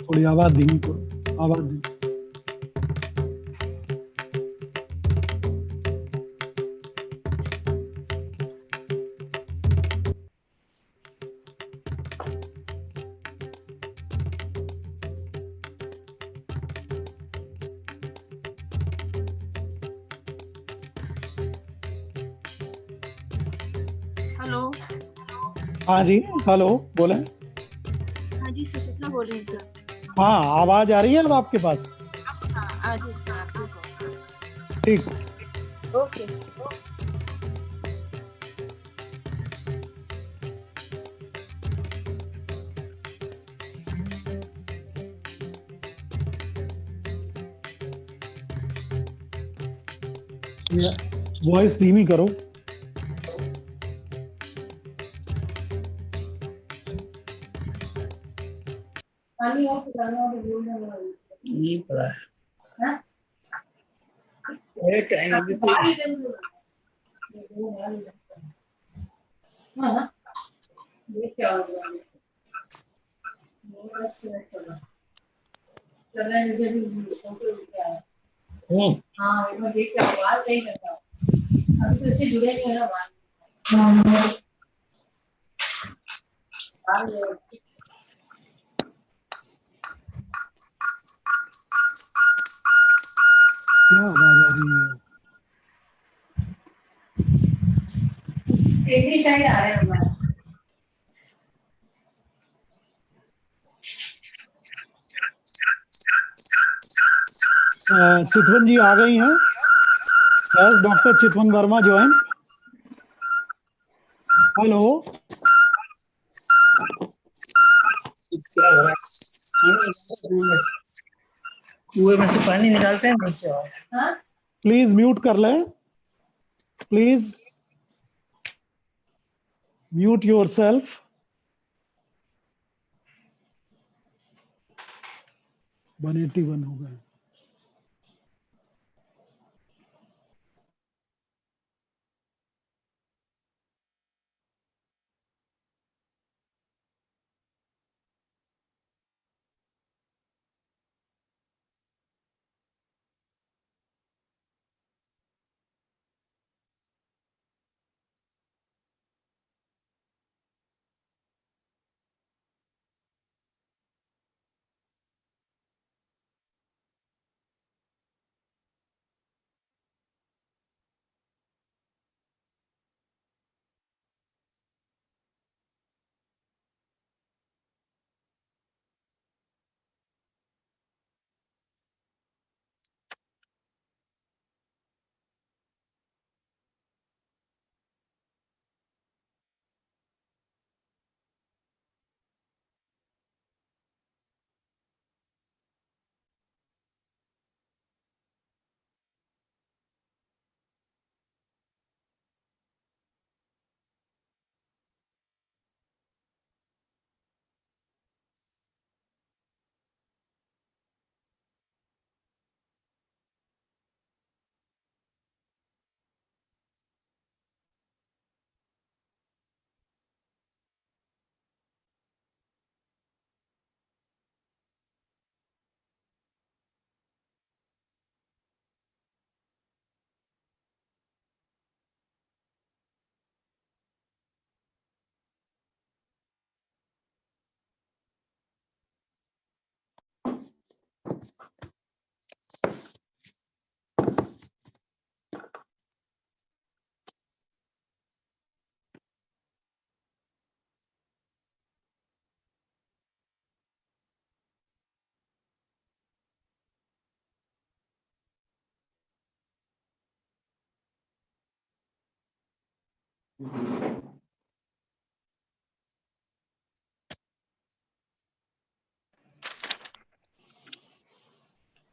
थोड़ी आवाज धीमी करो, आवाज धीमी। हेलो। हाँ जी, हेलो, बोले। हाँ जी, सुचित्रा बोल रही हूँ सर। हाँ, आवाज आ रही है अब आपके पास? हाँ, आ रही है सर, आप ठीक। ओके। वॉइस धीमी करो। नहीं पड़ा है। एक टाइम ये क्या हो गया? बस चलने से भी फोटो क्या है? हाँ, मैं देख के आवाज सही करता हूँ। अभी तो इससे जुड़े नहीं है ना आवाज। क्या आवाज आ रही है? एक ही साइड आ रहा है हमारा। चितवन जी आ गई हैं? यस, डॉक्टर चितवन वर्मा ज्वाइन। हेलो। क्या हो रहा है? कुएं में से पानी निकालते हैं मुझसे। हाँ? प्लीज म्यूट कर लें, प्लीज म्यूट योरसेल्फ। वन 181 हो गए।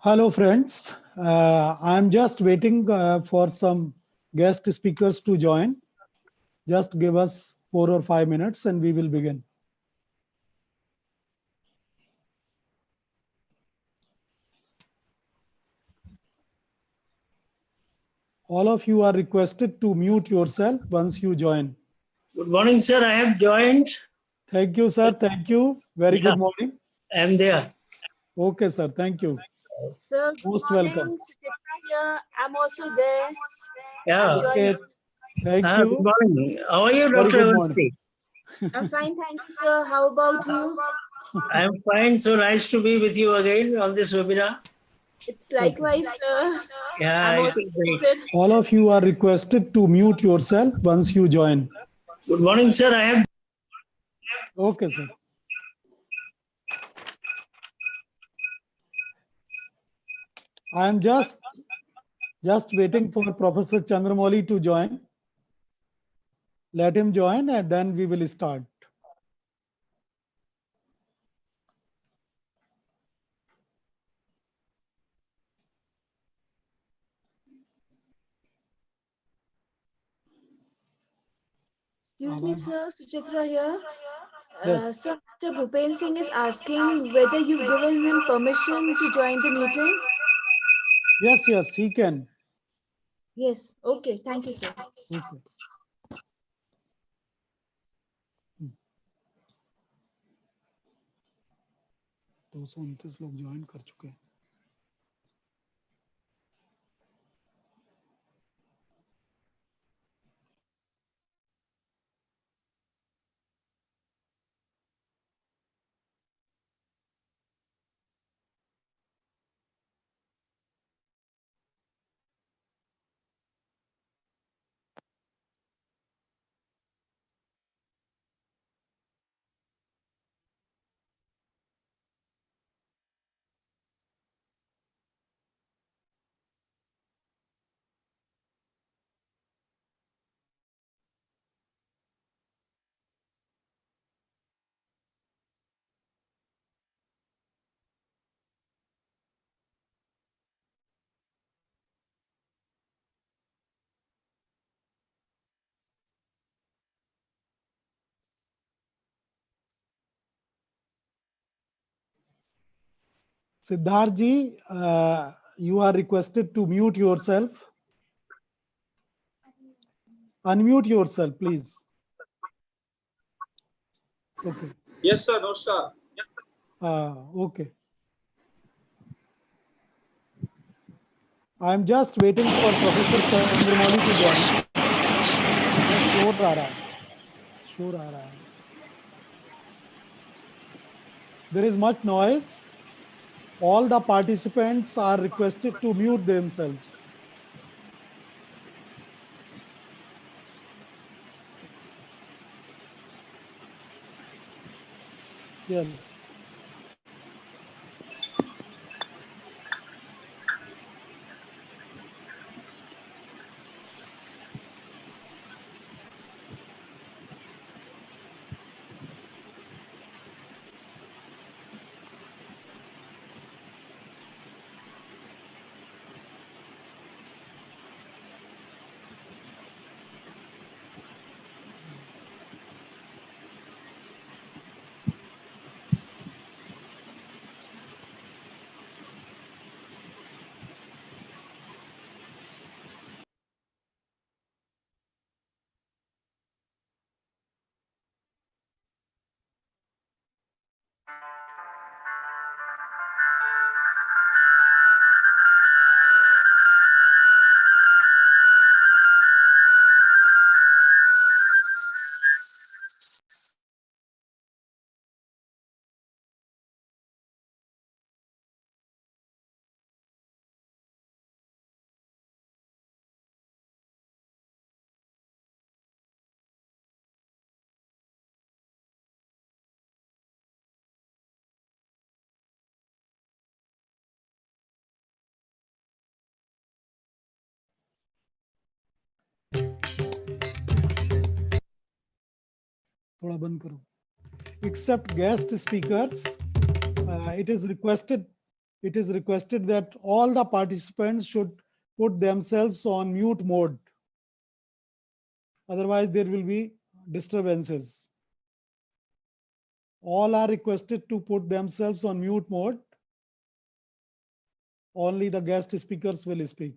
Hello friends, I am just waiting for some guest speakers to join. Just give us 4 or 5 minutes and we will begin. All of you are requested to mute yourself once you join. Good morning, sir. I have joined. Thank you, sir. Thank you. Very good morning. I am there. Okay, sir. Thank you. Sir, good Most morning. welcome. Suchitra here. I'm also there. Yeah. I'm joining. Okay. Thank Good you. morning. How are you, Very Dr. good morning. Avanti? I'm fine, thank you, sir. How about you? I'm fine. So nice to be with you again on this webinar. It's likewise, sir. Yeah, I'm it also is great. excited. All of you are requested to mute yourself once you join. Good morning, sir. I have Okay, sir. I am just waiting for Professor Chandramouli to join. Let him join and then we will start. Excuse me, sir. Suchitra here. Yes. Sir, Mr. Bhupen Singh is asking whether you've given him permission to join the meeting. Yes, yes, he can. Yes. Okay. Thank you, sir. Okay. 229 लोग join कर चुके हैं. Siddharth ji, you are requested to mute yourself. Unmute yourself, please. Okay. Yes, sir. Namaskar. Okay. I am just waiting for Professor Chandramouli to join. शोर आ रहा है. शोर आ रहा है. There is much noise. All the participants are requested to mute themselves. Yes. थोड़ा बंद करो. Except guest speakers, it is requested that all the participants should put themselves on mute mode. Otherwise, there will be disturbances. All are requested to put themselves on mute mode. Only the guest speakers will speak.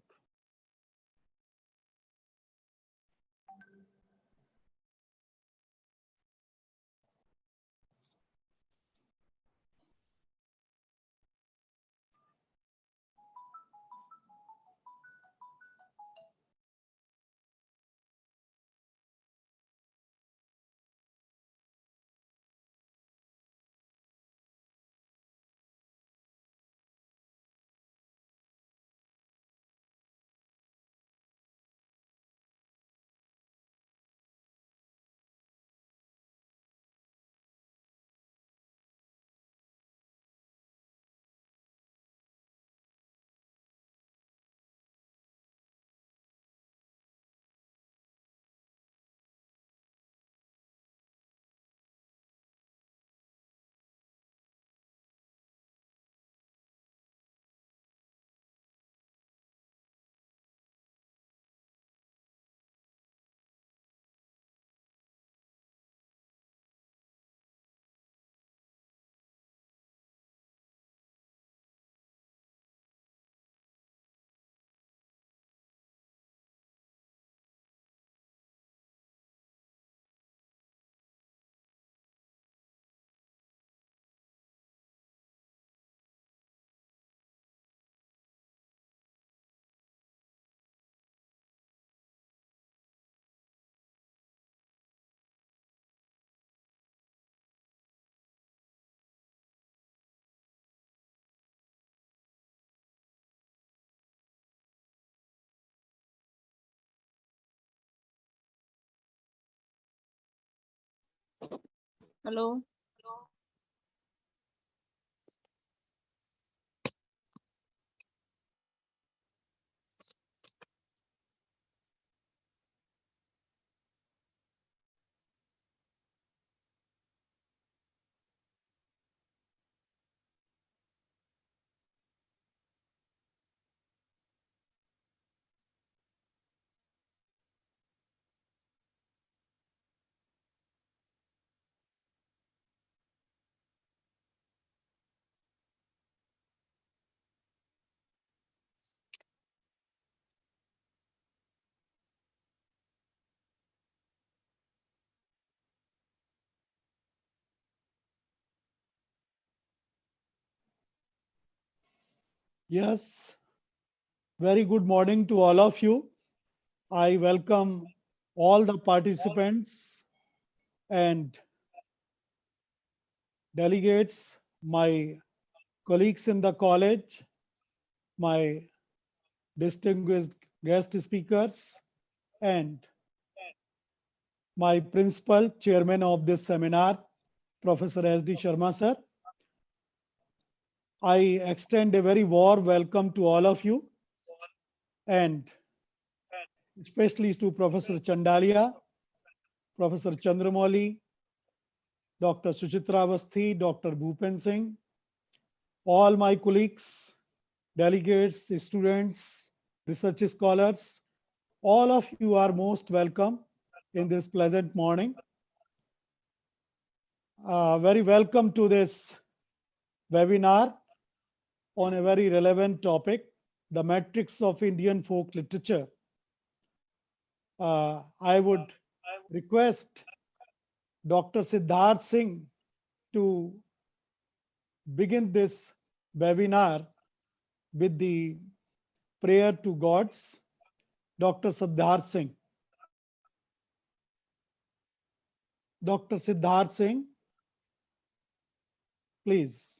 Hello. Yes, very good morning to all of you. I welcome all the participants and delegates, my colleagues in the college, my distinguished guest speakers, and my principal chairman of this seminar, Professor S.D. Sharma sir. I extend a very warm welcome to all of you, and especially to Professor Chandalia, Professor Chandramouli, Dr. Suchitra Avasthi, Dr. Bhupen Singh, all my colleagues, delegates, students, research scholars, all of you are most welcome in this pleasant morning. Very welcome to this webinar on a very relevant topic, the metrics of Indian folk literature. I would request Dr. Siddharth Singh to begin this webinar with the prayer to gods. Dr. Siddharth Singh. Dr. Siddharth Singh, please.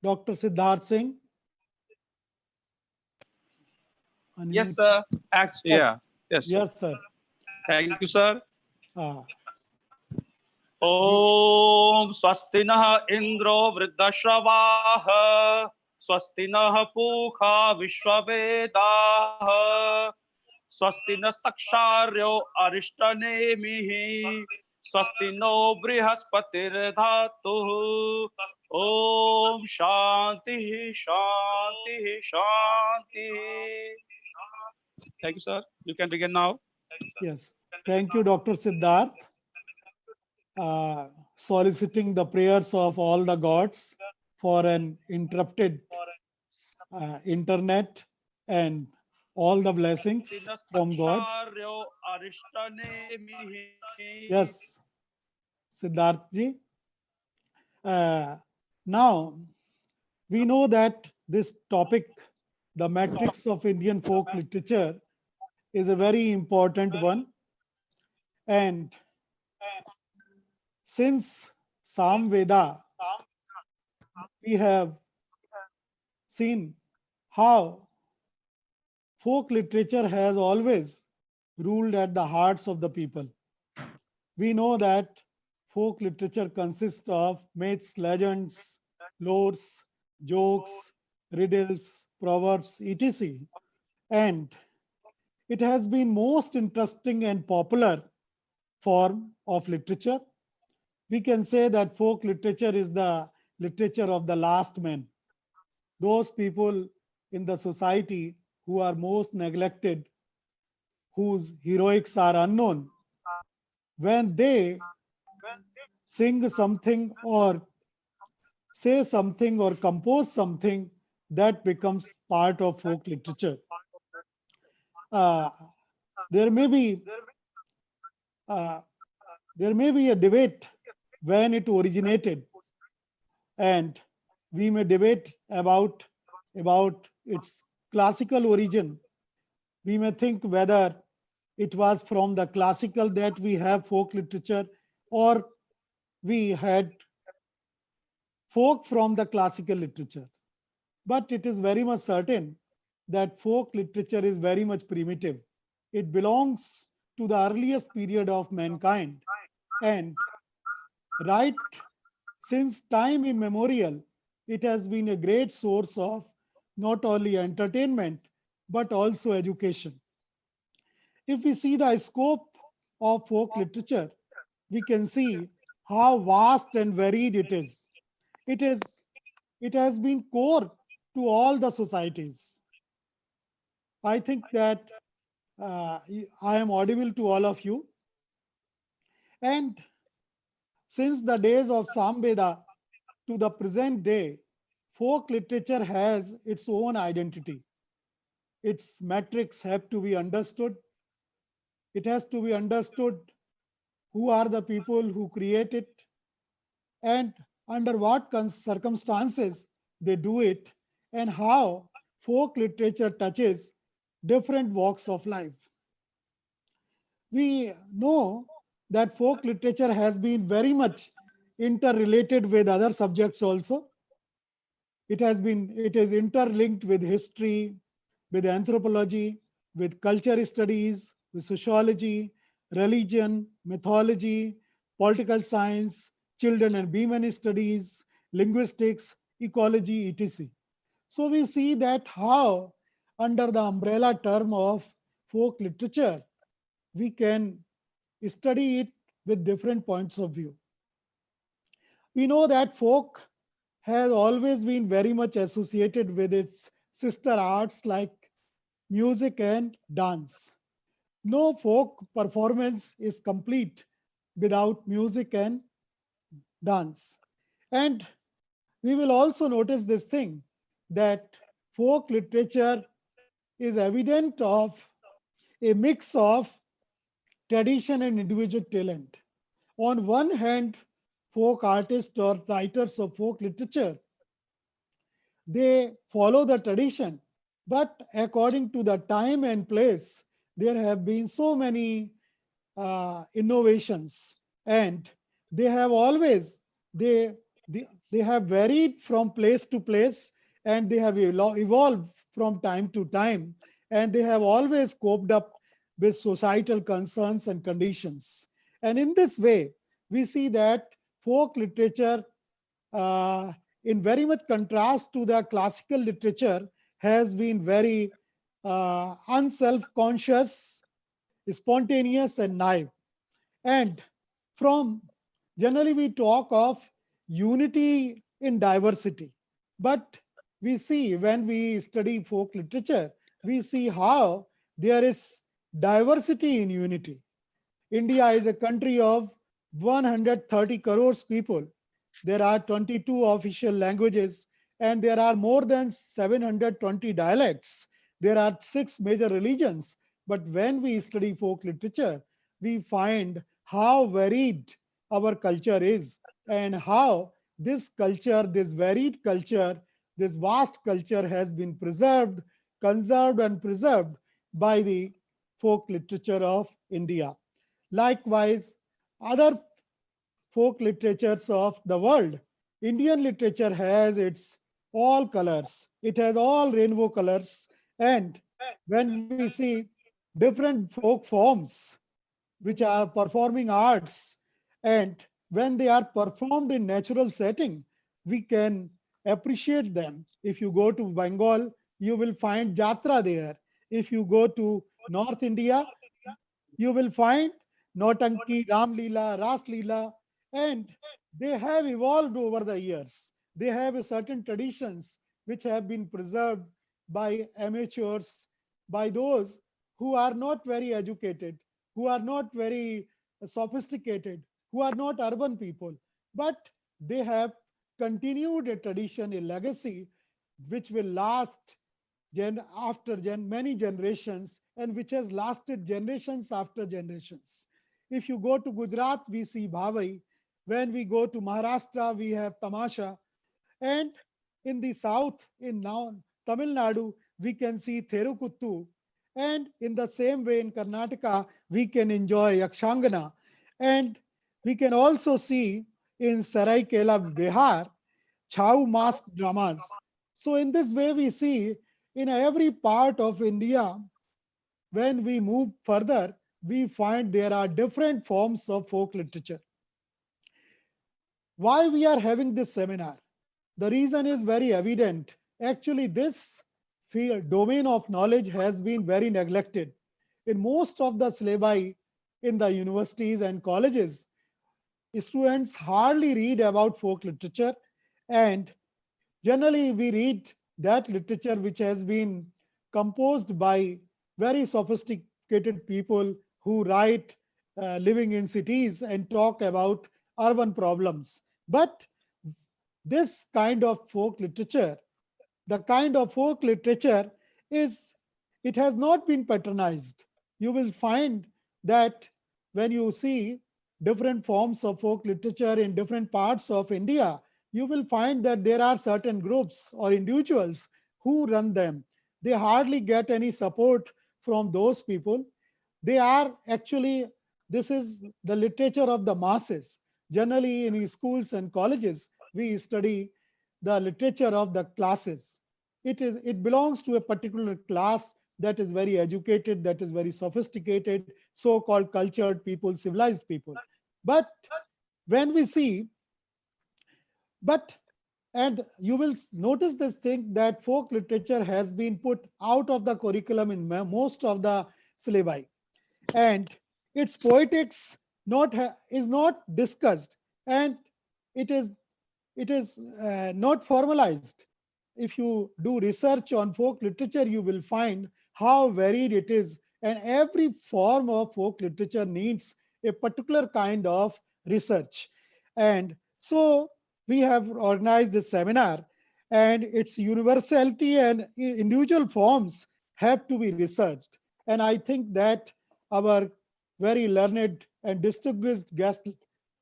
Dr. Siddharth Singh. Yes, sir. Actually, Yes. yeah. Yes, sir. Yes, sir. Thank you, sir. Uh, Om swasti nah Indro vruddhashravah swasti nah Pukha Vishwavedah swasti nastaksharyo arishthanemihi swasti no Brihaspatir dhatuh Om Shanti Shanti Shanti. Thank you, sir. You can begin now. yes. Thank you, Dr. Siddharth. Soliciting the prayers of all the gods for an interrupted internet and all the blessings from God. Yes, Siddharth ji. Now, we know that this topic, the metrics of Indian folk literature, is a very important one. And since Samveda, we have seen how folk literature has always ruled at the hearts of the people. We know that folk literature consists of myths, legends, lores, jokes, riddles, proverbs, etc. And it has been most interesting and popular form of literature. We can say that folk literature is the literature of the last man. Those people in the society who are most neglected, whose heroics are unknown, when they sing something or say something or compose something, that becomes part of folk literature. Uh, there may be uh, there may be a debate when it originated, and we may debate about its classical origin. We may think whether it was from the classical that we have folk literature, or we had folk from the classical literature. But it is very much certain that folk literature is very much primitive. It belongs to the earliest period of mankind. And right since time immemorial, it has been a great source of not only entertainment, but also education. If we see the scope of folk literature, we can see how vast and varied it is. It is it has been core to all the societies. I think that I am audible to all of you. And since the days of Samveda to the present day, folk literature has its own identity. Its metrics have to be understood. It has to be understood who are the people who create it and under what circumstances they do it, and how folk literature touches different walks of life. We know that folk literature has been very much interrelated with other subjects also. It is interlinked with history, with anthropology, with culture studies, with sociology, religion, mythology, political science, children and women studies, linguistics, ecology, etc. So we see that how under the umbrella term of folk literature, we can study it with different points of view. We know that folk has always been very much associated with its sister arts like music and dance. No folk performance is complete without music and dance. And we will also notice this thing that folk literature is evident of a mix of tradition and individual talent. On one hand, folk artists or writers of folk literature, they follow the tradition, but according to the time and place, there have been so many innovations, and they have always they, they have varied from place to place, and they have evolved from time to time, and they have always coped up with societal concerns and conditions. And in this way, we see that folk literature, uh, in very much contrast to the classical literature, has been very unself-conscious, spontaneous, and naive. And from generally we talk of unity in diversity, but we see when we study folk literature, we see how there is diversity in unity. India is a country of 130 crores people. There are 22 official languages, and there are more than 720 dialects. There are 6 major religions. But when we study folk literature, we find how varied our culture is, and how this culture, this varied culture, this vast culture has been preserved, conserved, and preserved by the folk literature of India. Likewise, other folk literatures of the world, Indian literature has its all colors. It has all rainbow colors. And when we see different folk forms, which are performing arts, and when they are performed in natural setting, we can appreciate them. If you go to Bengal, you will find Jatra there. If you go to North India, you will find Notanki, Ram Leela, Ras Leela, and they have evolved over the years. They have a certain traditions which have been preserved by amateurs, by those who are not very educated, who are not very sophisticated, who are not urban people, but they have continued a tradition, a legacy which will last many generations, and which has lasted generations after generations. If you go to Gujarat, we see Bhavai. When we go to Maharashtra, we have Tamasha. And in the south, in now Tamil Nadu, we can see Therukuttu. And in the same way in Karnataka, we can enjoy Yakshangana. And we can also see in Saraikela, Bihar, Chau mask dramas. So in this way, we see in every part of India, when we move further, we find there are different forms of folk literature. Why we are having this seminar? The reason is very evident. Actually, this field, domain of knowledge has been very neglected. In most of the syllabi in the universities and colleges, students hardly read about folk literature, and generally we read that literature which has been composed by very sophisticated people who write living in cities and talk about urban problems. But this kind of folk literature, the kind of folk literature is, it has not been patronized. You will find that when you see different forms of folk literature in different parts of India, you will find that there are certain groups or individuals who run them. They hardly get any support from those people. They are actually, this is the literature of the masses. Generally, in schools and colleges, we study the literature of the classes. It belongs to a particular class that is very educated, that is very sophisticated, so-called cultured people, civilized people. But when we see, but and you will notice this thing that folk literature has been put out of the curriculum in most of the syllabi, and its poetics is not discussed, and it is not formalized. If you do research on folk literature, you will find how varied it is, and every form of folk literature needs a particular kind of research. And so we have organized this seminar, and its universality and individual forms have to be researched. And I think that our very learned and distinguished guest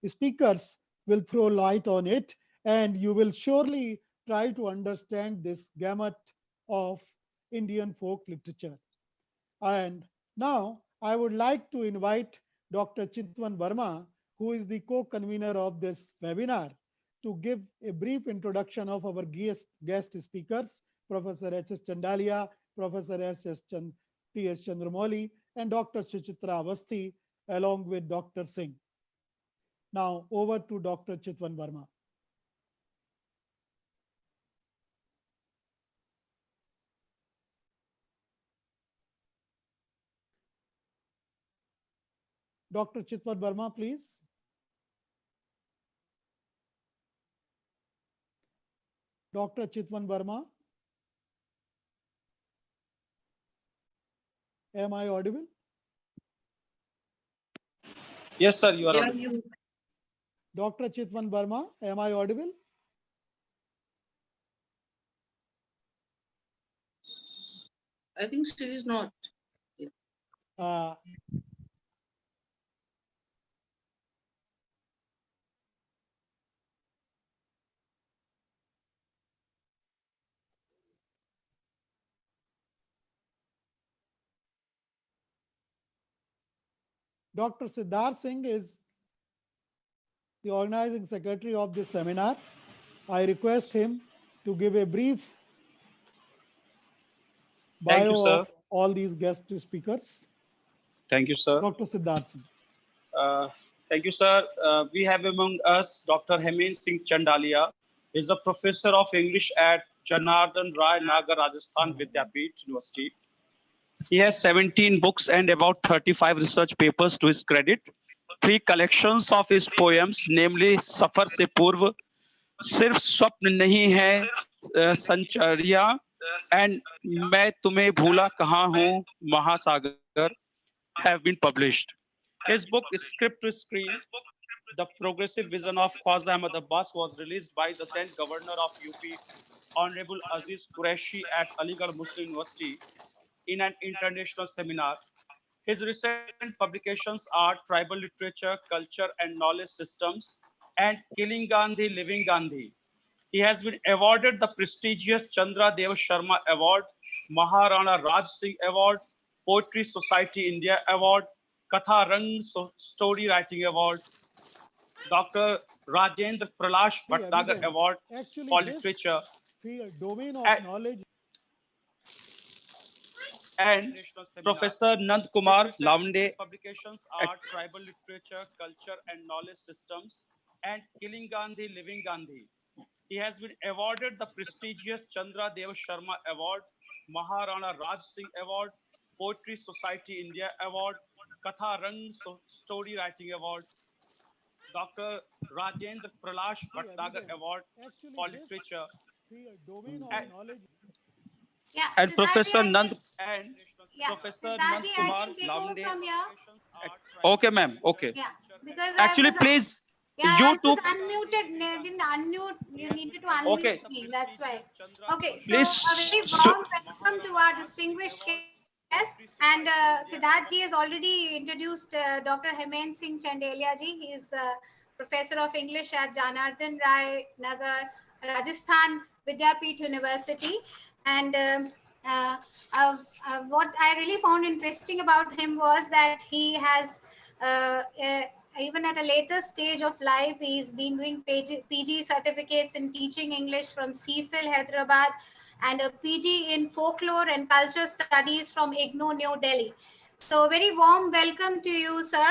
speakers will throw light on it, and you will surely try to understand this gamut of Indian folk literature. And now I would like to invite Dr. Chitwan Verma, who is the co-convener of this webinar, to give a brief introduction of our guest speakers, Professor H.S. Chandalia, Professor T.S. Chandramouli, and Dr. Suchitra Avasthi, along with Dr. Singh. Now over to Dr. Chitwan Verma. Dr. Chitwan Verma, please. Dr. Chitwan Verma. Am I audible? Yes, sir, you are audible. Dr. Chitwan Verma, am I audible? I think Shri is not. Uh, Dr. Siddharth Singh is the organizing secretary of this seminar. I request him to give a brief Thank you, bio sir. of all these guest speakers. Thank you, sir. Dr. Siddharth Singh. Thank you, sir. We have among us Dr. Hemen Singh Chandalia. He is a professor of English at Janardhan Rai Nagar Rajasthan Vidyapeeth University. He has 17 books and about 35 research papers to his credit. 3 collections of his poems, namely Safar Se Purv, Sirf Swapn Nahi Hai, Sanchariya, and मैं तुम्हें भूला कहाँ हूँ महासागर, have been published. His book Script to Screen, The Progressive Vision of Khwaja Ahmad Abbas, was released by the then governor of UP, Honorable Aziz Qureshi, at Aligarh Muslim University in an international seminar. His recent publications are Tribal Literature, Culture and Knowledge Systems and Killing Gandhi, Living Gandhi. He has been awarded the prestigious Chandra Dev Sharma Award, Maharana Raj Singh Award, Poetry Society India Award, Katha Rang Story Writing Award, Dr. Rajendra Pralash Bhatnagar Award for Literature. Domain of knowledge. and Professor Nand Kumar Lavande. Publications are Tribal Literature, Culture and Knowledge Systems and Killing Gandhi, Living Gandhi. He has been awarded the prestigious Chandra Deva Sharma Award, Maharana Raj Singh Award, Poetry Society India Award, Katha Rang Story Writing Award, Dr. Rajendra Pralash Bhatnagar Award for Literature, Domain of and, knowledge. Yeah, and Siddharthi, Professor I Nand can, and yeah, Professor Nand Siddharthi, I Kumar can take over Lavande. from here. Okay, ma'am. Okay. Yeah, because I Actually, was, please, yeah, I you was two, unmuted. Didn't unmute. You needed to unmute okay, me. That's why. Okay, so please. a very warm welcome to our distinguished guests. And Siddharthi has already introduced Dr. Hemen Singh Chandelia ji. He is professor of English at Janardhan Rai Nagar, Rajasthan Vidyapeeth University. And uh, what I really found interesting about him was that he has even at a later stage of life, he's been doing PG certificates in teaching English from CFIL, Hyderabad, and a PG in folklore and culture studies from IGNOU, New Delhi. So, very warm welcome to you, sir.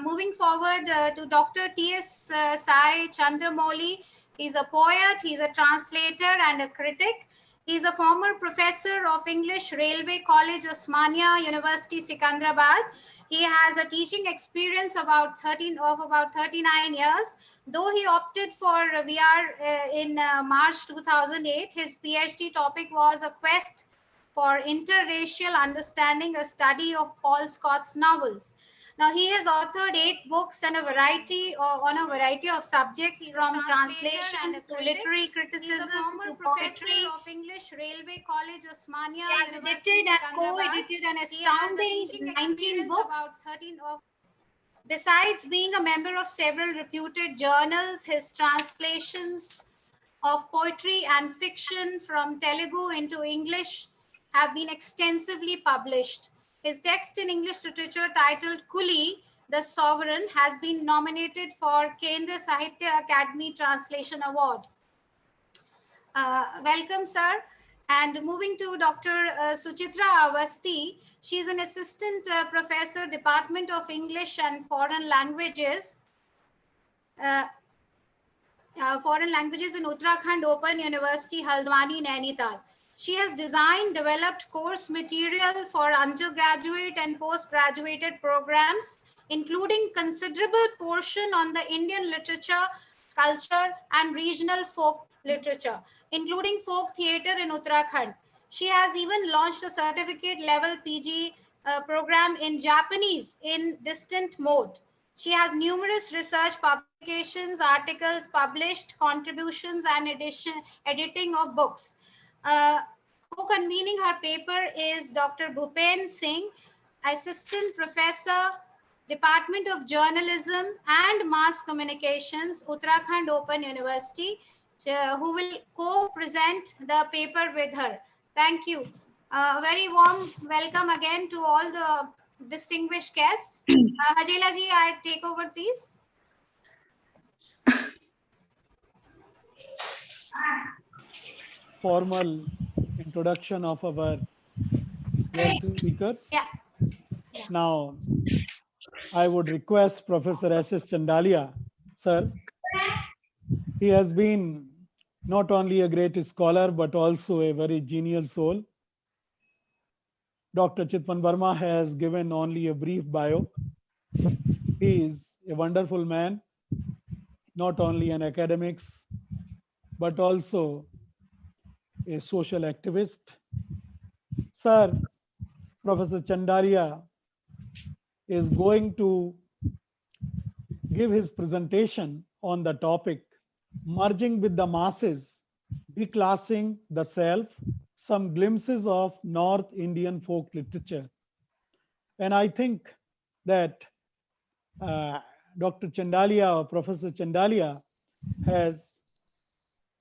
Moving forward to Dr. T.S. Sai Chandramouli. He's a poet, he's a translator and a critic. He's a former professor of English, Railway College, Osmania University, Secunderabad. He has a teaching experience about 39 years. Though he opted for VR in March 2008, his PhD topic was a quest for interracial understanding, a study of Paul Scott's novels. Now, he has authored 8 books and on a variety of subjects, from translation to literary criticism to poetry. Of English, Railway College, Osmania. He has edited and co-edited an astounding 19 books. Besides being a member of several reputed journals, his translations of poetry and fiction from Telugu into English have been extensively published. His text in English literature titled Kuli, the Sovereign, has been nominated for Kendra Sahitya Academy Translation Award. Welcome, sir. And moving to Dr. Suchitra Avasti, she is an assistant professor, Department of English and Foreign Languages. Foreign Languages in Uttarakhand Open University, Haldwani, Nainital. She has designed, developed course material for undergraduate and postgraduate programs, including considerable portion on the Indian literature, culture, and regional folk literature, including folk theatre in Uttarakhand. She has even launched a certificate level PG program in Japanese in distant mode. She has numerous research publications, articles published, contributions, and editing of books. Co-convening her paper is Dr. Bhupen Singh, Assistant Professor, Department of Journalism and Mass Communications, Uttarakhand Open University, who will co-present the paper with her. Thank you. Very warm welcome again to all the distinguished guests. Hajela ji, I take over, please. Formal introduction of our guest speakers. Yeah. Now, I would request Professor S.S. Chandalia, sir. He has been not only a great scholar, but also a very genial soul. Dr. Chitwan Verma has given only a brief bio. He is a wonderful man, not only an academics, but also a social activist. Sir, Professor Chandalia is going to give his presentation on the topic Merging with the Masses, Declassing the Self, some glimpses of North Indian folk literature. And I think that Dr. Chandalia or Professor Chandalia has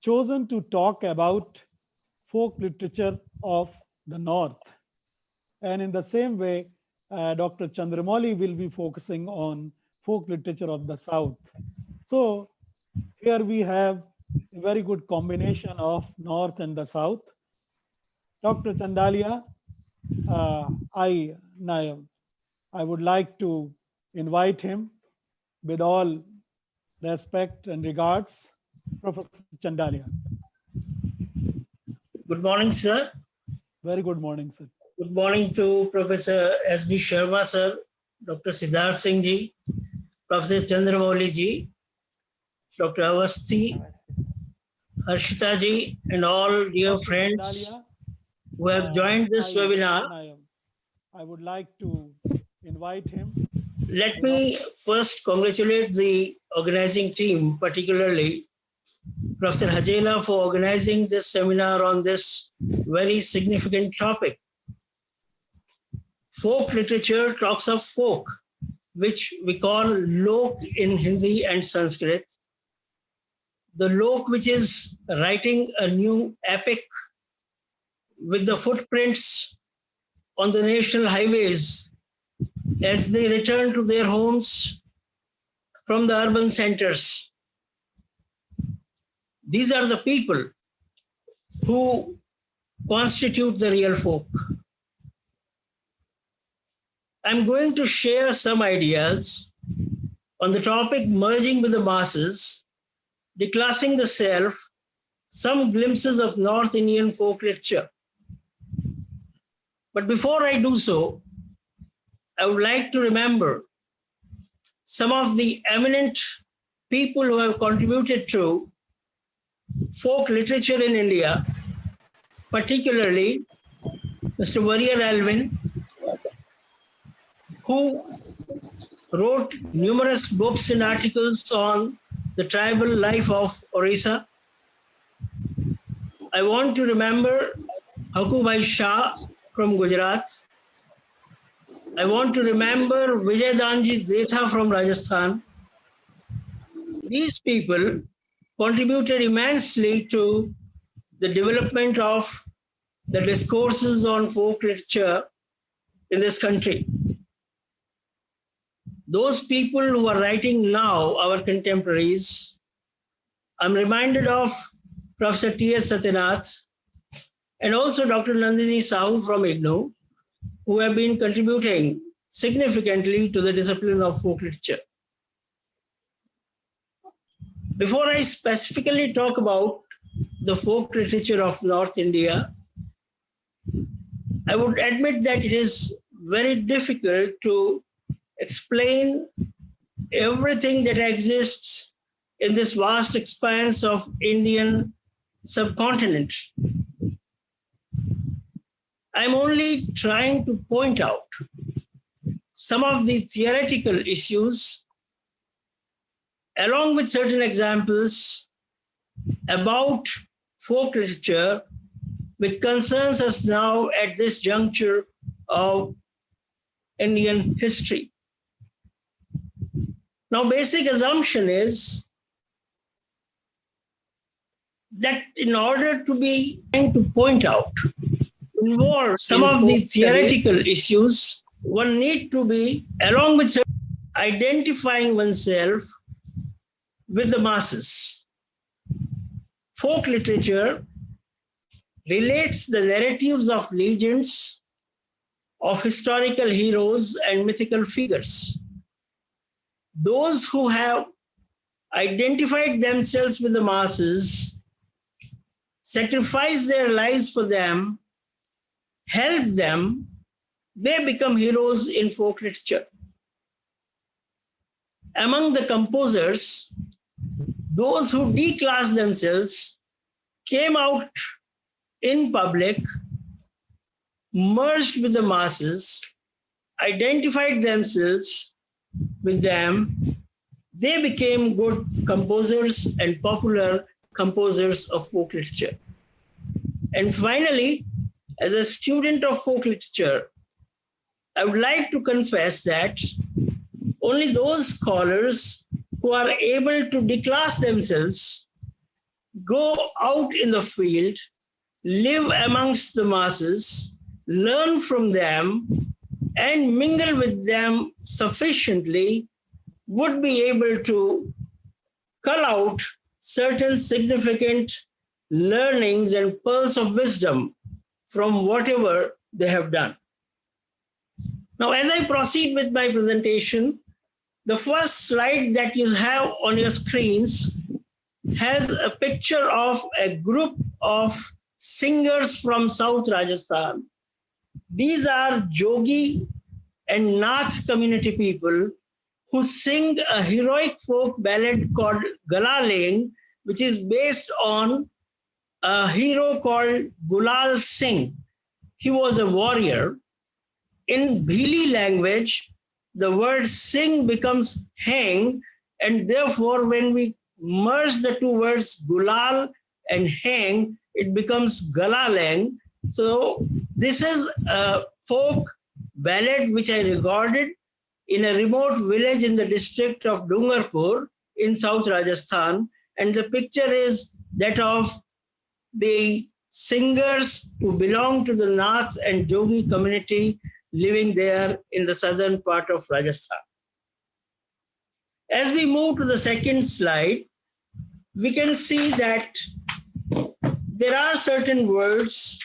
chosen to talk about folk literature of the North. And in the same way, Dr. Chandramouli will be focusing on folk literature of the South. So here we have a very good combination of North and the South. Dr. Chandalia, I would like to invite him with all respect and regards, Professor Chandalia. Good morning, sir. Very good morning, sir. Good morning to Professor S.B. Sharma, sir, Dr. Siddharth Singh ji, Professor Chandramouli ji, Dr. Avasthi, Harshita ji, and all dear Dr. friends Chandalia, who have joined this webinar. I would like to invite him. Let me first congratulate the organizing team, particularly Professor Hajela, for organizing this seminar on this very significant topic. Folk literature talks of folk, which we call lok in Hindi and Sanskrit. The lok, which is writing a new epic with the footprints on the national highways as they return to their homes from the urban centers. These are the people who constitute the real folk. I'm going to share some ideas on the topic merging with the masses, declassing the self, some glimpses of North Indian folk literature. But before I do so, I would like to remember some of the eminent people who have contributed to folk literature in India, particularly Mr. Warrior Alvin, who wrote numerous books and articles on the tribal life of Orissa. I want to remember Hakubhai Shah from Gujarat. I want to remember Vijay Danji Detha from Rajasthan. These people contributed immensely to the development of the discourses on folk literature in this country. Those people who are writing now, our contemporaries, I'm reminded of Professor T.S. Satyanath and also Dr. Nandini Sahu from IGNOU, who have been contributing significantly to the discipline of folk literature. Before I specifically talk about the folk literature of North India, I would admit that it is very difficult to explain everything that exists in this vast expanse of Indian subcontinent. I'm only trying to point out some of the theoretical issues along with certain examples about folk literature which concerns us now at this juncture of Indian history. Now, basic assumption is that in order to be trying to point out, involve some of the theoretical issues, one need to be, along with identifying oneself with the masses. Folk literature relates the narratives of legends, of historical heroes and mythical figures. Those who have identified themselves with the masses, sacrificed their lives for them, helped them, they become heroes in folk literature. Among the composers, those who declassed themselves came out in public, merged with the masses, identified themselves with them, they became good composers and popular composers of folk literature. And finally, as a student of folk literature, I would like to confess that only those scholars who are able to declass themselves, go out in the field, live amongst the masses, learn from them, and mingle with them sufficiently would be able to cull out certain significant learnings and pearls of wisdom from whatever they have done. Now, as I proceed with my presentation, the first slide that you have on your screens has a picture of a group of singers from South Rajasthan. These are Jogi and Nath community people who sing a heroic folk ballad called Galaling, which is based on a hero called Gulal Singh. He was a warrior. In Bhili language, the word sing becomes hang, and therefore when we merge the two words Gulal and hang, it becomes Galalang. So this is a folk ballad which I recorded in a remote village in the district of Dungarpur in South Rajasthan. And the picture is that of the singers who belong to the Nath and Jogi community living there in the southern part of Rajasthan. As we move to the second slide, we can see that there are certain words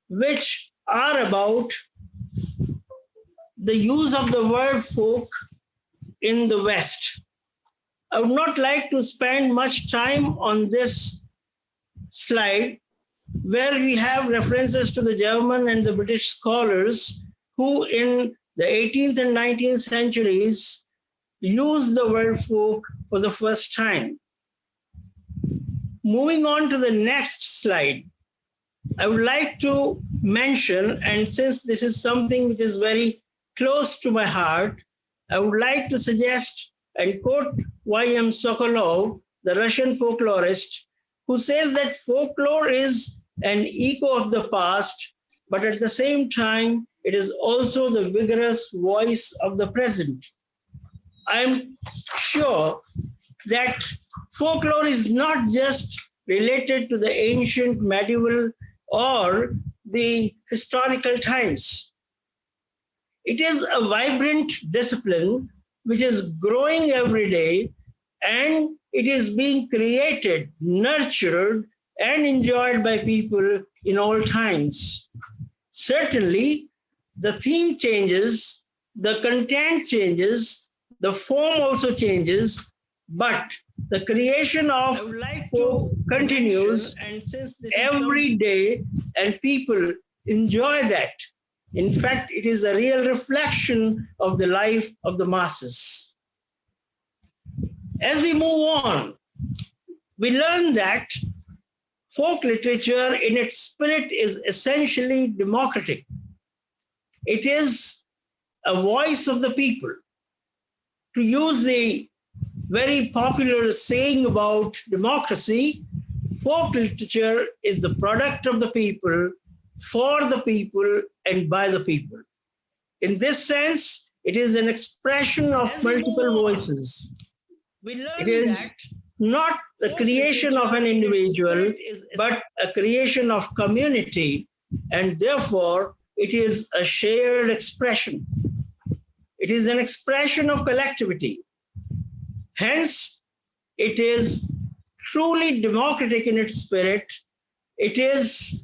which are about the use of the word folk in the West. I would not like to spend much time on this slide, where we have references to the German and the British scholars who in the 18th and 19th centuries used the word folk for the first time. Moving on to the next slide, I would like to mention, and since this is something which is very close to my heart, I would like to suggest and quote Y.M. Sokolov, the Russian folklorist, who says that folklore is an echo of the past, but at the same time, it is also the vigorous voice of the present. I'm sure that folklore is not just related to the ancient, medieval, or the historical times. It is a vibrant discipline which is growing every day, and it is being created, nurtured, and enjoyed by people in all times. Certainly, the theme changes, the content changes, the form also changes, but the creation of folk continues every day, and people enjoy that. In fact, it is a real reflection of the life of the masses. As we move on, we learn that folk literature in its spirit is essentially democratic. It is a voice of the people. To use the very popular saying about democracy, folk literature is the product of the people, for the people, and by the people. In this sense, it is an expression of multiple voices. It is not the creation of an individual, but a creation of community, and therefore it is a shared expression. It is an expression of collectivity. Hence, it is truly democratic in its spirit. It is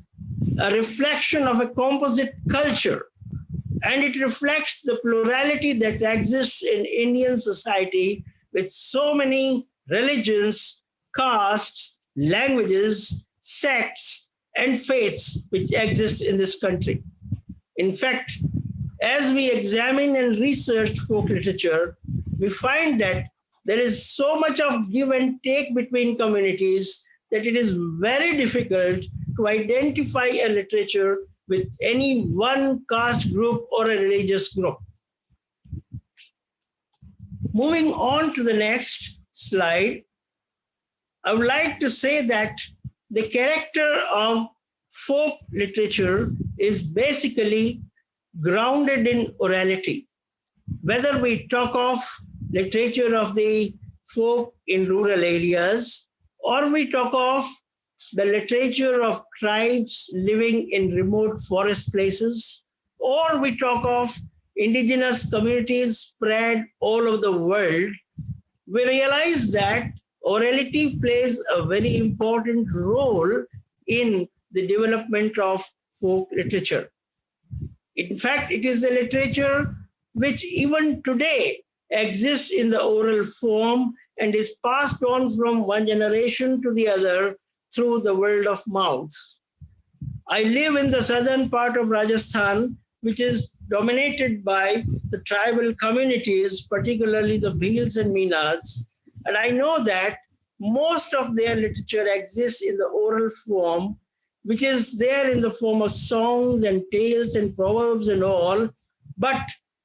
a reflection of a composite culture, and it reflects the plurality that exists in Indian society with so many religions, castes, languages, sects, and faiths which exist in this country. In fact, as we examine and research folk literature, we find that there is so much of give and take between communities that it is very difficult to identify a literature with any one caste group or a religious group. Moving on to the next slide, I would like to say that the character of folk literature is basically grounded in orality. Whether we talk of literature of the folk in rural areas, or we talk of the literature of tribes living in remote forest places, or we talk of indigenous communities spread all over the world, we realize that orality plays a very important role in the development of folk literature. In fact, it is the literature which even today exists in the oral form and is passed on from one generation to the other through the word of mouth. I live in the southern part of Rajasthan, which is dominated by the tribal communities, particularly the Bhils and Meenas. And I know that most of their literature exists in the oral form, which is there in the form of songs and tales and proverbs and all, but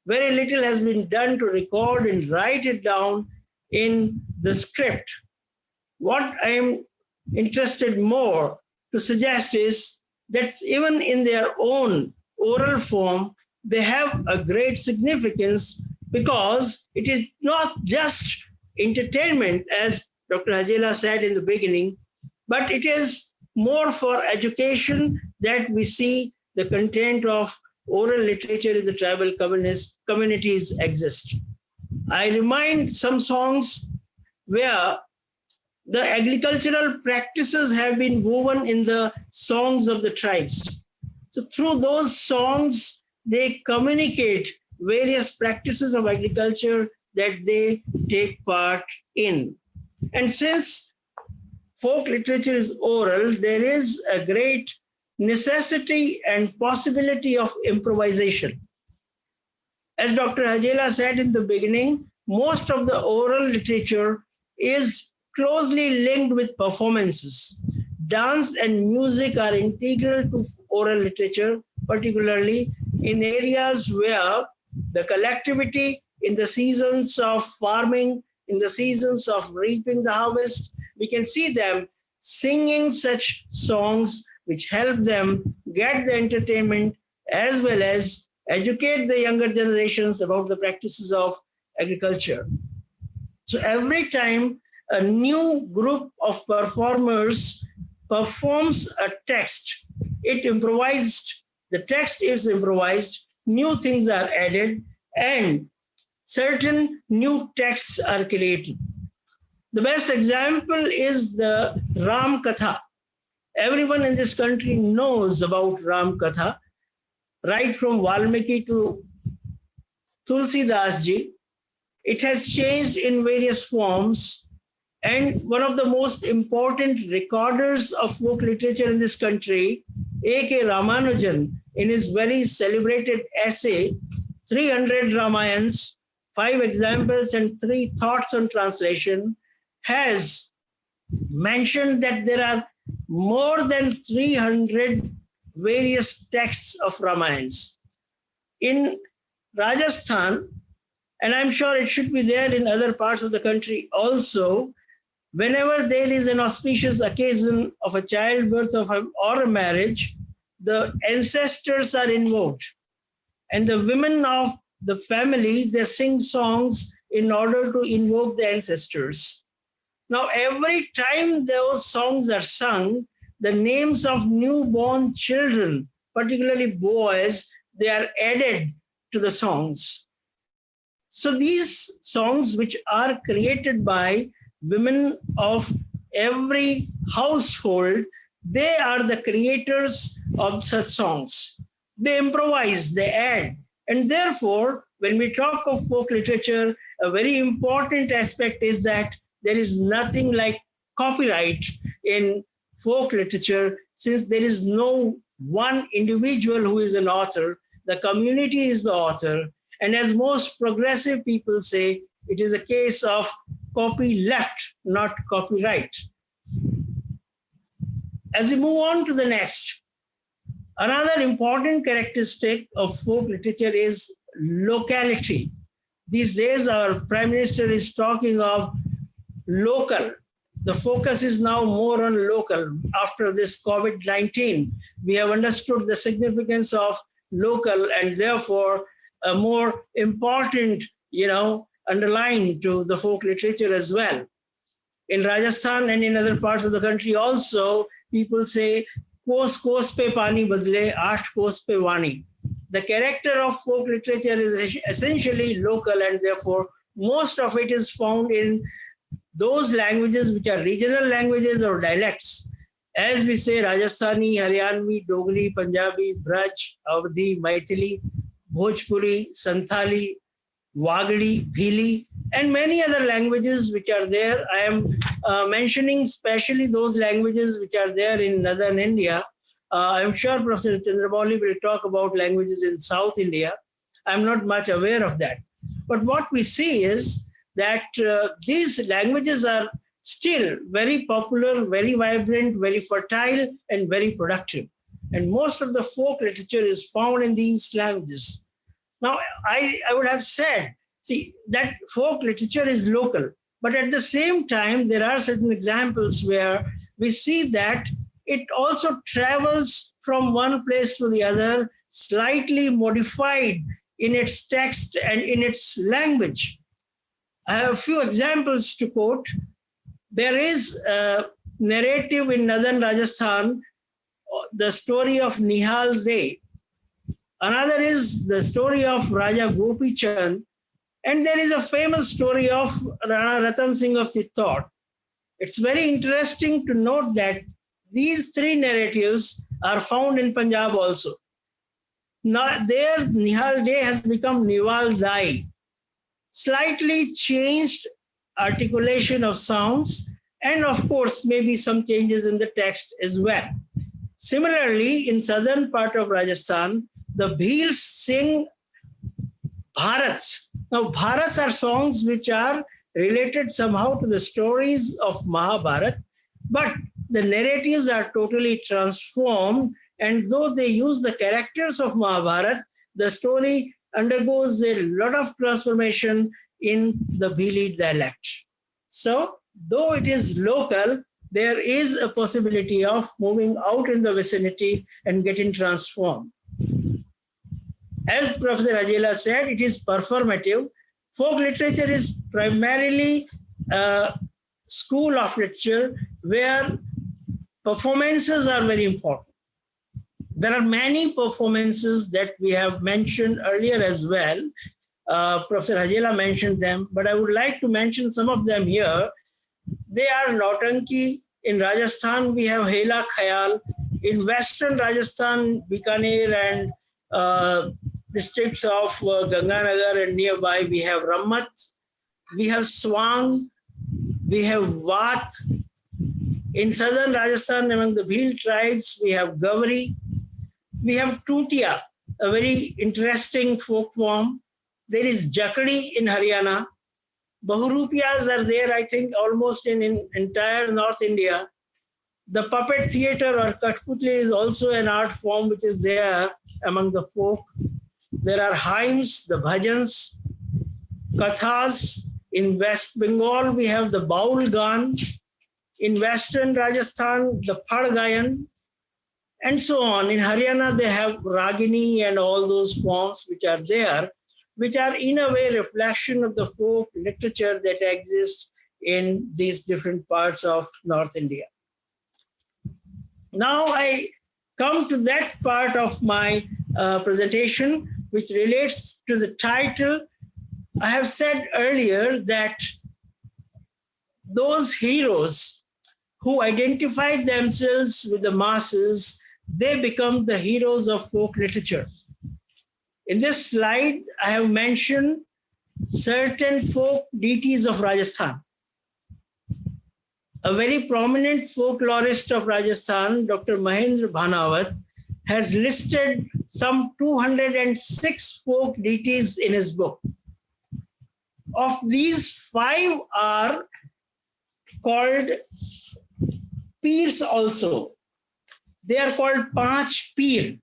very little has been done to record and write it down in the script. What I am interested more to suggest is that even in their own oral form, they have a great significance, because it is not just entertainment, as Dr. Hajela said in the beginning, but it is more for education that we see the content of oral literature in the tribal communities exist. I remind some songs where the agricultural practices have been woven in the songs of the tribes. So through those songs, they communicate various practices of agriculture that they take part in. And since folk literature is oral, there is a great necessity and possibility of improvisation. As Dr. Hajela said in the beginning, most of the oral literature is closely linked with performances. Dance and music are integral to oral literature, particularly in areas where the collectivity in the seasons of farming, in the seasons of reaping the harvest, we can see them singing such songs which help them get the entertainment as well as educate the younger generations about the practices of agriculture. So every time a new group of performers performs a text, it improvised, the text is improvised, new things are added, and certain new texts are created. The best example is the Ram Katha. Everyone in this country knows about Ram Katha, right from Valmiki to Tulsi Das ji. It has changed in various forms, and one of the most important recorders of folk literature in this country, A.K. Ramanujan, in his very celebrated essay, 300 Ramayans, 5 examples and 3 thoughts on translation, has mentioned that there are more than 300 various texts of Ramayans. In Rajasthan, and I'm sure it should be there in other parts of the country also, whenever there is an auspicious occasion of a childbirth or a marriage, the ancestors are invoked. And the women of the family, they sing songs in order to invoke the ancestors. Now, every time those songs are sung, the names of newborn children, particularly boys, they are added to the songs. So these songs, which are created by women of every household, they are the creators of such songs. They improvise, they add. And therefore, when we talk of folk literature, a very important aspect is that there is nothing like copyright in folk literature, since there is no one individual who is an author. The community is the author. And as most progressive people say, it is a case of copy left, not copyright. As we move on to the next, another important characteristic of folk literature is locality. These days, our Prime Minister is talking of local. The focus is now more on local. After this COVID-19, we have understood the significance of local, and therefore a more important, underline to the folk literature as well. In Rajasthan and in other parts of the country also, people say, "Kos kos pe pani badle, aath kos pe vani." The character of folk literature is essentially local, and therefore most of it is found in those languages which are regional languages or dialects. As we say, Rajasthani, Haryanvi, Dogri, Punjabi, Braj, Awadhi, Maithili, Bhojpuri, Santhali, Wagdi, Bhili, and many other languages which are there. I am mentioning especially those languages which are there in northern India. I'm sure Professor Chandrabauli will talk about languages in South India. I'm not much aware of that. But what we see is that these languages are still very popular, very vibrant, very fertile, and very productive. And most of the folk literature is found in these languages. Now, I would have said, see, that folk literature is local, but at the same time, there are certain examples where we see that it also travels from one place to the other, slightly modified in its text and in its language. I have a few examples to quote. There is a narrative in northern Rajasthan, the story of Nihal De. Another is the story of Raja Gopi Chand. And there is a famous story of Rana Ratan Singh of Chittor. It's very interesting to note that these three narratives are found in Punjab also. Now, there, Nihal De has become Niwal Dai, slightly changed articulation of sounds, and of course, maybe some changes in the text as well. Similarly, in southern part of Rajasthan, the Bhils sing Bharats. Now, Bharats are songs which are related somehow to the stories of Mahabharata, but the narratives are totally transformed, and though they use the characters of Mahabharata, the story undergoes a lot of transformation in the Bhili dialect. So, though it is local, there is a possibility of moving out in the vicinity and getting transformed. As Professor Hajela said, it is performative. Folk literature is primarily a school of literature where performances are very important. There are many performances that we have mentioned earlier as well. Professor Hajela mentioned them, but I would like to mention some of them here. They are Nautanki. In Rajasthan, we have Hela Khayal. In Western Rajasthan, Bikaner and districts of Ganganagar and nearby, we have Rammat, we have Swang, we have Vat. In southern Rajasthan, among the Bhil tribes, we have Gavri. We have Tutia, a very interesting folk form. There is Jakadi in Haryana. Bahurupiyas are there, I think, almost in entire North India. The puppet theater or Kathputli is also an art form which is there among the folk. There are hymns, the bhajans, kathas. In West Bengal, we have the Baul Gan. In Western Rajasthan, the Phad Gayan, and so on. In Haryana, they have Ragini and all those forms which are there, which are in a way reflection of the folk literature that exists in these different parts of North India. Now I come to that part of my presentation which relates to the title. I have said earlier that those heroes who identify themselves with the masses, they become the heroes of folk literature. In this slide, I have mentioned certain folk deities of Rajasthan. A very prominent folklorist of Rajasthan, Dr. Mahendra Bhanawat, has listed some 206 folk deities in his book. Of these, 5 are called Peers also. They are called Panch Peer.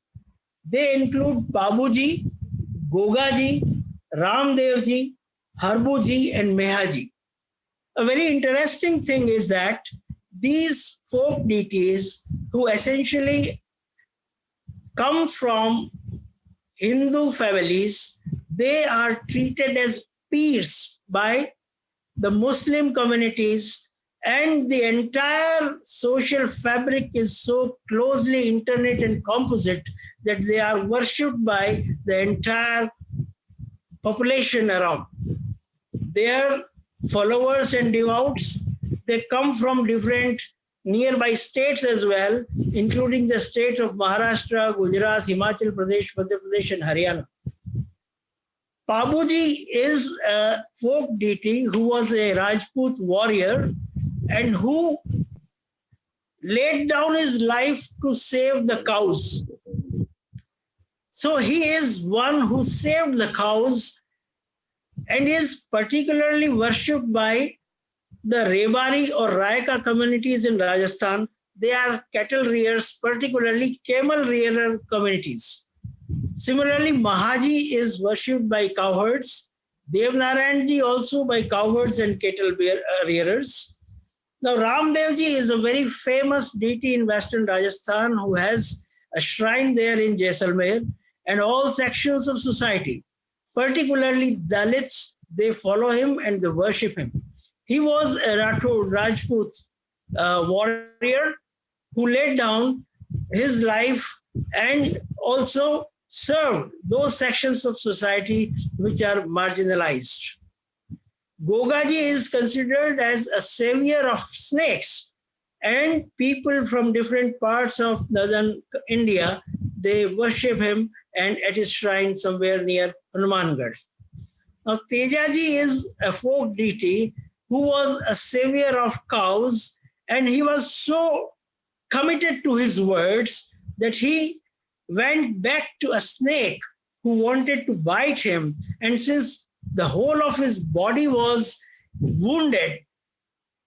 They include Babuji, Gogaji, Ramdevji, Harbuji, and Mehaji. A very interesting thing is that these folk deities, who essentially come from Hindu families, they are treated as peers by the Muslim communities, and the entire social fabric is so closely internet and composite that they are worshipped by the entire population around. Their followers and devotees, they come from different nearby states as well, including the state of Maharashtra, Gujarat, Himachal Pradesh, Madhya Pradesh, and Haryana. Pabuji is a folk deity who was a Rajput warrior and who laid down his life to save the cows. So he is one who saved the cows and is particularly worshipped by the Rebari or Raika communities in Rajasthan. They are cattle rearers, particularly camel rearer communities. Similarly, Mahaji is worshipped by cowherds. Narain also by cowherds and cattle rearers. Now, Ramdevji is a very famous deity in Western Rajasthan who has a shrine there in Jaisalmer, and all sections of society, particularly Dalits, they follow him and they worship him. He was a Rajput warrior who laid down his life and also served those sections of society which are marginalized. Gogaji is considered as a savior of snakes, and people from different parts of northern India, they worship him and at his shrine somewhere near Hanumangarh. Now, Tejaji is a folk deity who was a savior of cows, and he was so committed to his words that he went back to a snake who wanted to bite him. And since the whole of his body was wounded,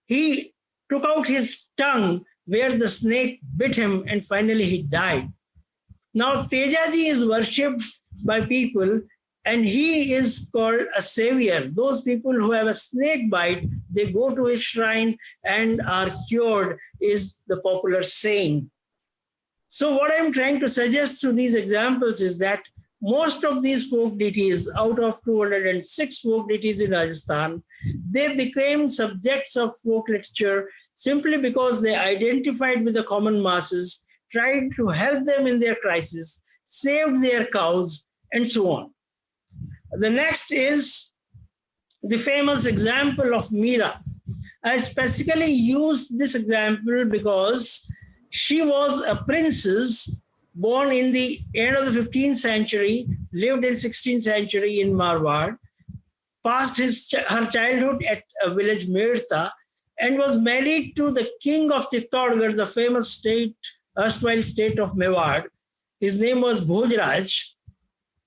he took out his tongue where the snake bit him, and finally he died. Now, Tejaji is worshipped by people, and he is called a savior. Those people who have a snake bite, they go to his shrine and are cured, is the popular saying. So what I'm trying to suggest through these examples is that most of these folk deities, out of 206 folk deities in Rajasthan, they became subjects of folk literature simply because they identified with the common masses, tried to help them in their crisis, saved their cows, and so on. The next is the famous example of Meera. I specifically use this example because she was a princess born in the end of the 15th century, lived in 16th century in Marwar, passed her childhood at a village Mirtha, and was married to the king of Chittorgarh, the famous state, erstwhile state of Mewar. His name was Bhojraj.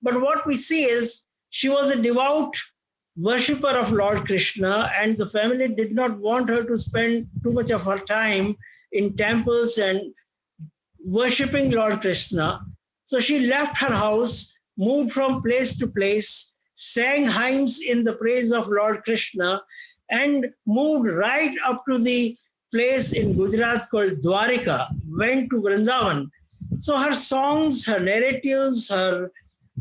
But what we see is she was a devout worshipper of Lord Krishna, and the family did not want her to spend too much of her time in temples and worshipping Lord Krishna. So she left her house, moved from place to place, sang hymns in the praise of Lord Krishna, and moved right up to the place in Gujarat called Dwarika, went to Vrindavan. So her songs, her narratives, her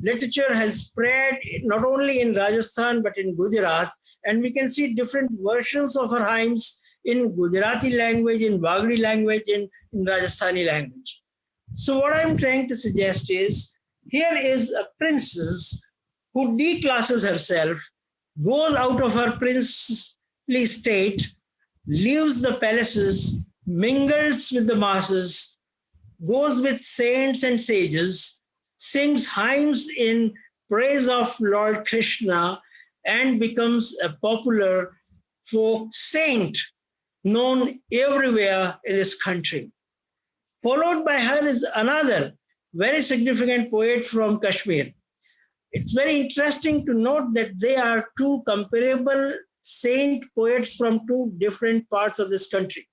literature has spread not only in Rajasthan but in Gujarat, and we can see different versions of her hymns in Gujarati language, in Wagri language, in Rajasthani language. So what I'm trying to suggest is, here is a princess who declasses herself, goes out of her princely state, leaves the palaces, mingles with the masses, goes with saints and sages, sings hymns in praise of Lord Krishna, and becomes a popular folk saint known everywhere in this country. Followed by her is another very significant poet from Kashmir. It's very interesting to note that they are two comparable saint poets from two different parts of this country.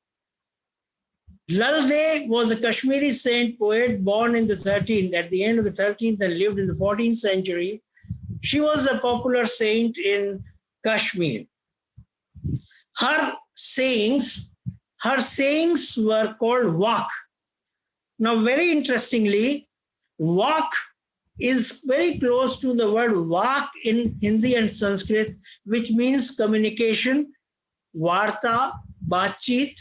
Lal De was a Kashmiri saint poet born in the 13th, at the end of the 13th, and lived in the 14th century. She was a popular saint in Kashmir. Her sayings were called Vak. Now, very interestingly, Vak is very close to the word Vak in Hindi and Sanskrit, which means communication, Varta, Bachit,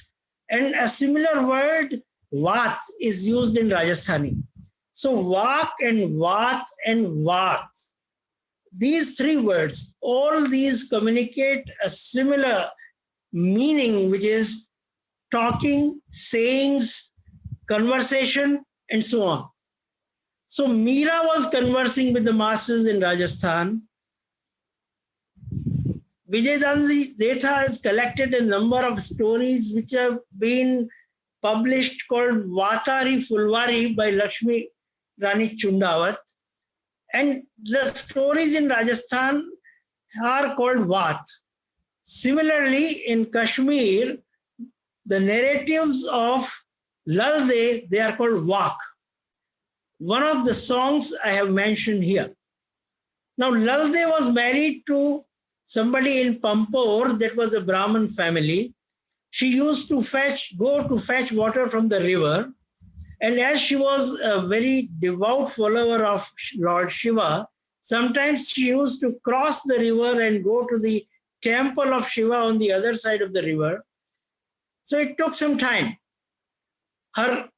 and a similar word, Vat, is used in Rajasthani. So Vak and Vat and Vat, these three words, all these communicate a similar meaning, which is talking, sayings, conversation, and so on. So Meera was conversing with the masses in Rajasthan. Vijaydanand Detha has collected a number of stories which have been published called Vatari Fulwari by Lakshmi Rani Chundawat. And the stories in Rajasthan are called Vat. Similarly, in Kashmir, the narratives of Lalde, they are called Vak. One of the songs I have mentioned here. Now, Lalde was married to somebody in Pampore that was a Brahmin family. She used to go to fetch water from the river. And as she was a very devout follower of Lord Shiva, sometimes she used to cross the river and go to the temple of Shiva on the other side of the river. So it took some time. Her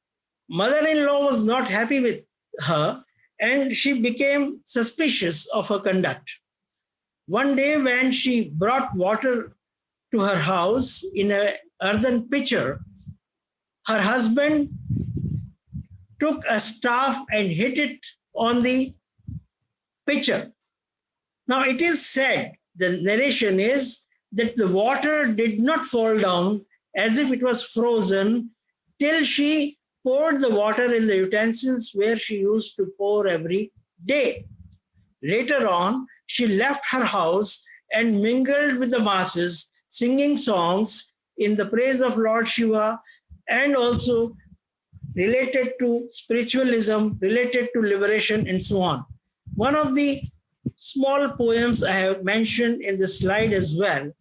mother-in-law was not happy with her, and she became suspicious of her conduct. One day when she brought water to her house in an earthen pitcher, her husband took a staff and hit it on the pitcher. Now it is said, the narration is that the water did not fall down as if it was frozen till she poured the water in the utensils where she used to pour every day. Later on, she left her house and mingled with the masses, singing songs in the praise of Lord Shiva and also related to spiritualism, related to liberation, and so on. One of the small poems I have mentioned in the slide as well.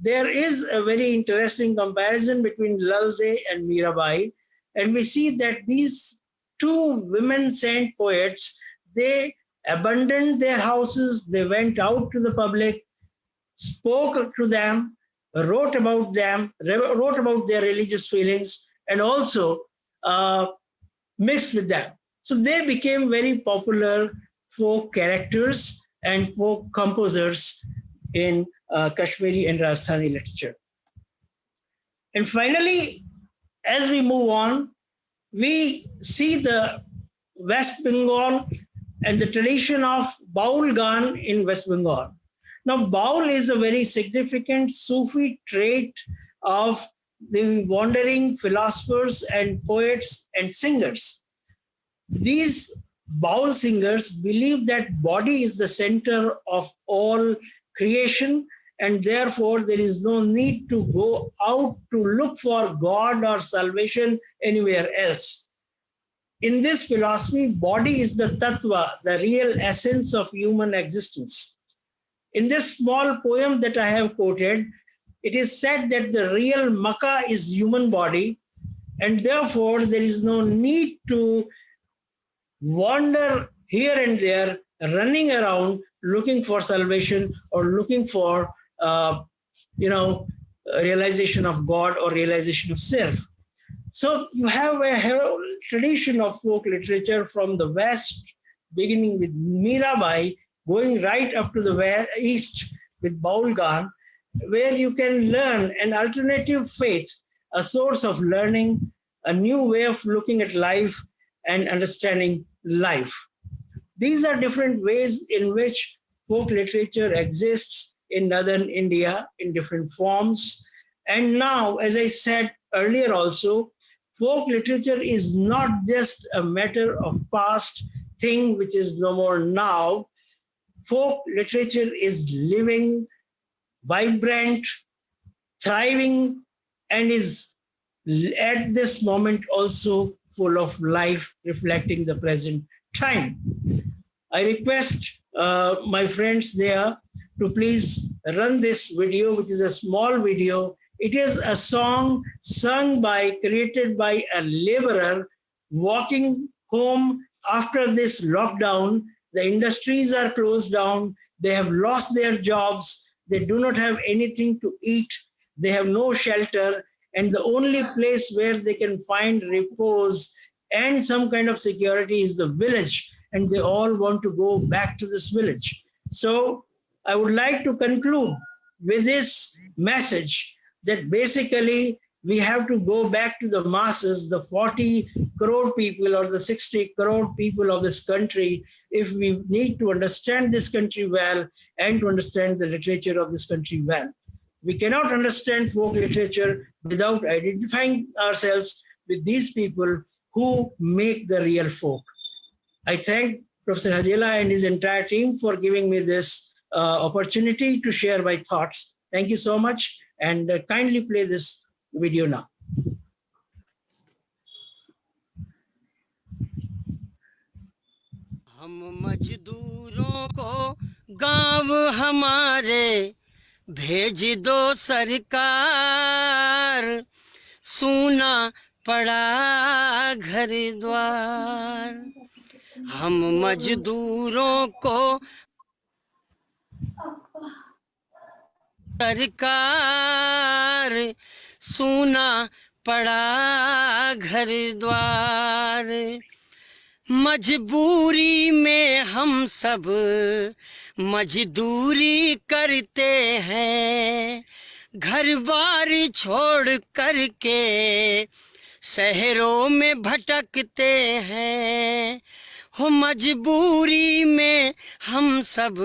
There is a very interesting comparison between Lalde and Mirabai, and we see that these two women saint poets, they abandoned their houses, they went out to the public, spoke to them, wrote about them, wrote about their religious feelings, and also mixed with them. So they became very popular folk characters and folk composers in Kashmiri and Rajasthani literature. And finally, as we move on, we see the West Bengal and the tradition of Baul Gan in West Bengal. Now, Baul is a very significant Sufi trait of the wandering philosophers and poets and singers. These Baul singers believe that body is the center of all creation, and therefore there is no need to go out to look for God or salvation anywhere else. In this philosophy, body is the tattva, the real essence of human existence. In this small poem that I have quoted, it is said that the real Makkah is human body, and therefore there is no need to wander here and there, running around looking for salvation or looking for realization of God or realization of self. So you have a whole tradition of folk literature from the West, beginning with Mirabai, going right up to the East with Baul Gan, where you can learn an alternative faith, a source of learning, a new way of looking at life and understanding life. These are different ways in which folk literature exists in northern India in different forms. And now, as I said earlier also, folk literature is not just a matter of past thing which is no more now. Folk literature is living, vibrant, thriving, and is at this moment also full of life, reflecting the present time. I request my friends there to please run this video, which is a small video. It is a song created by a laborer walking home after this lockdown. The industries are closed down. They have lost their jobs. They do not have anything to eat. They have no shelter. And the only place where they can find repose and some kind of security is the village. And they all want to go back to this village. So I would like to conclude with this message that basically we have to go back to the masses, the 40 crore people or the 60 crore people of this country, if we need to understand this country well and to understand the literature of this country well. We cannot understand folk literature without identifying ourselves with these people who make the real folk. I thank Professor Hadela and his entire team for giving me this opportunity to share my thoughts. Thank you so much, and kindly play this video now. हम मजदूरों को गांव हमारे भेज दो सरकार, सूना पड़ा घर द्वार। हम मजदूरों को सरकार, सूना पड़ा घर द्वार। मजबूरी में हम सब मजदूरी करते हैं, घर बार छोड़ करके शहरों में भटकते हैं। हो मजबूरी में हम सब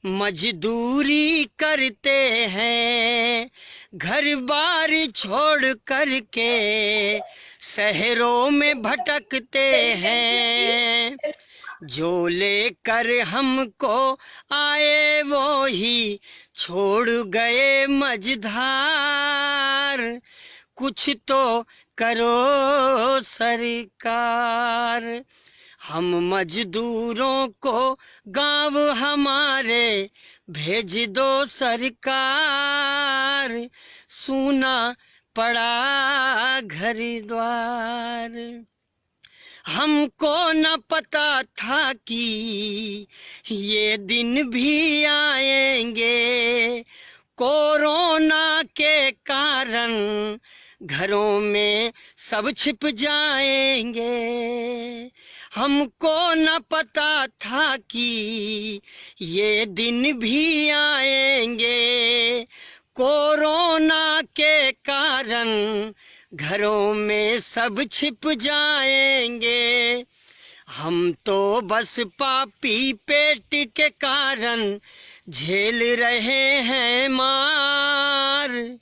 मजदूरी करते हैं, घर बार छोड़ करके शहरों में भटकते हैं। जो लेकर हमको आए वो ही छोड़ गए मझधार, कुछ तो करो सरकार। हम मजदूरों को गांव हमारे भेज दो सरकार, सूना पड़ा घर द्वार। हमको न पता था कि ये दिन भी आएंगे, कोरोना के कारण घरों में सब छिप जाएंगे। हमको न पता था कि ये दिन भी आएंगे, कोरोना के कारण घरों में सब छिप जाएंगे। हम तो बस पापी पेट के कारण झेल रहे हैं मार,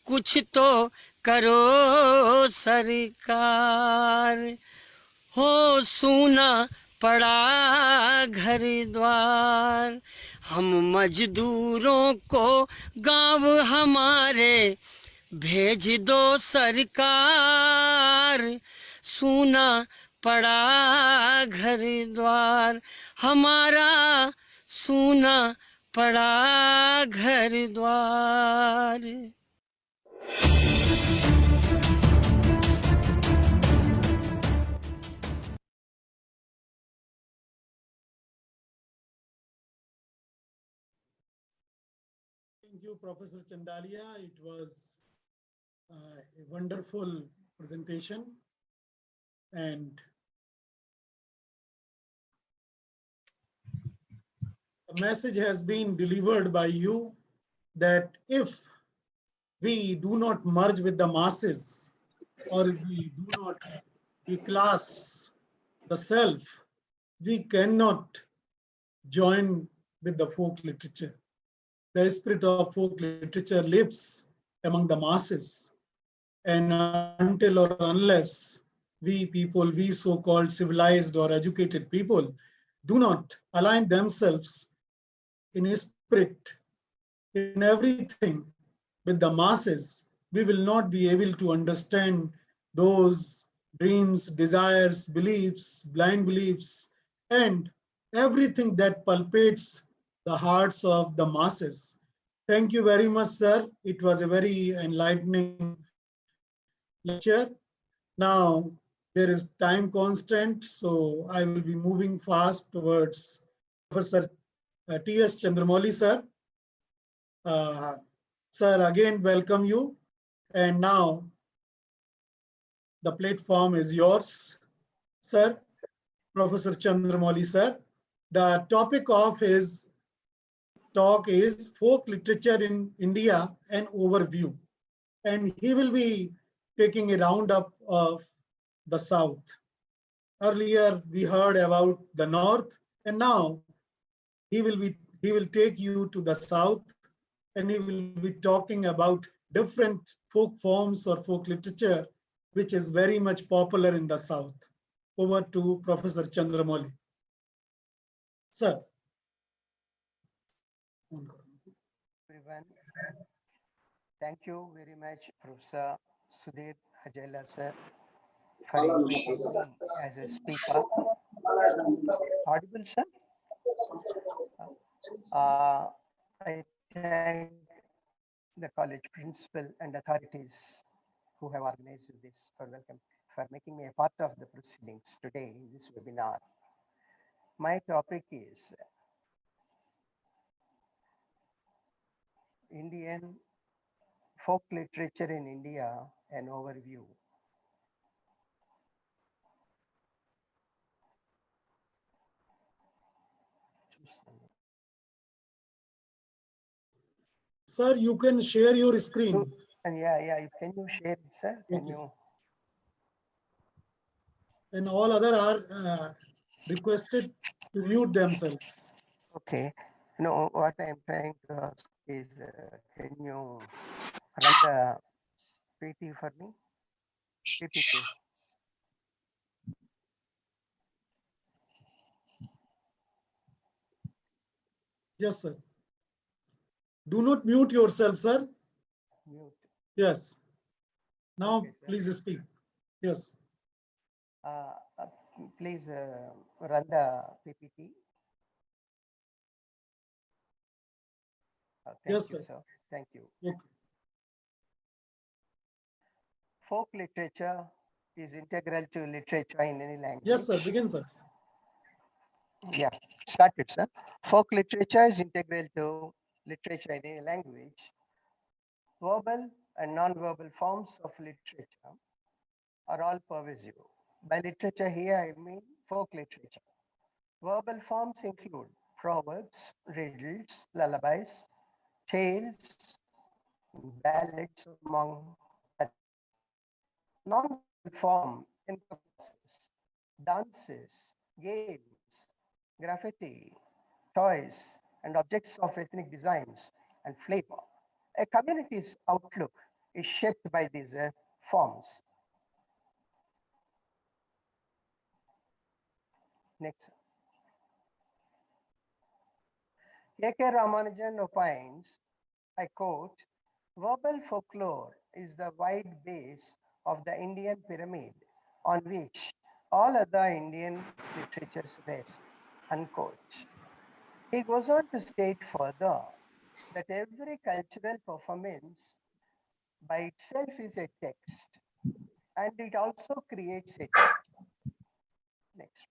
कुछ तो करो सरकार। हो सूना पड़ा घर द्वार। हम मजदूरों को गांव हमारे भेज दो सरकार, सूना पड़ा घर द्वार। हमारा सूना पड़ा घर द्वार। Thank you, Professor Chandalia. It was a wonderful presentation, and the message has been delivered by you that if we do not merge with the masses, or if we do not declass the self, we cannot join with the folk literature. The spirit of folk literature lives among the masses, and until or unless we people, we so-called civilized or educated people, do not align themselves in spirit, in everything with the masses, we will not be able to understand those dreams, desires, beliefs, blind beliefs, and everything that palpates the hearts of the masses. Thank you very much, sir. It was a very enlightening lecture. Now, there is time constraint, so I will be moving fast towards Professor T.S. Chandramouli, sir. Sir, again, welcome you. And now, the platform is yours, sir. Professor Chandramouli, sir. The topic of his talk is folk literature in India, an overview. And he will be taking a roundup of the South. Earlier, we heard about the North, and now he will take you to the South, and he will be talking about different folk forms or folk literature, which is very much popular in the South. Over to Professor Chandramouli. Sir. Everyone, thank you very much, Professor Sudhir Ajayla sir, for inviting me as a speaker. Audible, sir? I thank the college principal and authorities who have organized this for making me a part of the proceedings today in this webinar. My topic is Indian folk literature in India, an overview. Sir, you can share your screen. And yeah, can you share it, sir? Can you? And all other are requested to mute themselves. Okay. No, what I'm trying to ask is, can you run the PT for me? PPT. Yes, sir. Do not mute yourself, sir. Mute. Yes. Now, Okay, please speak. Yes. Please run the PPT. Thank Yes, you, sir. sir. Thank you. Okay. Folk literature is integral to literature in any language. Yes, sir. Begin, sir. Yeah, started, sir. Folk literature is integral to literature in any language. Verbal and non-verbal forms of literature are all pervasive. By literature here, I mean folk literature. Verbal forms include proverbs, riddles, lullabies, tales, ballads, among others. Non-verbal form encompasses dances, games, graffiti, toys, and objects of ethnic designs and flavor. A community's outlook is shaped by these forms. Next. A.K. Ramanujan opines, I quote, verbal folklore is the wide base of the Indian pyramid on which all other Indian literatures rest, unquote. He goes on to state further that every cultural performance by itself is a text, and it also creates a text. Next,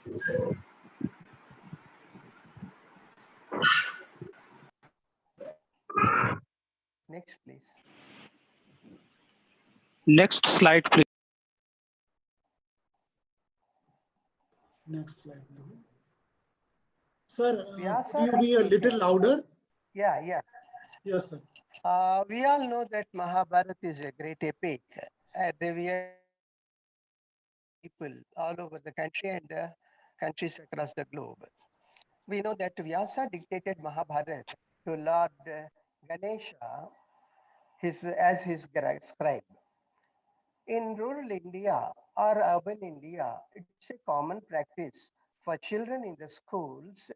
please. Next, please. Next slide, please. Next slide. Sir, Vyasa could you be a little louder? Yeah. Yes, sir. We all know that Mahabharata is a great epic, revered people all over the country and countries across the globe. We know that Vyasa dictated Mahabharata to Lord Ganesha as his scribe. In rural India or urban India, it's a common practice for children in the schools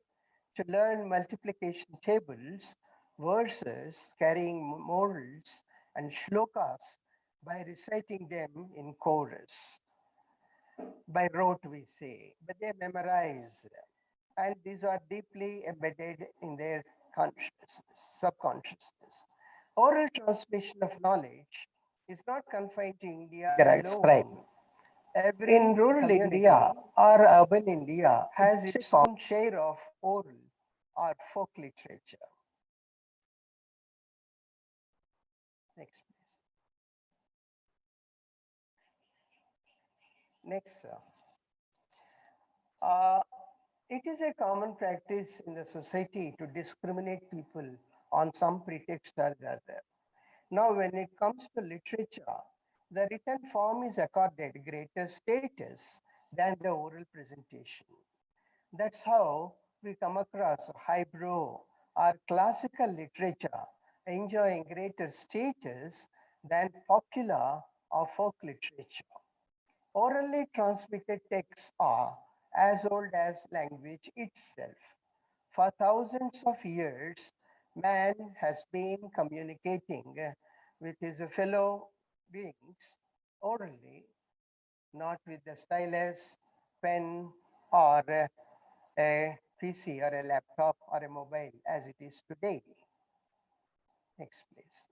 to learn multiplication tables, verses carrying morals and shlokas by reciting them in chorus. By rote, we say, but they memorize. And these are deeply embedded in their consciousness, subconsciousness. Oral transmission of knowledge is not confined to India alone. In rural India or urban India has its own share of oral or folk literature. Next, please. Next, sir. It is a common practice in the society to discriminate people on some pretext or the other. Now, when it comes to literature, the written form is accorded greater status than the oral presentation. That's how we come across highbrow or classical literature enjoying greater status than popular or folk literature. Orally transmitted texts are as old as language itself. For thousands of years, man has been communicating with his fellow beings orally, not with the stylus, pen, or a PC or a laptop or a mobile as it is today. Next, please.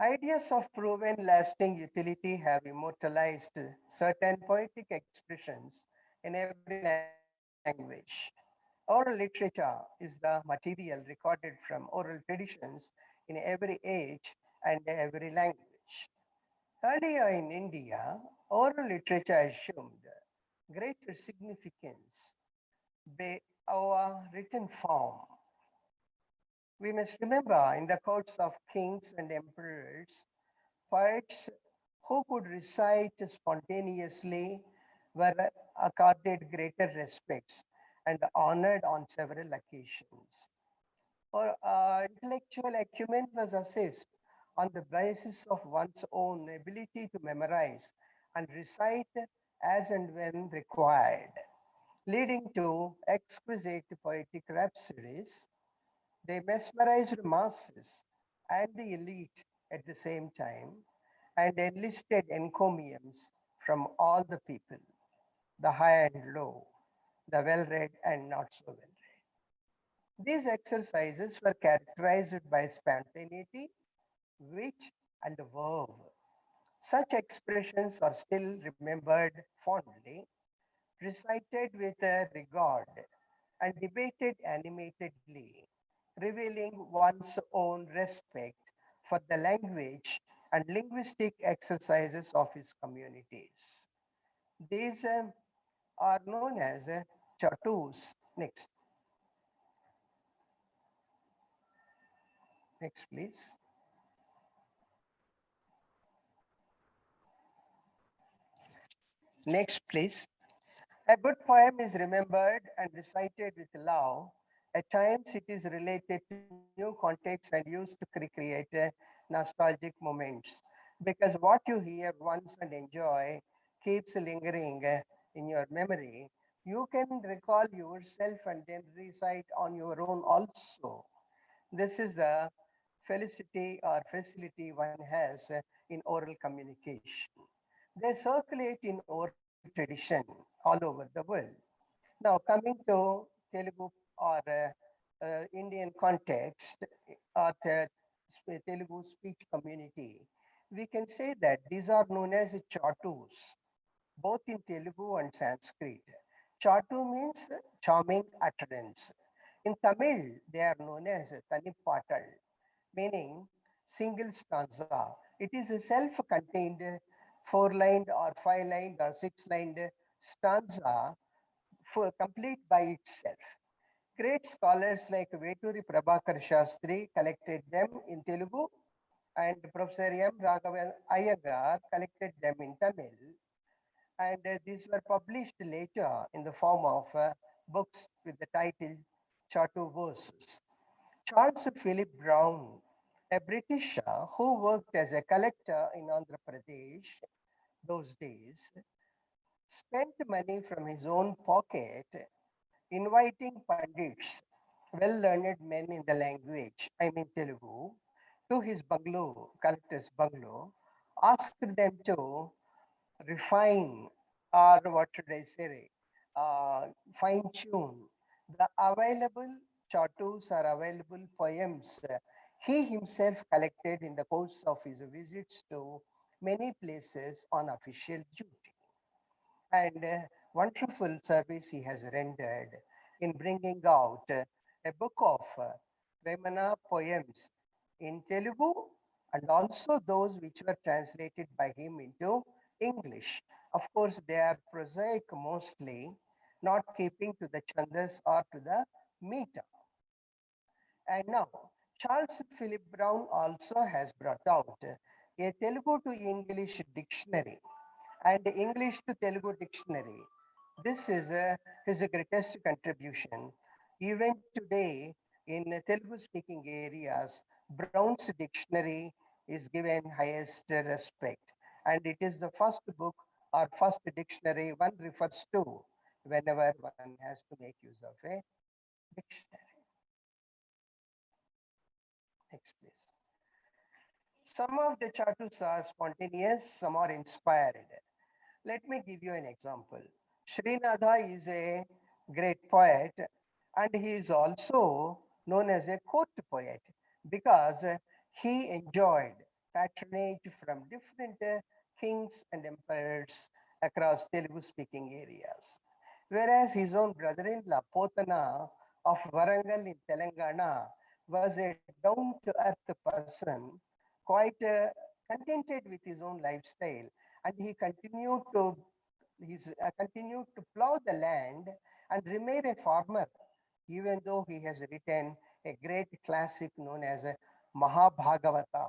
Ideas of proven lasting utility have immortalized certain poetic expressions in every language. Oral literature is the material recorded from oral traditions in every age and every language. Earlier in India, oral literature assumed greater significance by our written form. We must remember in the courts of kings and emperors, poets who could recite spontaneously were accorded greater respects and honored on several occasions. Or intellectual acumen was assessed on the basis of one's own ability to memorize and recite as and when required, leading to exquisite poetic rhapsodies. They mesmerized masses and the elite at the same time and enlisted encomiums from all the people, the high and low, the well read and not so well read. These exercises were characterized by spontaneity, wit, and verve. Such expressions are still remembered fondly, recited with regard, and debated animatedly, revealing one's own respect for the language and linguistic exercises of his communities. These are known as chatus. Next, please. Next, please. A good poem is remembered and recited with love. At times, it is related to new contexts and used to recreate nostalgic moments. Because what you hear once and enjoy keeps lingering in your memory. You can recall yourself and then recite on your own also. This is the felicity or facility one has in oral communication. They circulate in oral tradition all over the world. Now, coming to Telugu or Indian context or the Telugu speech community, we can say that these are known as chatus, both in Telugu and Sanskrit. Chatu means charming utterance. In Tamil, they are known as Tanipatal, meaning single stanza. It is a self-contained four-lined or five-lined or six-lined stanza for complete by itself. Great scholars like Veturi Prabhakar Shastri collected them in Telugu and Professor M. Raghavan Iyengar collected them in Tamil. And these were published later in the form of books with the title Chatu Verses. Charles Philip Brown, a Britisher who worked as a collector in Andhra Pradesh those days, spent money from his own pocket inviting pandits, well-learned men in the language, I mean Telugu, to his bungalow, collector's bungalow, asked them to refine, or what should I say, fine tune the available chatus or available poems he himself collected in the course of his visits to many places on official duty. And wonderful service he has rendered in bringing out a book of Vemana poems in Telugu and also those which were translated by him into English. Of course, they are prosaic mostly, not keeping to the chandas or to the meter. And now, Charles Philip Brown also has brought out a Telugu to English dictionary and English to Telugu dictionary. This is his greatest contribution. Even today, in Telugu speaking areas, Brown's dictionary is given highest respect. And it is the first book or first dictionary one refers to whenever one has to make use of a dictionary. Next, please. Some of the chatus are spontaneous, some are inspired. Let me give you an example. Srinatha is a great poet, and he is also known as a court poet because he enjoyed patronage from different kings and emperors across Telugu speaking areas. Whereas his own brother in law, Potana of Varangal in Telangana, was a down to earth person, quite contented with his own lifestyle, and he continued to plow the land and remain a farmer, even though he has written a great classic known as Mahabhagavata.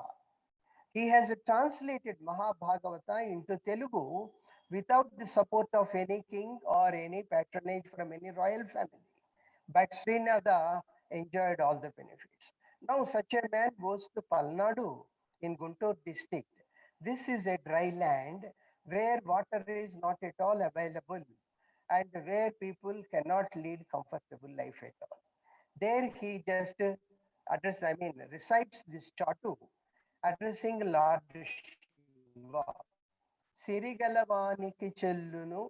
He has translated Mahabhagavata into Telugu without the support of any king or any patronage from any royal family. But Srinatha enjoyed all the benefits. Now, such a man goes to Palnadu in Guntur district. This is a dry land where water is not at all available and where people cannot lead comfortable life at all. There he just recites this chatu, addressing Lord Shiva. సిరిగలవానికి చెల్లును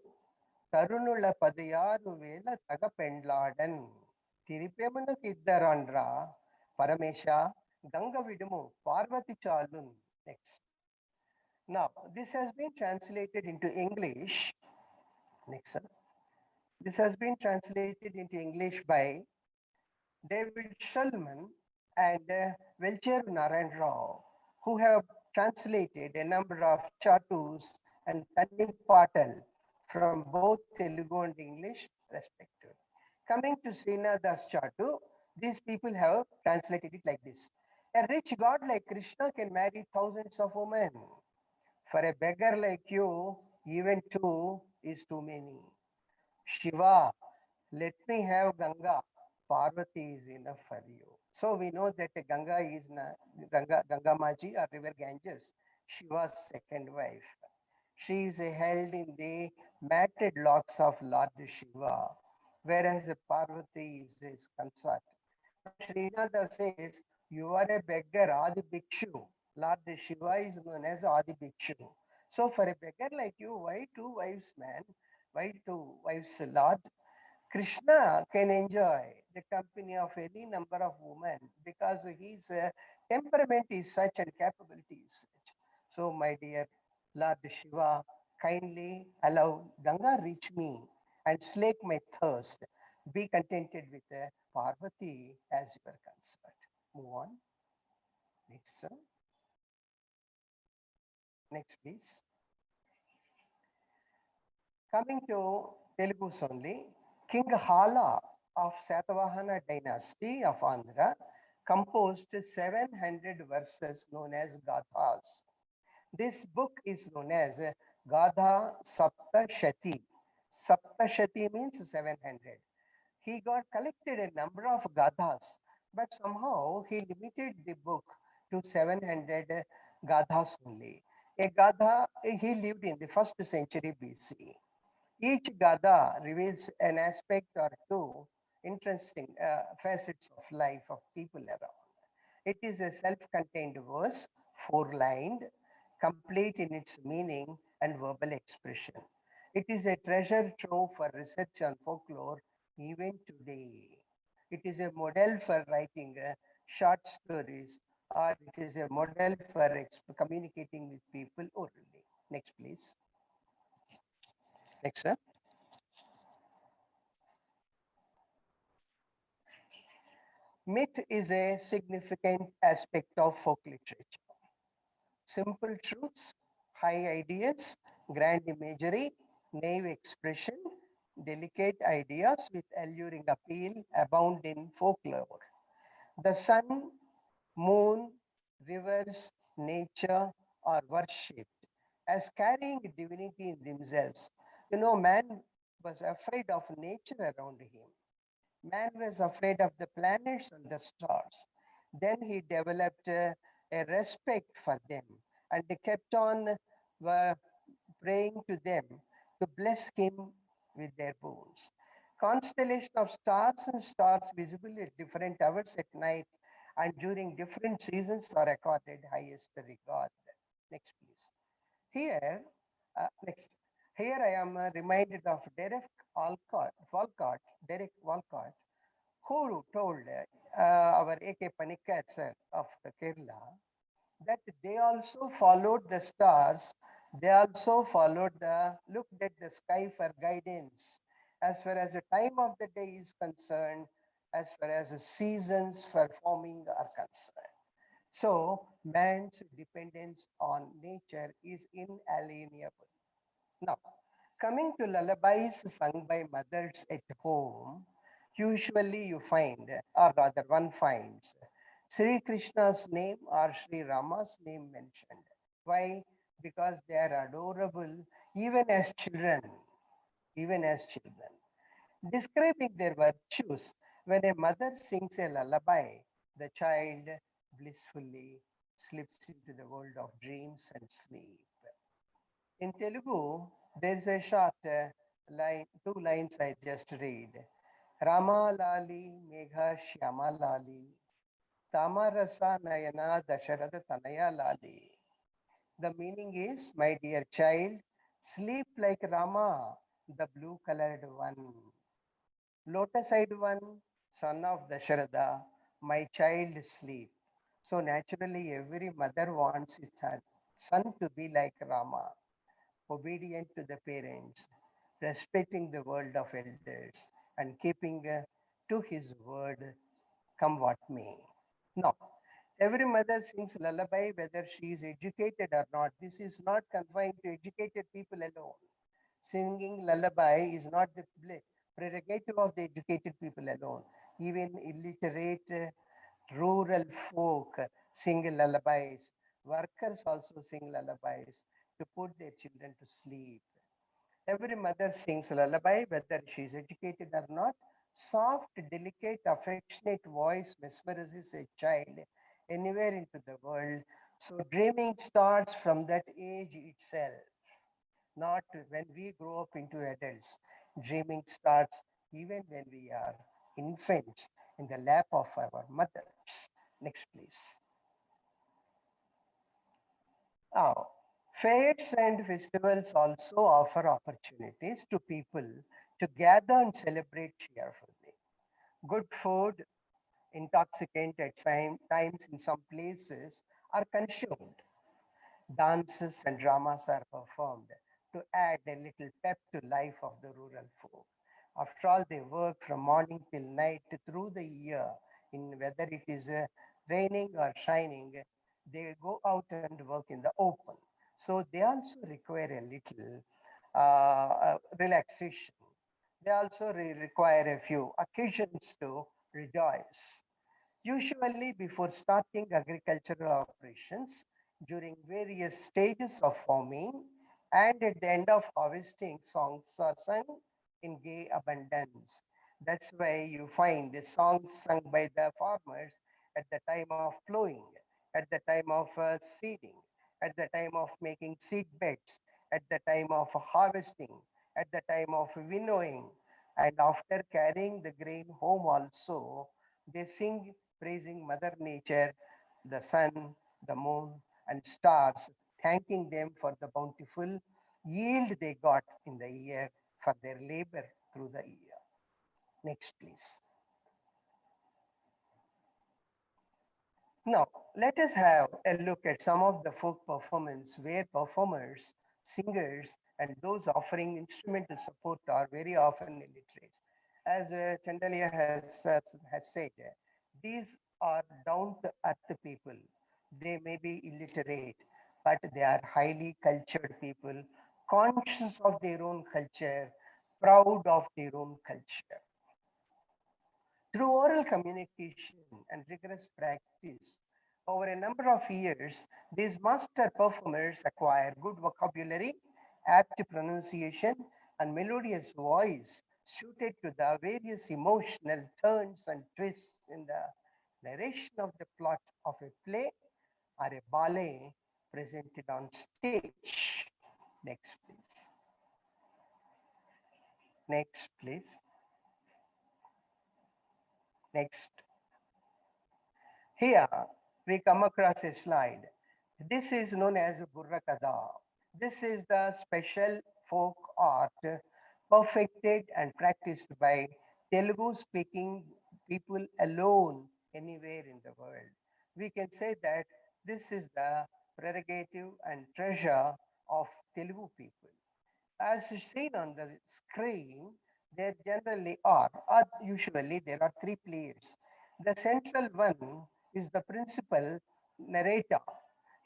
తరుణుల పదయారు వేల తగ పెండ్లాడన్ తిరిపెమునకు ఇద్దరండ్రా పరమేశ Ganga విడుము Parvati చాలున్. Next. Now, this has been translated into English. Next, sir. This has been translated into English by David Shulman and Velcher Narain Rao, who have translated a number of chatus and Tannim Patal from both Telugu and English, respectively. Coming to Srinatha's chatu, these people have translated it like this. A rich god like Krishna can marry thousands of women. For a beggar like you, even two is too many. Shiva, let me have Ganga. Parvati is enough for you. So we know that Ganga is Ganga Maji or River Ganges, Shiva's second wife. She is held in the matted locks of Lord Shiva, whereas Parvati is his consort. Now Srinatha says, you are a beggar, Adi Bhikshu. Lord Shiva is known as Adi Bhikshu. So for a beggar like you, why two wives, man? Why two wives, Lord? Krishna can enjoy the company of any number of women because his temperament is such and capability is such. So, my dear Lord Shiva, kindly allow Ganga reach me and slake my thirst. Be contented with Parvati as your consort. Move on. Next, sir. Next, please. Coming to Telugus only, King Hala of Satavahana dynasty of Andhra composed 700 verses known as Gathas. This book is known as Gadha Saptashati. Saptashati means 700. He got collected a number of Gathas, but somehow he limited the book to 700 Gathas only. A Gatha, he lived in the 1st century BC. Each Gada reveals an aspect or two interesting facets of life of people around. It is a self-contained verse, four-lined, complete in its meaning and verbal expression. It is a treasure trove for research on folklore even today. It is a model for writing short stories, or it is a model for communicating with people orally. Next, please. Next, sir. Myth is a significant aspect of folk literature. Simple truths, high ideas, Grand imagery, naive expression, delicate ideas with alluring appeal abound in folklore. The sun, moon, rivers, nature are worshipped as carrying divinity in themselves. You know, man was afraid of nature around him. Man was afraid of the planets and the stars. Then he developed a respect for them and he kept on praying to them to bless him with their boons. Constellation of stars and stars visible at different hours at night and during different seasons are accorded highest regard. Next, please. Here, next. Here I am reminded of Derek Walcott, who told our A.K. Panikkar sir of the Kerala that they also followed the stars. They also followed looked at the sky for guidance as far as the time of the day is concerned, as far as the seasons for forming are concerned. So man's dependence on nature is inalienable. Now, coming to lullabies sung by mothers at home, usually you find, or rather one finds, Sri Krishna's name or Sri Rama's name mentioned. Why? Because they are adorable even as children, even as children. Describing their virtues, when a mother sings a lullaby, the child blissfully slips into the world of dreams and sleep. In Telugu, there's a short line, two lines I just read. Rama Lali Megha Shyama Lali Tamarasa Nayana Dasharatha Tanaya Lali. The meaning is, my dear child, sleep like Rama, the blue colored one. Lotus-eyed one, son of Dasharatha, my child sleep. So naturally, every mother wants its son to be like Rama, obedient to the parents, respecting the word of elders, and keeping to his word, come what may. Now, every mother sings lullaby, whether she is educated or not. This is not confined to educated people alone. Singing lullaby is not the prerogative of the educated people alone. Even illiterate rural folk sing lullabies. Workers also sing lullabies to put their children to sleep. Every mother sings lullaby, whether she is educated or not. Soft, delicate, affectionate voice mesmerizes a child anywhere into the world. So dreaming starts from that age itself, not when we grow up into adults. Dreaming starts even when we are infants in the lap of our mothers. Next, please. Now, fairs and festivals also offer opportunities to people to gather and celebrate cheerfully. Good food, intoxicant at times in some places, are consumed. Dances and dramas are performed to add a little pep to life of the rural folk. After all, they work from morning till night through the year, in whether it is raining or shining, they go out and work in the open. So they also require a little relaxation. They also require a few occasions to rejoice. Usually before starting agricultural operations, during various stages of farming, and at the end of harvesting, songs are sung in gay abundance. That's why you find the songs sung by the farmers at the time of plowing, at the time of seeding, at the time of making seed beds, at the time of harvesting, at the time of winnowing, and after carrying the grain home also, they sing praising Mother Nature, the sun, the moon, and stars, thanking them for the bountiful yield they got in the year for their labor through the year. Next, please. Now, let us have a look at some of the folk performance where performers, singers, and those offering instrumental support are very often illiterate. As Chandalia has said, these are down to earth people. They may be illiterate, but they are highly cultured people, conscious of their own culture, proud of their own culture. Through oral communication and rigorous practice, over a number of years, these master performers acquire good vocabulary, apt pronunciation, and melodious voice suited to the various emotional turns and twists in the narration of the plot of a play or a ballet presented on stage. Next, please. Next, please. Next. Here we come across a slide. This is known as Burrakada. This is the special folk art perfected and practiced by Telugu speaking people alone anywhere in the world. We can say that this is the prerogative and treasure of Telugu people. As seen on the screen, there generally are, or usually there are three players. The central one is the principal narrator.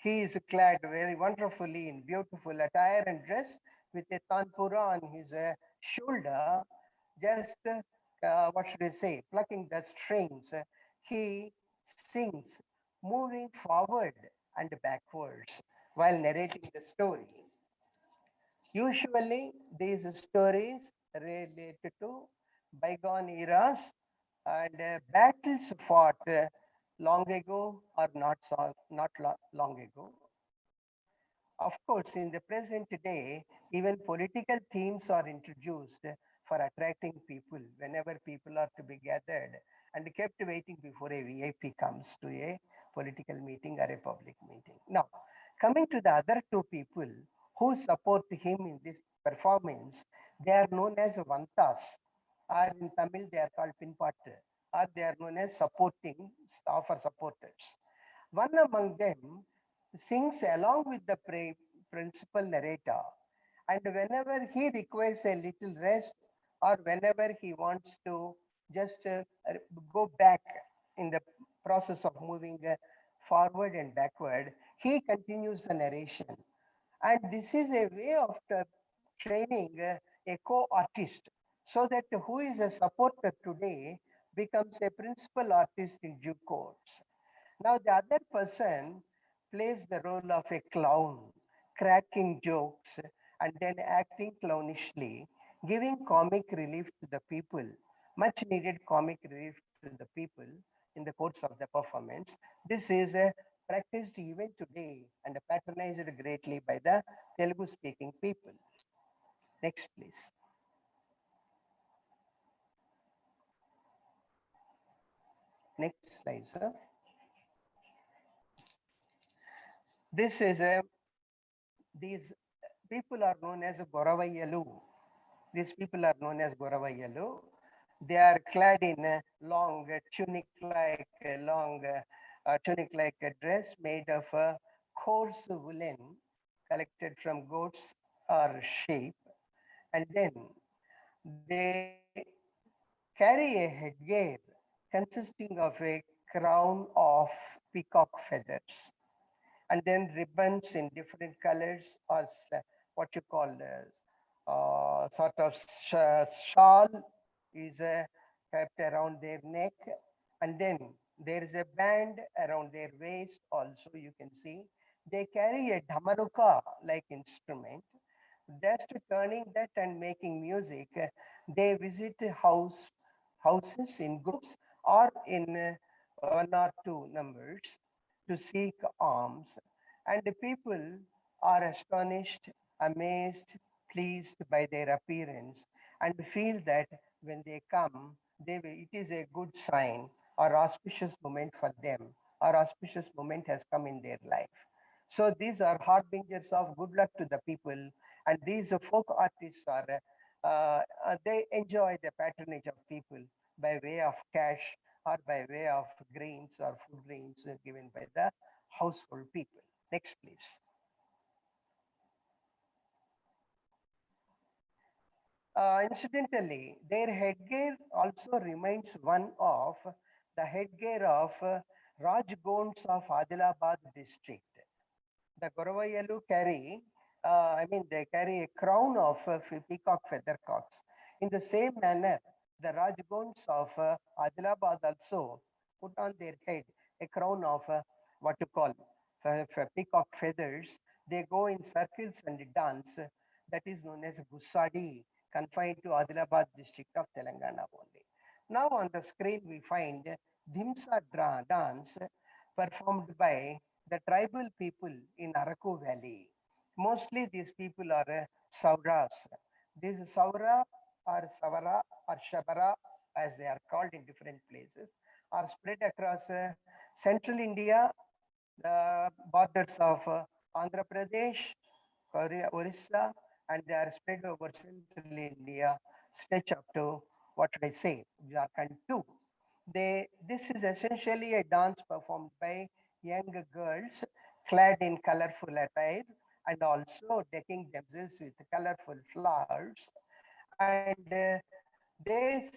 He is clad very wonderfully in beautiful attire and dress with a tanpura on his shoulder, just what should I say, plucking the strings. He sings, moving forward and backwards while narrating the story. Usually, these stories related to bygone eras and battles fought long ago or not long ago. Of course, in the present day, even political themes are introduced for attracting people whenever people are to be gathered and kept waiting before a VIP comes to a political meeting or a public meeting. Now, coming to the other two people who support him in this performance, they are known as Vantas, or in Tamil they are called Pinpattu, or they are known as supporting staff or supporters. One among them sings along with the principal narrator, and whenever he requires a little rest or whenever he wants to just go back in the process of moving forward and backward, he continues the narration. And this is a way of training a co-artist so that who is a supporter today becomes a principal artist in due course. Now the other person plays the role of a clown, cracking jokes and then acting clownishly, giving comic relief to the people, much needed comic relief to the people in the course of the performance. This is practiced even today and patronized greatly by the Telugu speaking people. Next, please. Next slide, sir. This is these people are known as Goravayalu. These people are known as Goravayalu. They are clad in a long tunic-like a dress made of coarse woolen collected from goats or sheep, and then they carry a headgear consisting of a crown of peacock feathers, and then ribbons in different colors, or what you call sort of shawl is kept around their neck, and then there is a band around their waist also. You can see they carry a dhamaruka like instrument. Just turning that and making music, they visit houses in groups or in one or two numbers to seek alms, and the people are astonished, amazed, pleased by their appearance, and feel that when they come, it is a good sign or auspicious moment for them, or auspicious moment has come in their life. So these are harbingers of good luck to the people, and these folk artists are they enjoy the patronage of people by way of cash or by way of grains or food grains given by the household people. Next, please. Incidentally, their headgear also reminds one of the headgear of Rajgons of Adilabad district. The Goravayalu carry I mean, they carry a crown of peacock feathercocks. In the same manner, the Rajgons of Adilabad also put on their head a crown of what to call peacock feathers. They go in circles and dance. That is known as Gusadi, confined to Adilabad district of Telangana only. Now on the screen we find Dhimsa dance performed by the tribal people in Araku Valley. Mostly these people are Sauras. These Saura or Savara or Shabara, as they are called in different places, are spread across central India, the borders of Andhra Pradesh, Orissa, and they are spread over central India, stretch up to what should I say, Jharkhand too. This is essentially a dance performed by young girls clad in colorful attire and also decking themselves with colorful flowers. And they dance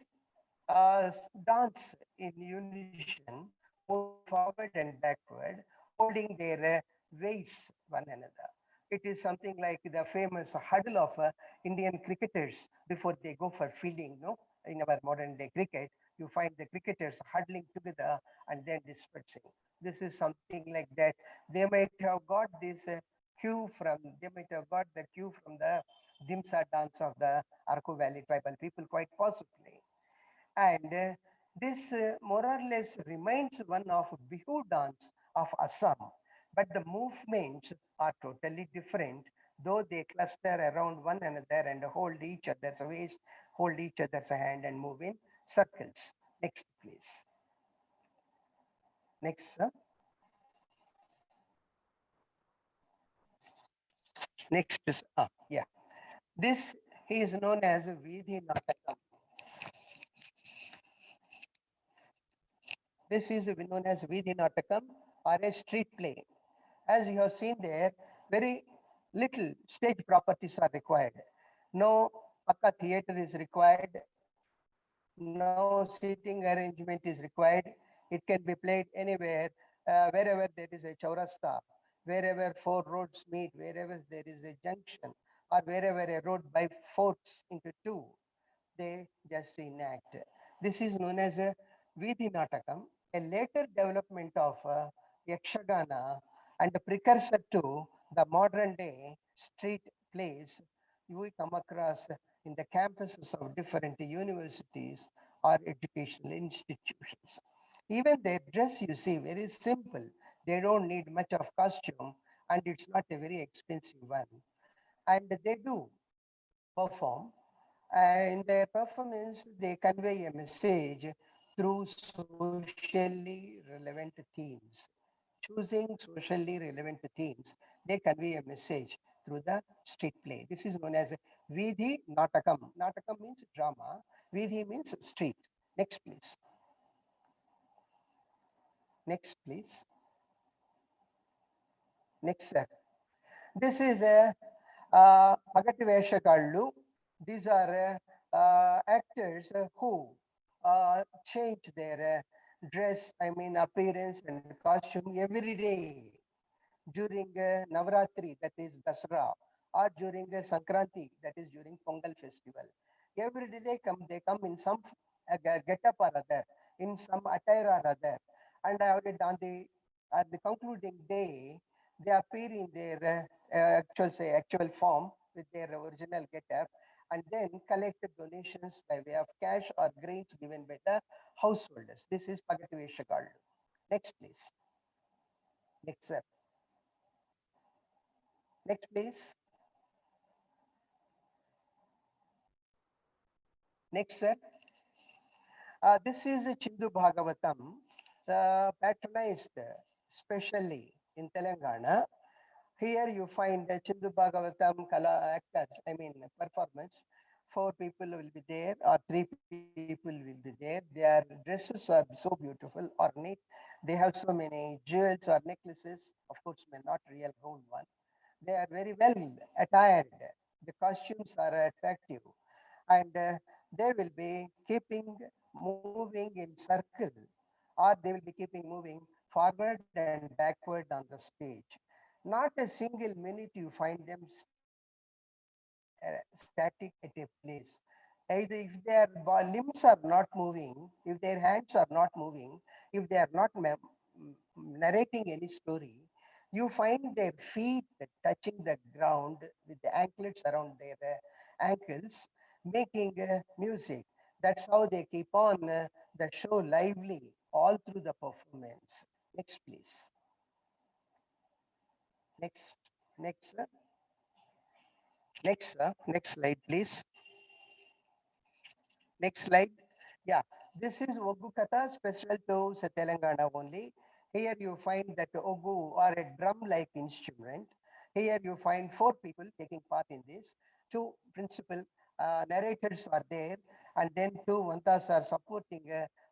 in unison, moving forward and backward, holding their waists one another. It is something like the famous huddle of Indian cricketers before they go for fielding. No, in our modern day cricket, you find the cricketers huddling together and then dispersing. This is something like that. They might have got this cue from. They might have got the cue from the Dimsa dance of the Arku Valley tribal people, quite possibly. And this more or less reminds one of Bihu dance of Assam, but the movements are totally different, though they cluster around one another and hold each other's waist, hold each other's hand and move in circles. Next, please. Next, sir. Next is, yeah. This is known as Vidhi Natakam. This is known as Vidhi Natakam or a street play. As you have seen there, very little stage properties are required. No Akka theatre is required. No seating arrangement is required. It can be played anywhere, wherever there is a chaurasta, wherever four roads meet, wherever there is a junction, or wherever a road forks into two, they just enact. This is known as a Vidhi Natakam, a later development of Yakshagana and a precursor to the modern day street plays we come across in the campuses of different universities or educational institutions. Even their dress, you see, very simple. They don't need much of costume and it's not a very expensive one. And they do perform. In their performance, they convey a message through socially relevant themes. Choosing socially relevant themes, they convey a message through the street play. This is known as Vidhi Natakam. Natakam means drama. Vidhi means street. Next, please. Next, please. Next, sir. This is a Pagati Veshakallu. These are actors who change their dress, I mean appearance and costume every day during Navratri, that is Dasra, or during Sankranti, that is during Pongal festival. Every day they come in some get up or other, in some attire or other, and on the concluding day, they appear in their actual form with their original get up, and then collect donations by way of cash or grains given by the householders. This is Pagativeshakallu. Next, please. Next, sir. Next, please. Next, sir. This is a Chindu Bhagavatam, patronized specially in Telangana. Here you find the Chindu Bhagavatam Kala actors, I mean performance. 4 people will be there or 3 people will be there. Their dresses are so beautiful, ornate. They have so many jewels or necklaces, of course, not real gold one. They are very well attired. The costumes are attractive and they will be keeping moving in circle or they will be keeping moving forward and backward on the stage. Not a single minute you find them static at a place. Either if their limbs are not moving, if their hands are not moving, if they are not narrating any story, you find their feet touching the ground with the anklets around their ankles, making music. That's how they keep on the show lively all through the performance. Next, please. Next, next, next slide, please. Next slide. Yeah, this is Ogu Katha, special to Telangana only. Here you find that Ogu or a drum-like instrument. Here you find 4 people taking part in this. 2 principal narrators are there, and then 2 vantas are supporting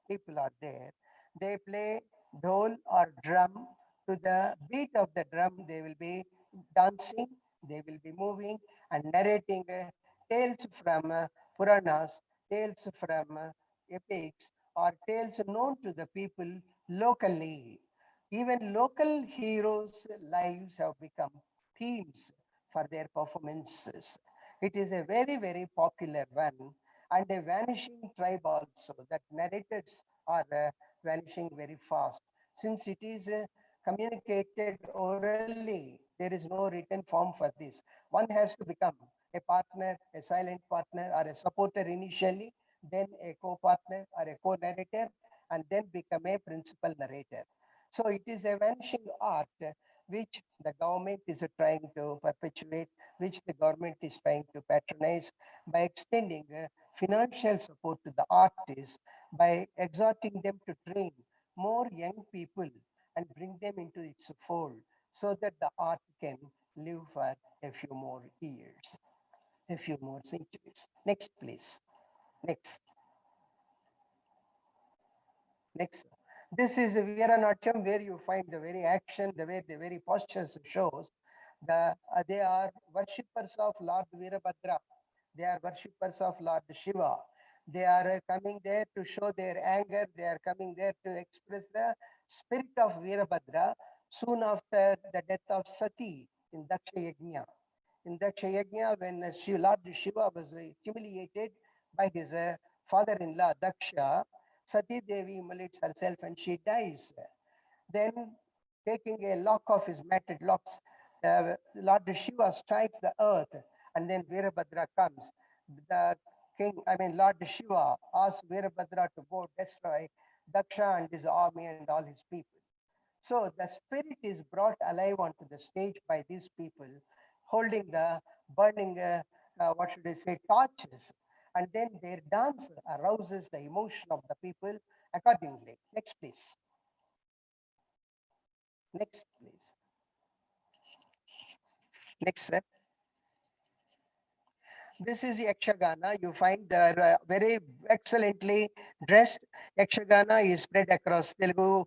people are there. They play dhol or drum. To the beat of the drum, they will be dancing, they will be moving and narrating tales from Puranas, tales from epics, or tales known to the people locally. Even local heroes' lives have become themes for their performances. It is a very, very popular one and a vanishing tribe also. That narrators are vanishing very fast. Since it is communicated orally, there is no written form for this. One has to become a partner, a silent partner, or a supporter initially, then a co-partner or a co-narrator, and then become a principal narrator. So it is a vanishing art which the government is trying to perpetuate, which the government is trying to patronize by extending financial support to the artists, by exhorting them to train more young people and bring them into its fold so that the art can live for a few more years, a few more centuries. Next, please. Next. Next. This is Veeranatyam, where you find the very action, the way the very postures shows. They are worshippers of Lord Veerabhadra. They are worshippers of Lord Shiva. They are coming there to show their anger. They are coming there to express the spirit of Veerabhadra soon after the death of Sati in Daksha Yajna. In Daksha Yajna, when Lord Shiva was humiliated by his father-in-law Daksha, Sati Devi immolates herself and she dies. Then, taking a lock of his matted locks, Lord Shiva strikes the earth, and then Veerabhadra comes. The Lord Shiva asks Veerabhadra to go destroy Daksha and his army and all his people. So the spirit is brought alive onto the stage by these people, holding the burning, what should I say, torches. And then their dance arouses the emotion of the people accordingly. Next, please. Next, please. Next, sir. This is Yakshagana. You find they are very excellently dressed. Yakshagana is spread across Telugu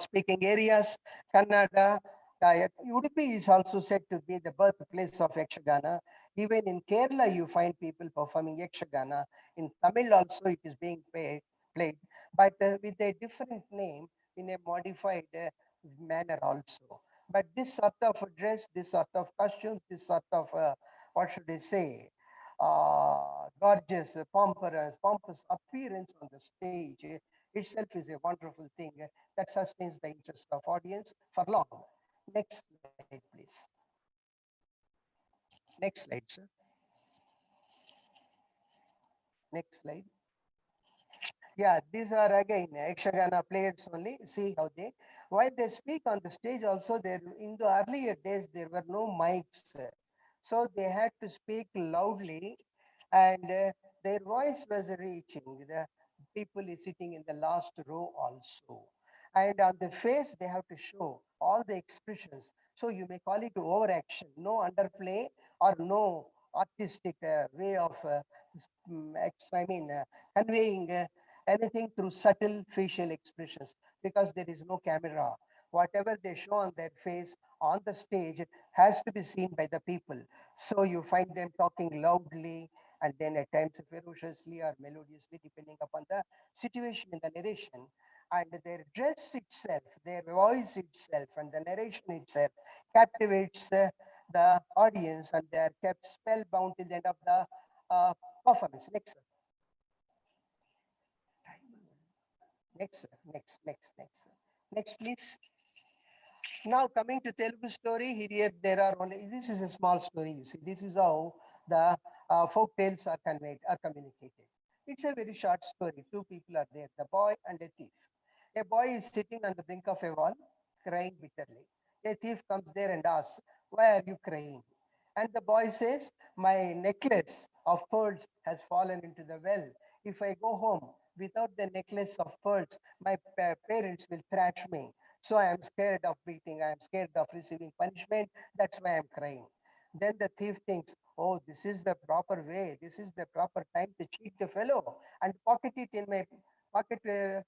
speaking areas. Kannada, Udupi is also said to be the birthplace of Yakshagana. Even in Kerala, you find people performing Yakshagana. In Tamil also, it is being played, but with a different name in a modified manner also. But this sort of dress, this sort of costumes, this sort of what should I say, gorgeous, pompous appearance on the stage itself is a wonderful thing that sustains the interest of audience for long. Next slide, please. Next slide, sir. Next slide. Yeah, these are again Yakshagana players only. See how they, while they speak on the stage also, there in the earlier days, there were no mics. So they had to speak loudly and their voice was reaching. The people is sitting in the last row also. And on the face, they have to show all the expressions. So you may call it overaction, no underplay or no artistic way of conveying anything through subtle facial expressions because there is no camera. Whatever they show on their face on the stage has to be seen by the people. So you find them talking loudly and then at times ferociously or melodiously, depending upon the situation in the narration. And their dress itself, their voice itself, and the narration itself captivates the audience, and they are kept spellbound till the end of the performance. Next, sir. Next, sir. Next, please. Now coming to Telugu story, here there are only, this is a small story, you see. This is how the folk tales are conveyed, are communicated. It's a very short story. Two people are there, the boy and a thief. A boy is sitting on the brink of a wall, crying bitterly. A thief comes there and asks, "Why are you crying?" And the boy says, "My necklace of pearls has fallen into the well. If I go home without the necklace of pearls, my parents will thrash me. So I am scared of beating. I am scared of receiving punishment. That's why I'm crying." Then the thief thinks, "Oh, this is the proper way. This is the proper time to cheat the fellow and pocket it in my pocket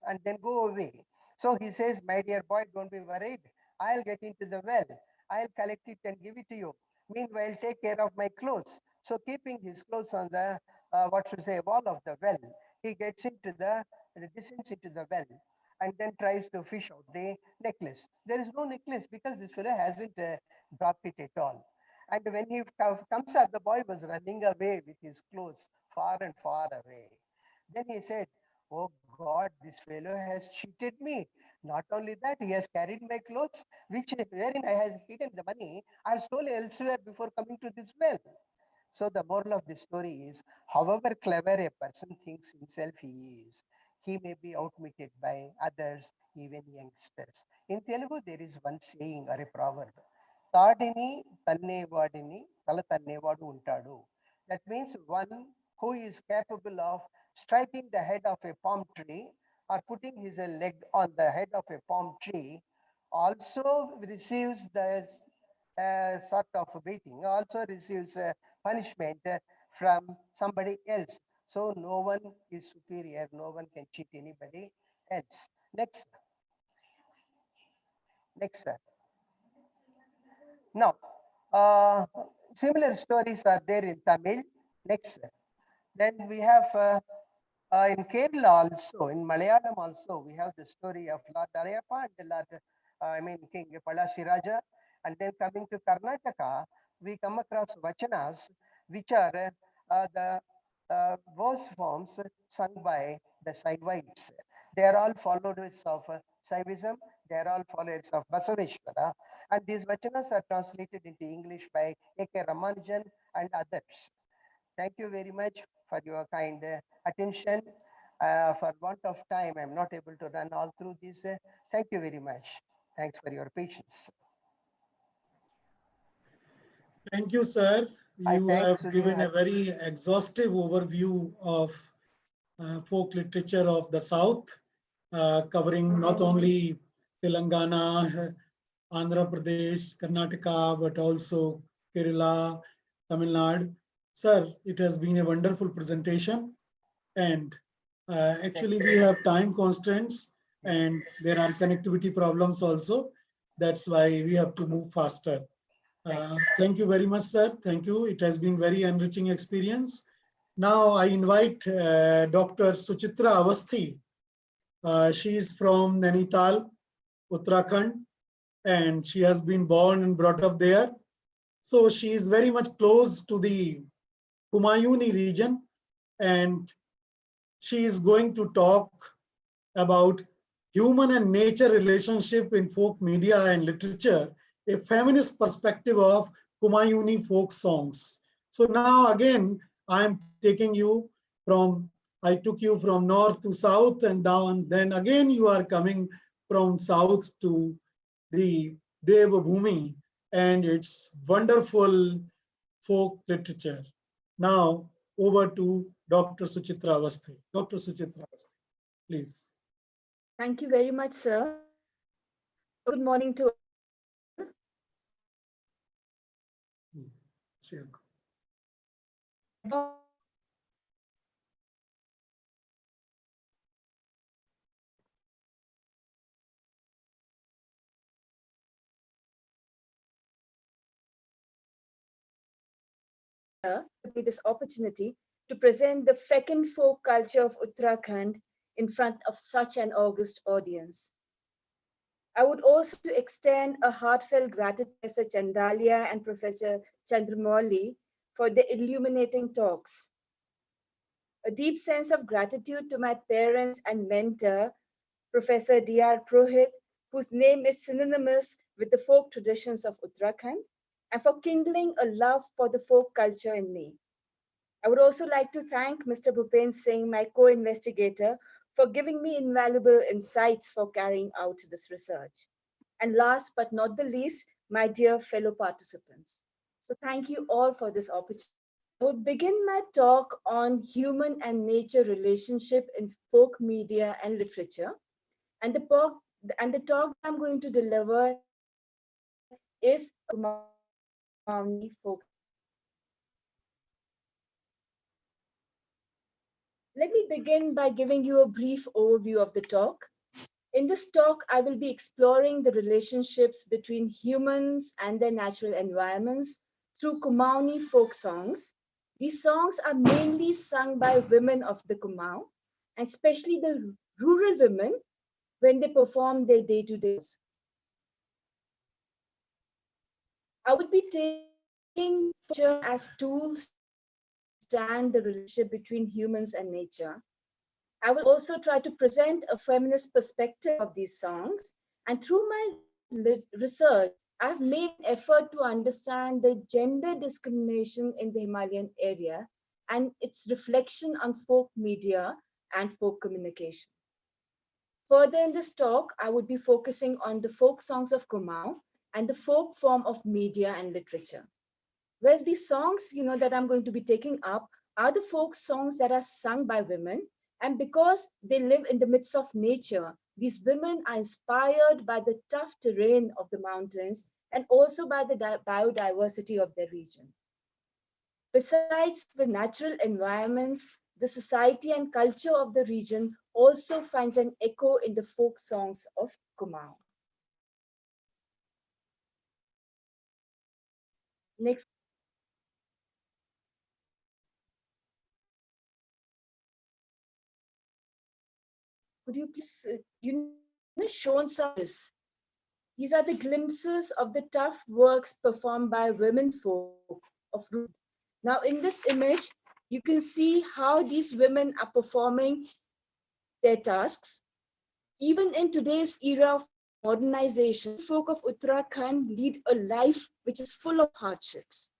and then go away." So he says, "My dear boy, don't be worried. I'll get into the well. I'll collect it and give it to you. Meanwhile, take care of my clothes." So keeping his clothes on the, wall of the well, he gets into the, descends into the well and then tries to fish out the necklace. There is no necklace because this fellow hasn't dropped it at all. And when he comes up, the boy was running away with his clothes far and far away. Then he said, "Oh God, this fellow has cheated me. Not only that, he has carried my clothes, which wherein I has hidden the money, I have stolen elsewhere before coming to this well." So the moral of the story is, however clever a person thinks himself he is, he may be outwitted by others, even youngsters. In Telugu, there is one saying or a proverb, "Tadini tannevadini tala tannevadu untadu." That means one who is capable of striking the head of a palm tree or putting his leg on the head of a palm tree also receives the sort of beating, also receives punishment from somebody else. So no one is superior, no one can cheat anybody else. Next, sir. Now, similar stories are there in Tamil. Next, sir. Then we have in Kerala also, in Malayalam also, we have the story of Lord Arayappa and Lord, King Palashiraja. And then coming to Karnataka, we come across vachanas, which are the verse forms sung by the Saivites. They are all followers of Saivism. They are all followers of Basaveshwara. And these vachanas are translated into English by A.K. Ramanujan and others. Thank you very much for your kind attention. For want of time, I'm not able to run all through this. Thank you very much. Thanks for your patience. Thank you, sir. You have Sudhir. given a very exhaustive overview of folk literature of the South, covering not only Telangana, Andhra Pradesh, Karnataka, but also Kerala, Tamil Nadu. Sir, it has been a wonderful presentation. And actually, we have time constraints and there are connectivity problems also. That's why we have to move faster. Thank you very much, sir. Thank you. It has been very enriching experience. Now I invite Dr. Suchitra Avasthi. She is from Nainital, Uttarakhand, and she has been born and brought up there. So she is very much close to the Kumayuni region, and she is going to talk about human and nature relationship in folk media and literature, a feminist perspective of Kumayuni folk songs. So now again, I'm taking you from, I took you from north to south and down, then again you are coming from south to the Deva Bhumi and its wonderful folk literature. Now over to Dr. Suchitra Avasthi. Dr. Suchitra Avasthi, please. Thank you very much, sir. Good morning to Share. this opportunity to present the fecund folk culture of Uttarakhand in front of such an august audience. I would also to extend a heartfelt gratitude to Professor Chandalia and Professor Chandramouli for the illuminating talks. A deep sense of gratitude to my parents and mentor, Professor D.R. Prohit, whose name is synonymous with the folk traditions of Uttarakhand, and for kindling a love for the folk culture in me. I would also like to thank Mr. Bhupen Singh, my co-investigator, for giving me invaluable insights for carrying out this research. And last but not the least, my dear fellow participants. So thank you all for this opportunity. I would begin my talk on human and nature relationship in folk media and literature. And the talk I'm going to deliver is Kumaoni folk. Let me begin by giving you a brief overview of the talk. In this talk, I will be exploring the relationships between humans and their natural environments through Kumaoni folk songs. These songs are mainly sung by women of the Kumau, and especially the rural women when they perform their day-to-day. I would be taking as tools to understand the relationship between humans and nature. I will also try to present a feminist perspective of these songs. And through my research, I've made an effort to understand the gender discrimination in the Himalayan area and its reflection on folk media and folk communication. Further in this talk, I would be focusing on the folk songs of Kumau and the folk form of media and literature. Well, these songs, that I'm going to be taking up are the folk songs that are sung by women. And because they live in the midst of nature, these women are inspired by the tough terrain of the mountains and also by the biodiversity of their region. Besides the natural environments, the society and culture of the region also finds an echo in the folk songs of Kumau. Next. Could you please, show some of this? These are the glimpses of the tough works performed by women folk of rural. Now, in this image, you can see how these women are performing their tasks. Even in today's era of modernization, folk of Uttarakhand lead a life which is full of hardships.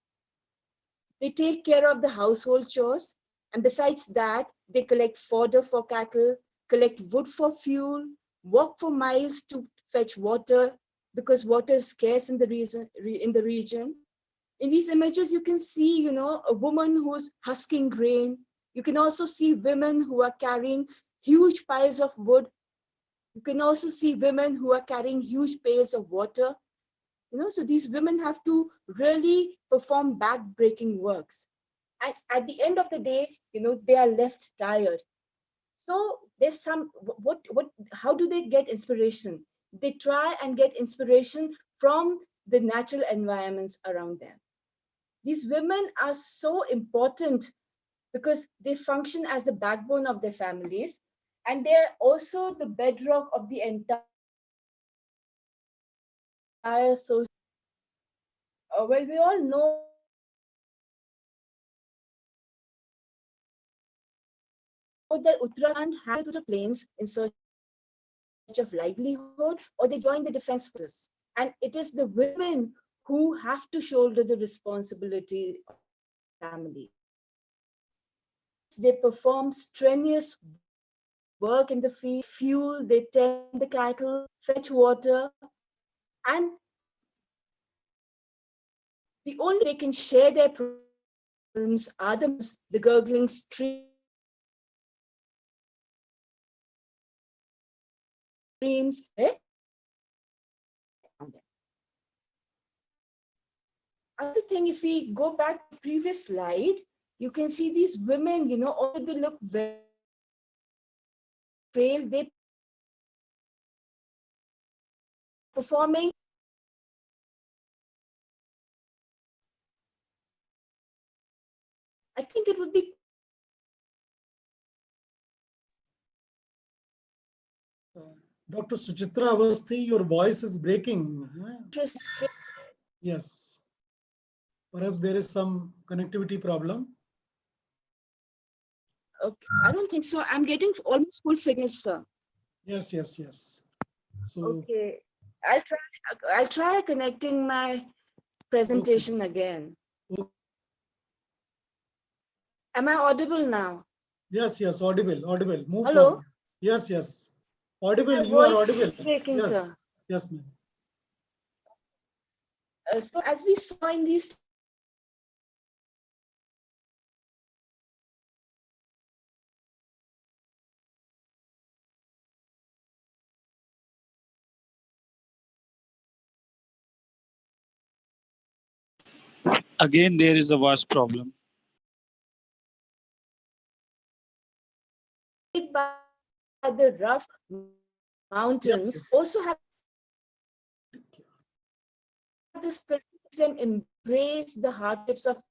They take care of the household chores, and besides that, they collect fodder for cattle, collect wood for fuel, walk for miles to fetch water because water is scarce in the region. In these images, you can see, a woman who's husking grain. You can also see women who are carrying huge piles of wood. You can also see women who are carrying huge pails of water. So these women have to really perform back-breaking works. And at the end of the day, they are left tired. So there's how do they get inspiration? They try and get inspiration from the natural environments around them. These women are so important because they function as the backbone of their families, and they're also the bedrock of the entire social. Well, we all know that Uttarakhand has to the plains in search of livelihood, or they join the defense forces. And it is the women who have to shoulder the responsibility of the family. They perform strenuous work in the field, fuel, they tend the cattle, fetch water, and the only they can share their problems are the gurgling streams. Other thing, if we go back to the previous slide, you can see these women, although they look very frail, they performing. I think it would be Dr. Suchitra Avasthi, your voice is breaking. Yes. Perhaps there is some connectivity problem. Okay, I don't think so. I'm getting almost full signal, sir. Yes, yes, yes. So Okay, I'll try connecting my presentation again. Okay. Am I audible now? Yes, yes, audible. Move Hello? forward. Yes, yes. Audible, My you are voice audible. is breaking, Yes, sir. yes, ma'am. So as we saw in these Again, there is a voice problem. by the rough mountains Yes. also have the spirit and embrace the hardships of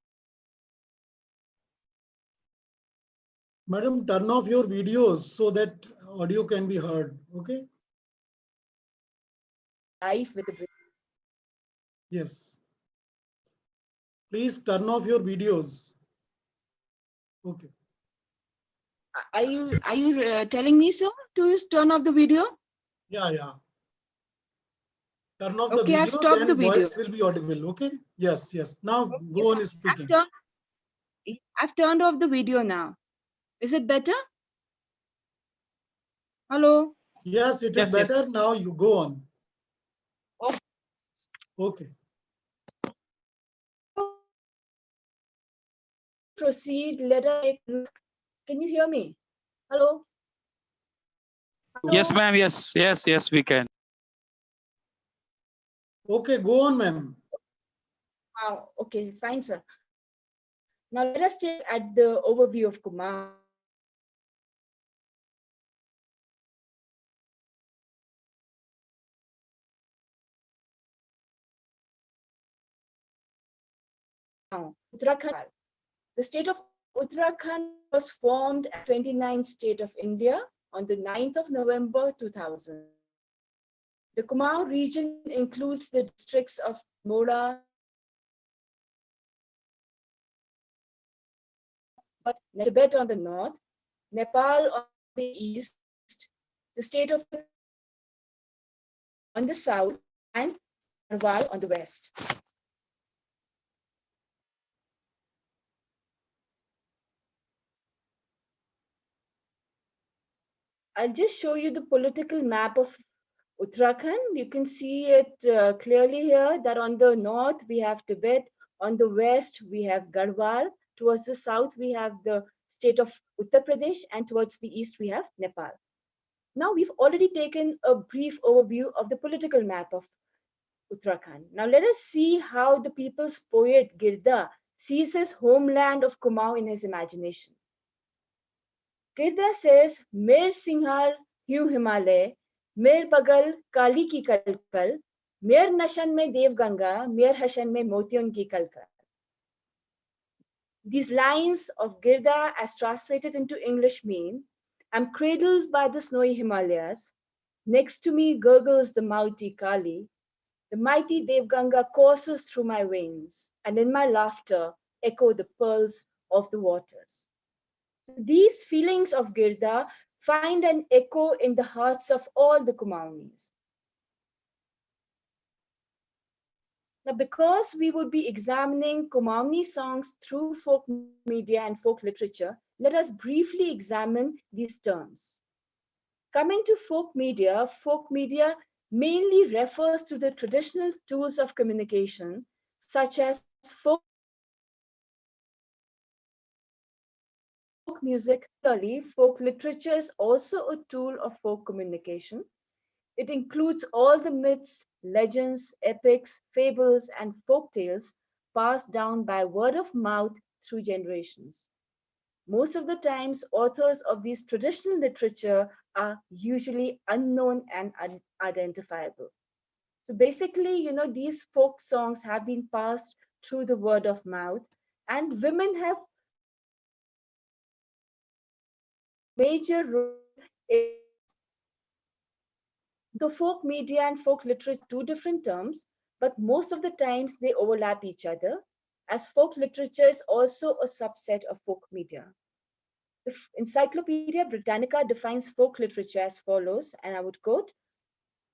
Madam, turn off your videos so that audio can be heard. Okay. life with the Yes. Please turn off your videos. Okay. Are you telling me, sir, to turn off the video? Yeah. Turn off the Okay, video, I've stopped then the video. voice will be audible. Okay. Yes. Now go on speaking. I've turned off the video now. Is it better? Hello? Yes, it is better. Now you go on. Okay. Proceed. Let us take a look. Can you hear me? Hello? Yes, ma'am. Yes, we can. Okay, go on, ma'am. Okay, fine, sir. Now let us take at the overview of Kumar. Uttarakhand. The state of Uttarakhand was formed as 29th state of India on the 9th of November 2000. The Kumaon region includes the districts of Mora, Tibet on the north, Nepal on the east, the state of on the south, and Garhwal on the west. I'll just show you the political map of Uttarakhand. You can see it clearly here that on the north we have Tibet, on the west we have Garhwal, towards the south we have the state of Uttar Pradesh, and towards the east we have Nepal. Now we've already taken a brief overview of the political map of Uttarakhand. Now let us see how the people's poet Girda sees his homeland of Kumaon in his imagination. Girda says, Mer Singhar Hugh Himalay, Mer Bagal Kali ki Kalkal, Mer Nashan mein Dev Ganga, Mer Hashan mein Motiyon ki Kalkal. These lines of Girda, as translated into English, mean, I'm cradled by the snowy Himalayas. Next to me gurgles the mighty Kali. The mighty Dev Ganga courses through my veins, and in my laughter echo the pearls of the waters. So these feelings of Girda find an echo in the hearts of all the Kumaonis. Now, because we would be examining Kumaoni songs through folk media and folk literature, let us briefly examine these terms. Coming to folk media mainly refers to the traditional tools of communication, such as folk music. Folk literature is also a tool of folk communication. It includes all the myths, legends, epics, fables, and folk tales passed down by word of mouth through generations. Most of the times, authors of these traditional literature are usually unknown and unidentifiable. So basically, these folk songs have been passed through the word of mouth, and women have major role in The folk media and folk literature are two different terms, but most of the times they overlap each other, as folk literature is also a subset of folk media. The Encyclopedia Britannica defines folk literature as follows, and I would quote: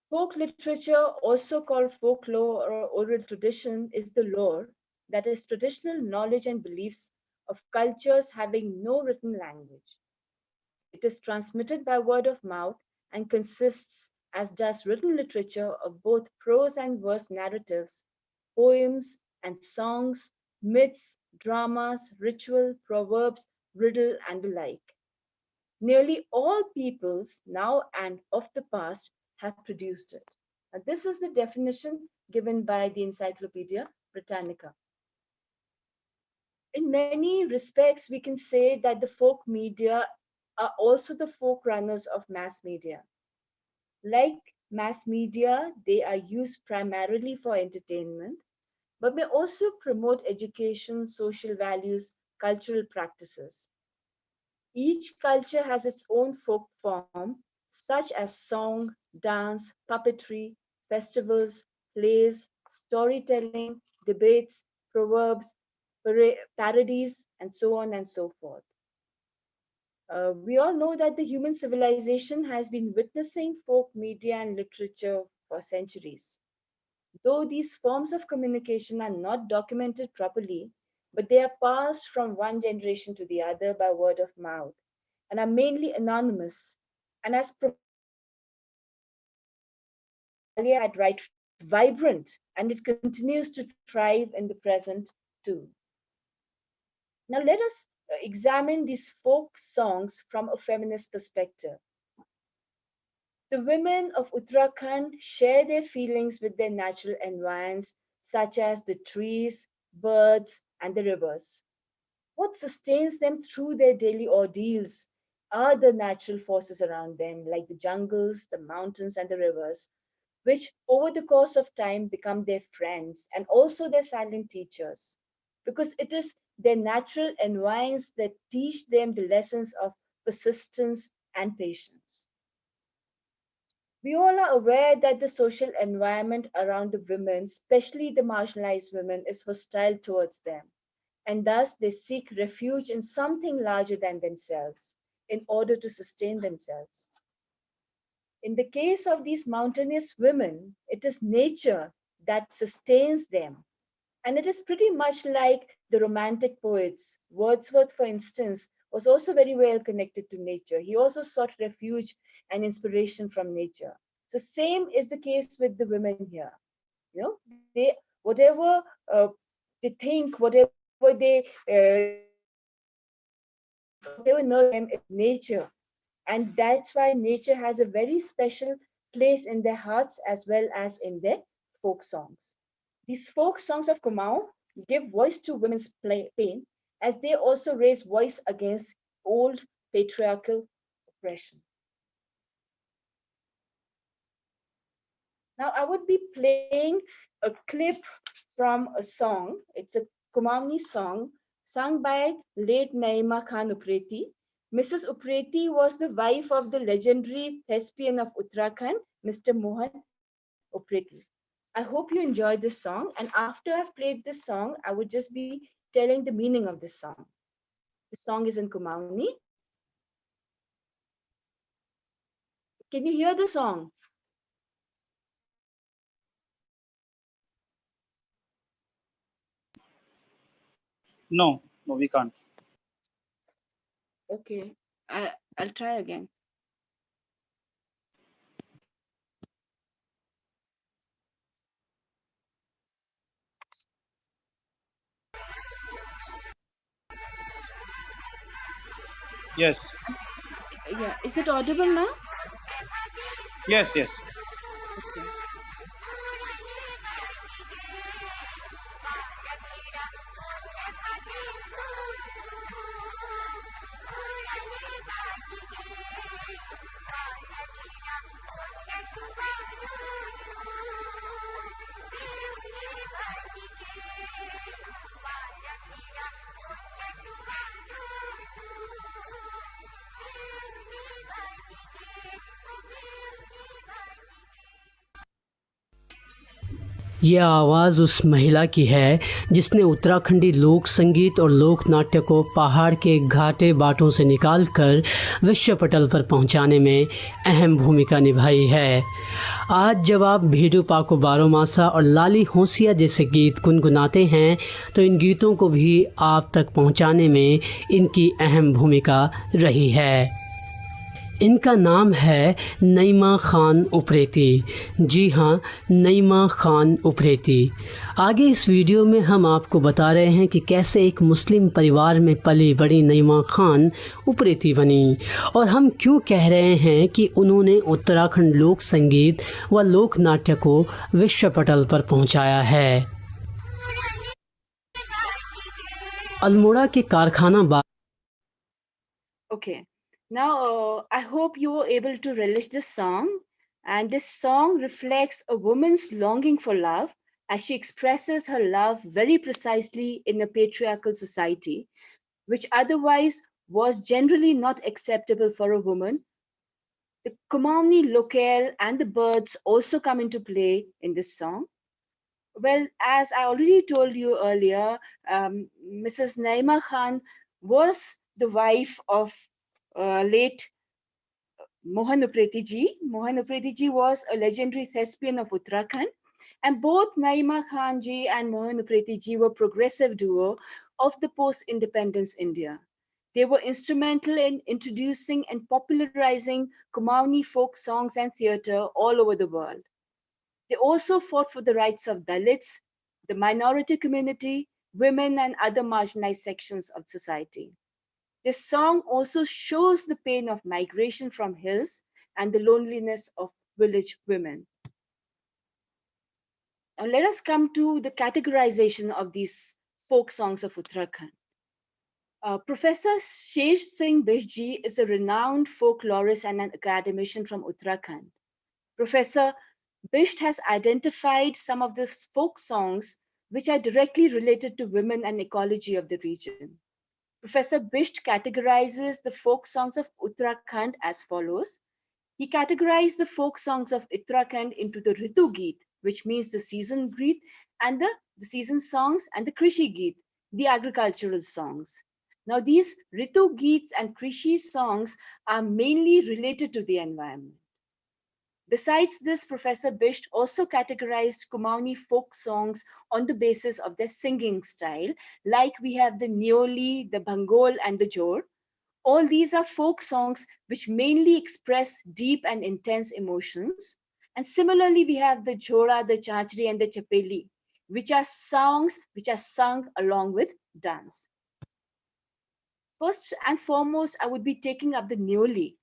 folk literature, also called folklore or oral tradition, is the lore, that is, traditional knowledge and beliefs of cultures having no written language. It is transmitted by word of mouth and consists, as does written literature, of both prose and verse narratives, poems and songs, myths, dramas, ritual, proverbs, riddle, and the like. Nearly all peoples, now and of the past, have produced it. Now, this is the definition given by the Encyclopedia Britannica. In many respects, we can say that the folk media are also the forerunners of mass media. Like mass media, they are used primarily for entertainment, but may also promote education, social values, cultural practices. Each culture has its own folk form, such as song, dance, puppetry, festivals, plays, storytelling, debates, proverbs, parodies, and so on and so forth. We all know that the human civilization has been witnessing folk media and literature for centuries. Though these forms of communication are not documented properly, but they are passed from one generation to the other by word of mouth and are mainly anonymous. And as Alia had right, vibrant, and it continues to thrive in the present too. Now let us examine these folk songs from a feminist perspective. The women of Uttarakhand share their feelings with their natural environs, such as the trees, birds, and the rivers. What sustains them through their daily ordeals are the natural forces around them, like the jungles, the mountains, and the rivers, which over the course of time become their friends and also their silent teachers, because it is their natural environs that teach them the lessons of persistence and patience. We all are aware that the social environment around the women, especially the marginalized women, is hostile towards them, and thus they seek refuge in something larger than themselves in order to sustain themselves. In the case of these mountainous women, it is nature that sustains them. And it is pretty much like the romantic poets. Wordsworth, for instance, was also very well connected to nature. He also sought refuge and inspiration from nature. So same is the case with the women here. You know, they whatever they think, whatever whatever nerves them is nature, and that's why nature has a very special place in their hearts as well as in their folk songs. These folk songs of Kumau give voice to women's pain, as they also raise voice against old patriarchal oppression. Now, I would be playing a clip from a song. It's a Kumaoni song sung by late Naima Khan Upreti. Mrs. Upreti was the wife of the legendary thespian of Uttarakhand, Mr. Mohan Upreti. I hope you enjoyed this song. And after I've played this song, I would just be telling the meaning of this song. The song is in Kumaoni. Can you hear the song? No, no, we can't. Okay, I'll try again. Yes, Yeah, is it audible now? yes, yes. Okay. यह आवाज़ उस महिला की है जिसने उत्तराखंडी लोक संगीत और लोक नाट्य को पहाड़ के घाटे बाटों से निकालकर विश्व पटल पर पहुंचाने में अहम भूमिका निभाई है। आज जब आप भीडू पाको बारोमासा और लाली होसिया जैसे गीत गुनगुनाते हैं तो इन गीतों को भी आप तक पहुंचाने में इनकी अहम भूमिका रही है। इनका नाम है नईमा खान उप्रेती। जी हाँ, नईमा खान उप्रेती। आगे इस वीडियो में हम आपको बता रहे हैं कि कैसे एक मुस्लिम परिवार में पली बड़ी नईमा खान उप्रेती बनी और हम क्यों कह रहे हैं कि उन्होंने उत्तराखंड लोक संगीत व लोक नाट्य को विश्व पटल पर पहुंचाया है। अल्मोड़ा के कारखाना Okay. Now, I hope you were able to relish this song. And this song reflects a woman's longing for love as she expresses her love very precisely in a patriarchal society, which otherwise was generally not acceptable for a woman. The Kumaoni locale and the birds also come into play in this song. Well, as I already told you earlier, Mrs. Naima Khan was the wife of late Mohan Upreti ji. Mohan Upreti ji was a legendary thespian of Uttarakhand, and both Naima Khan ji and Mohan Upreti ji were progressive duo of the post-independence India. They were instrumental in introducing and popularizing Kumaoni folk songs and theatre all over the world. They also fought for the rights of Dalits, the minority community, women, and other marginalized sections of society. This song also shows the pain of migration from hills and the loneliness of village women. Now let us come to the categorization of these folk songs of Uttarakhand. Professor Shesh Singh Bishji is a renowned folklorist and an academician from Uttarakhand. Professor Bisht has identified some of the folk songs which are directly related to women and ecology of the region. Professor Bisht categorizes the folk songs of Uttarakhand as follows. He categorized the folk songs of Uttarakhand into the Ritu Geet, which means the season Geet, and the season songs, and the Krishi Geet, the agricultural songs. Now these Ritu Geets and Krishi songs are mainly related to the environment. Besides this, Professor Bisht also categorized Kumaoni folk songs on the basis of their singing style, like we have the Neoli, the Bangol, and the Jor. All these are folk songs which mainly express deep and intense emotions. And similarly, we have the Jhora, the Chachri, and the Chapeli, which are songs which are sung along with dance. First and foremost, I would be taking up the Neoli.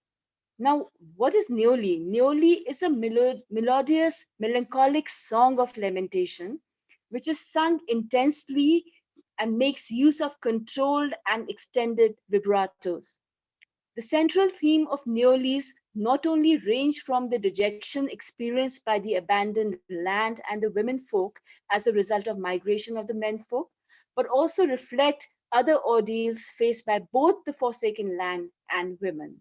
Now, what is Neoli? Neoli is a melodious, melancholic song of lamentation, which is sung intensely and makes use of controlled and extended vibratos. The central theme of Neolis not only range from the dejection experienced by the abandoned land and the women folk as a result of migration of the men folk, but also reflect other ordeals faced by both the forsaken land and women.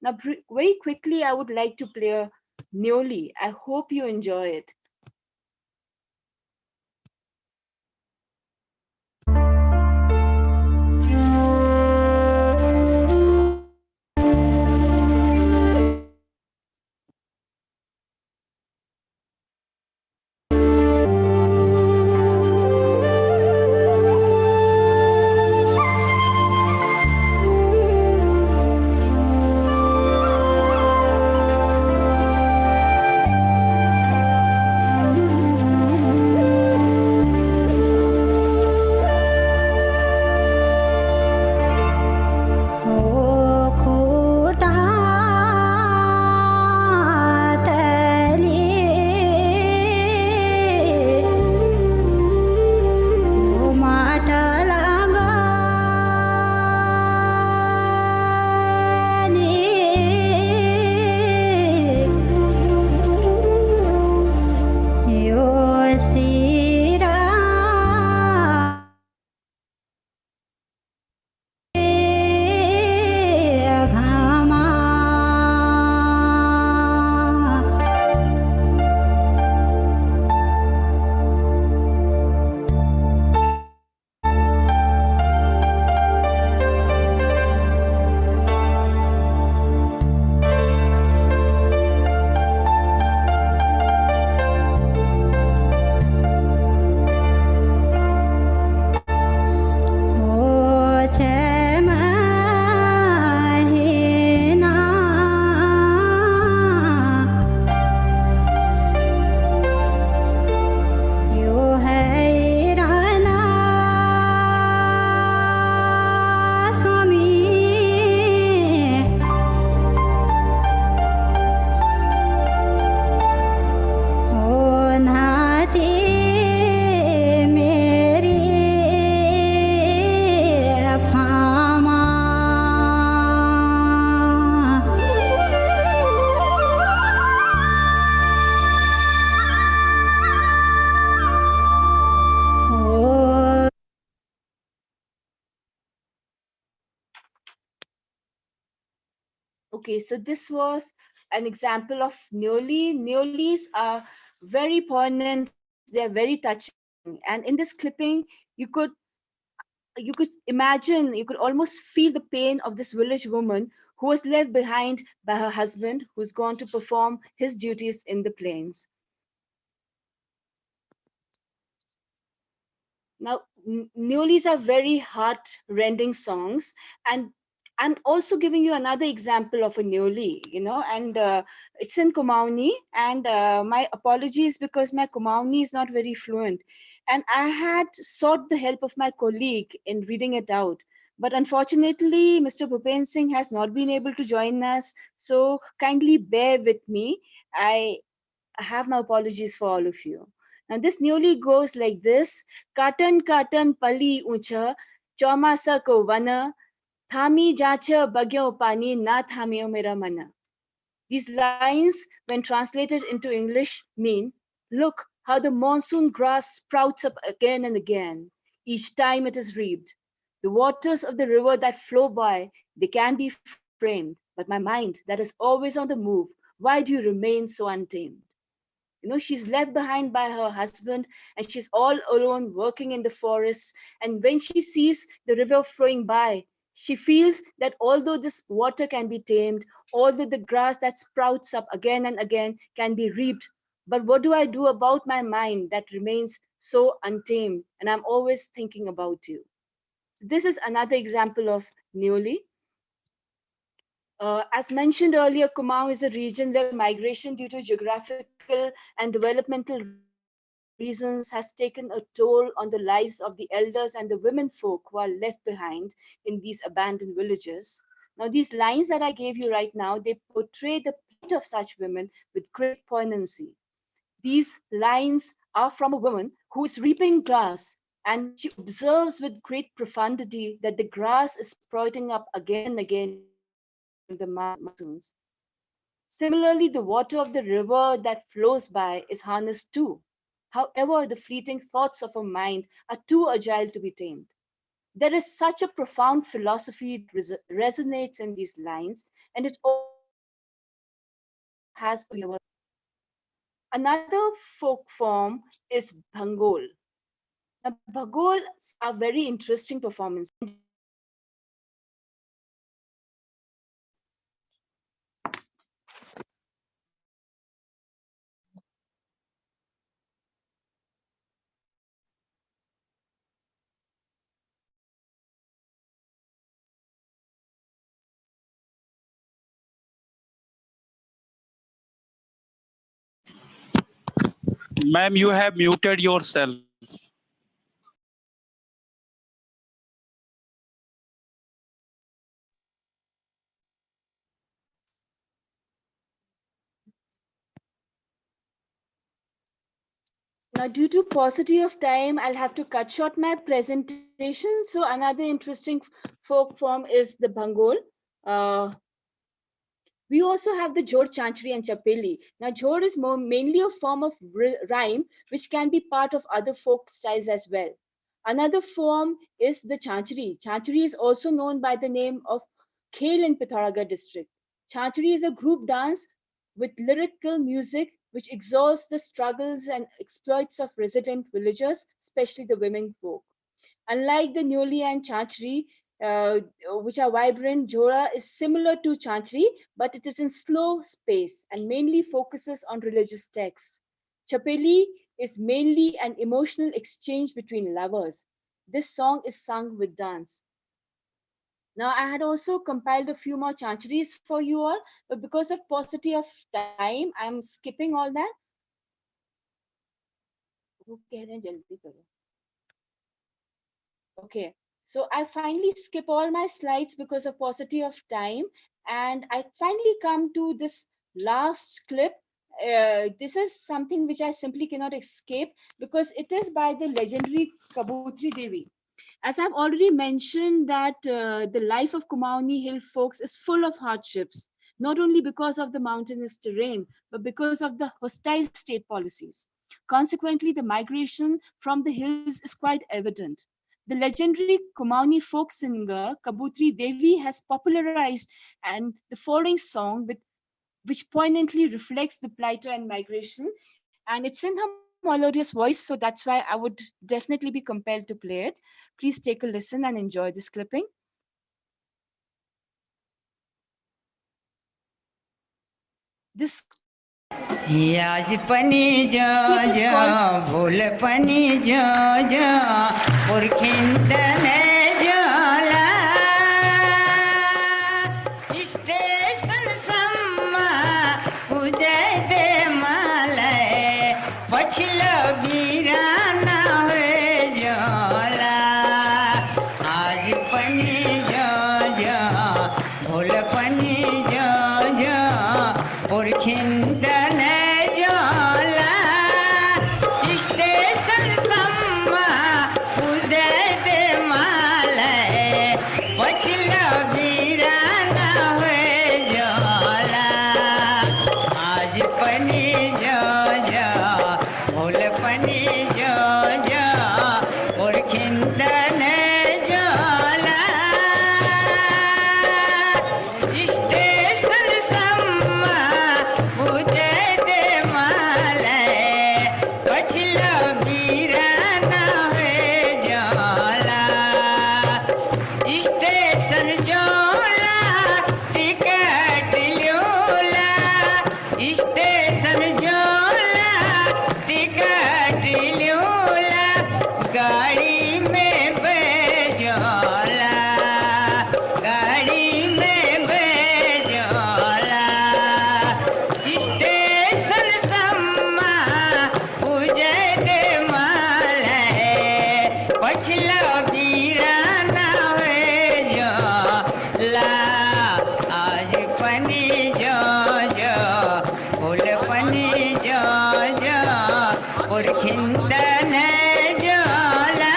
Now, very quickly, I would like to play a Neoli. I hope you enjoy it. Okay, so this was an example of Neoli. Neolis are very poignant, they're very touching. And in this clipping, you could imagine, you could almost feel the pain of this village woman who was left behind by her husband, who's gone to perform his duties in the plains. Now, Neolis are very heart-rending songs, and I'm also giving you another example of a Neoli, and it's in Kumaoni, and my apologies because my Kumaoni is not very fluent, and I had sought the help of my colleague in reading it out. But unfortunately, Mr. Bhupen Singh has not been able to join us, so kindly bear with me. I have my apologies for all of you. Now this newly goes like this: Katan katan pali uncha, chaumasa ko vana, thami jacha bagyo pani na thamio mera mana. These lines, when translated into English, mean, look how the monsoon grass sprouts up again and again, each time it is reaped. The waters of the river that flow by, they can be framed, but my mind that is always on the move, why do you remain so untamed? She's left behind by her husband and she's all alone working in the forests. And when she sees the river flowing by, she feels that although this water can be tamed, although the grass that sprouts up again and again can be reaped, but what do I do about my mind that remains so untamed? And I'm always thinking about you. So this is another example of Neoli. As mentioned earlier, Kumaon is a region where migration due to geographical and developmental reasons has taken a toll on the lives of the elders and the women folk who are left behind in these abandoned villages. Now, these lines that I gave you right now, they portray the plight of such women with great poignancy. These lines are from a woman who is reaping grass, and she observes with great profundity that the grass is sprouting up again and again during the monsoons. Similarly, the water of the river that flows by is harnessed too. However, the fleeting thoughts of her mind are too agile to be tamed. There is such a profound philosophy that resonates in these lines, and it also has a universal meaning. Another folk form is Bhangol. Now, Bhangols are very interesting performances. Ma'am, you have muted yourself. Now, due to paucity of time, I'll have to cut short my presentation. So another interesting folk form is the Bhangol. Uh, we also have the Jod, Chanchri, and Chapeli. Now, Jod is mainly a form of rhyme, which can be part of other folk styles as well. Another form is the Chanchri. Chanchri is also known by the name of Khel in Pithoragarh district. Chanchri is a group dance with lyrical music which exalts the struggles and exploits of resident villagers, especially the women folk. Unlike the Nyoli and Chanchri, which are vibrant, Jora is similar to Chanchri, but it is in slow space and mainly focuses on religious texts. Chapeli is mainly an emotional exchange between lovers. This song is sung with dance. Now, I had also compiled a few more Chanchris for you all, but because of paucity of time, I'm skipping all that. Okay, so I finally skip all my slides because of paucity of time, and I finally come to this last clip. This is something which I simply cannot escape because it is by the legendary Kabutri Devi. As I've already mentioned that the life of Kumaoni Hill folks is full of hardships, not only because of the mountainous terrain, but because of the hostile state policies. Consequently, the migration from the hills is quite evident. The legendary Kumaoni folk singer Kabutri Devi has popularized and the following song which poignantly reflects the plight and migration. And it's in her melodious voice, so that's why I would definitely be compelled to play it. Please take a listen and enjoy this clipping. This याज पनी जो जो भूल पनी जो जो पुरखिंदन जोला station सम्मा उदय दे मालय पछलो बीराना हुए जोला आज पनी जो जो भूल पनी जो जो पुरखिंदन जोला स्टेशन सम्मा उदय दे मालय पछलो बीराना हुए जोला आज पनी जो जो भूल पनी जो जो पुरखिंदन जोला स्टेशन सम्मा उदय दे मालय पछलो बीराना हुए जोला स्टेशन जोला टिकट ल्योला स्टेशन जोला टिकट ल्योला गाड़ी में बैजोला गाड़ी में बैजोला स्टेशन सम्मा उजय दे मालय पछलो बीराना हुए जोला आज पनी जो जो फूल पनी जो जो पुरखिंदन जोला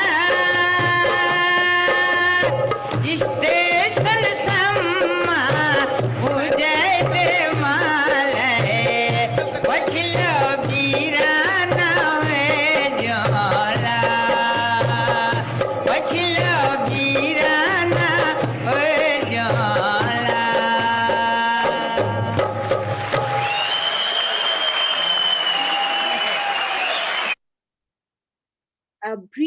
स्टेशन सम्मा उजय दे मालय पछलो बीराना हुए जोला पछलो बीराना हुए जोला